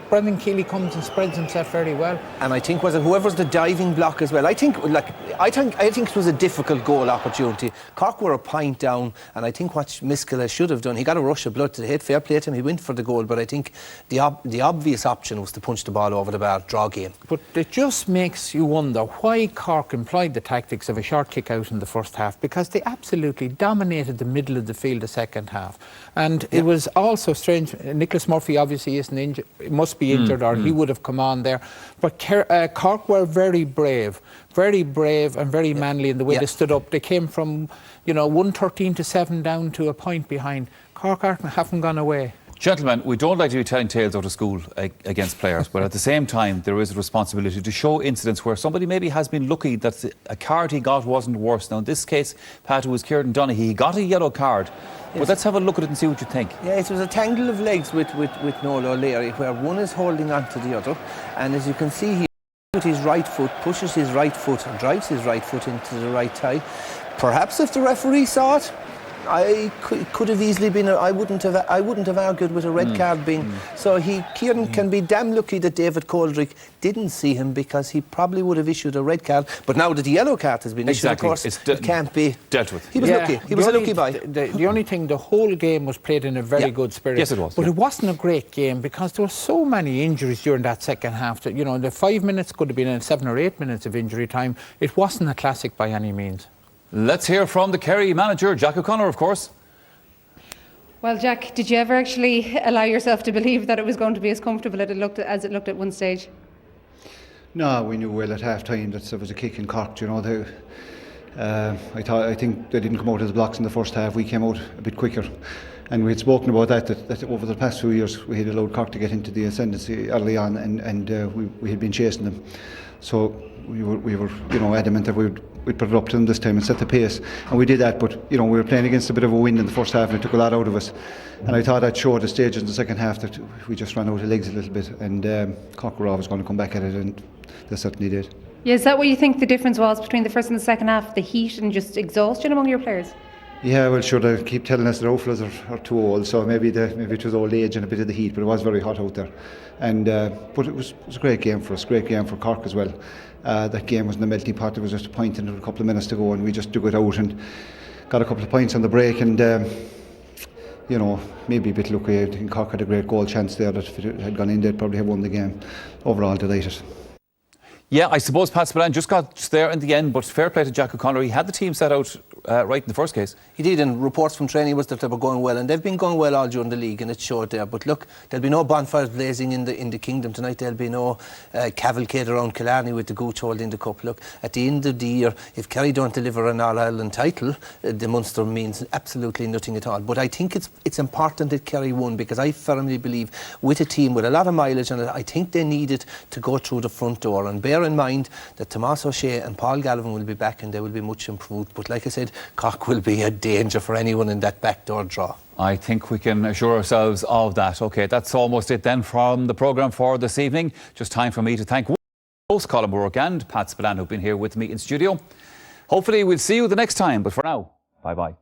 Brendan Keeley comes and spreads himself very well. And I think whoever's the diving block as well. I think it was a difficult goal opportunity. Cork were a pint down, and I think what Miskela should have done, he got a rush of blood to the head. Fair play to him, he went for the goal. But I think the obvious option was to punch the ball over the bar, draw game. But it just makes you wonder why Cork employed the tactics of a short kick out in the first half, because they absolutely dominated the middle of the field the second half. And it was also strange. Nicholas Murphy obviously isn't injured, must be injured, or he would have come on there. But Cork were very brave and very manly in the way they stood up. They came from 113 to 7 down to a point behind. Cork haven't gone away. Gentlemen, we don't like to be telling tales out of school against players, but at the same time, there is a responsibility to show incidents where somebody maybe has been lucky that a card he got wasn't worse. Now, in this case, Pat, it was Kieran Donaghy. He got a yellow card. But let's have a look at it and see what you think. Yeah, it was a tangle of legs with Noel O'Leary, where one is holding on to the other. And as you can see, he with his right foot, pushes his right foot and drives his right foot into the right thigh. Perhaps if the referee saw it, I could have easily been. I wouldn't have argued with a red card being. So Kieran can be damn lucky that David Coldrick didn't see him, because he probably would have issued a red card. But now that the yellow card has been issued, of course, it can't be dealt with. He was lucky. He was a lucky boy. The only thing, the whole game was played in a very good spirit. Yes, it was. But it wasn't a great game, because there were so many injuries during that second half that the 5 minutes could have been 7 or 8 minutes of injury time. It wasn't a classic by any means. Let's hear from the Kerry manager, Jack O'Connor, of course. Well, Jack, did you ever actually allow yourself to believe that it was going to be as comfortable as it looked at one stage? No, we knew well at half time that there was a kick in Cork. I think they didn't come out of the blocks in the first half. We came out a bit quicker, and we had spoken about that over the past few years we had allowed Cork to get into the ascendancy early on, and we had been chasing them. So we were adamant that we'd put it up to them this time and set the pace, and we did that. But we were playing against a bit of a wind in the first half, and it took a lot out of us. And I thought I'd show the stages in the second half that we just ran out of legs a little bit, and Cork were always going to come back at it, and they certainly did. Yeah, is that what you think the difference was between the first and the second half? The heat and just exhaustion among your players? Yeah, well, sure, they keep telling us the outfields are too old, so maybe it was old age and a bit of the heat, but it was very hot out there. And but it was a great game for us, great game for Cork as well. That game was in the melting pot. There was just a point and a couple of minutes to go, and we just dug it out and got a couple of points on the break. And maybe a bit lucky. I think Cork had a great goal chance there that if it had gone in, they'd probably have won the game. Overall, delighted. Yeah, I suppose Pat Spillane just got there in the end, but fair play to Jack O'Connor. He had the team set out right in the first case. He did, and reports from training was that they were going well, and they've been going well all during the league, and it showed there. But look, there'll be no bonfires blazing in the kingdom tonight. There'll be no cavalcade around Killarney with the gooch holding the cup. Look, at the end of the year, if Kerry don't deliver an All-Ireland title, the Munster means absolutely nothing at all. But I think it's important that Kerry won, because I firmly believe with a team with a lot of mileage on it, I think they needed to go through the front door. And bear in mind that Tomás O'Shea and Paul Galvin will be back, and they will be much improved. But like I said, Cork will be a danger for anyone in that backdoor draw. I think we can assure ourselves of that. OK, that's almost it then from the programme for this evening. Just time for me to thank both Colin O'Rourke and Pat Spillane, who've been here with me in studio. Hopefully we'll see you the next time, but for now, bye-bye.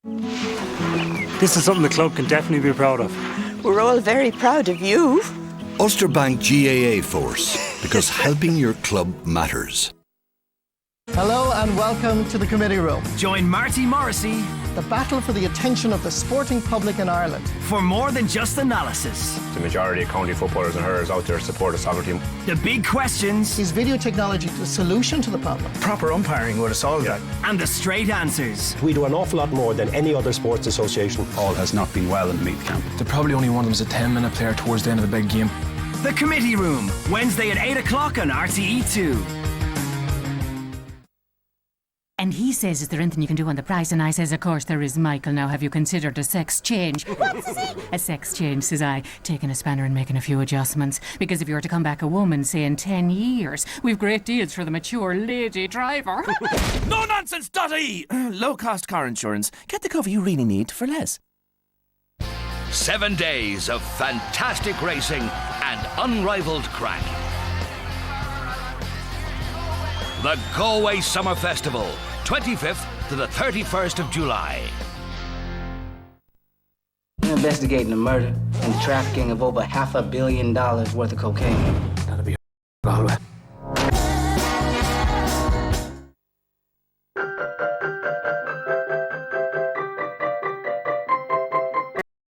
This is something the club can definitely be proud of. We're all very proud of you. Ulster Bank GAA Force, because helping your club matters. Hello and welcome to the committee room. Join Marty Morrissey. The battle for the attention of the sporting public in Ireland. For more than just analysis. The majority of county footballers and hurlers out there support a soccer team. The big questions. Is video technology the solution to the problem? Proper umpiring would have solved that. And the straight answers. We do an awful lot more than any other sports association. Paul has not been well in the meat camp. They probably only want him as a 10-minute player towards the end of the big game. The Committee Room, Wednesday at 8 o'clock on RTE2. And he says, is there anything you can do on the price? And I says, of course there is, Michael. Now, have you considered a sex change? What's he? A sex change, says I, taking a spanner and making a few adjustments. Because if you were to come back a woman, say in 10 years, we've great deals for the mature lady driver. No nonsense, Dotty! Low-cost car insurance. Get the cover you really need for less. 7 days of fantastic racing and unrivaled crack. The Galway Summer Festival, 25th to the 31st of July. We're investigating the murder and trafficking of over $500 million worth of cocaine. That'll be Galway.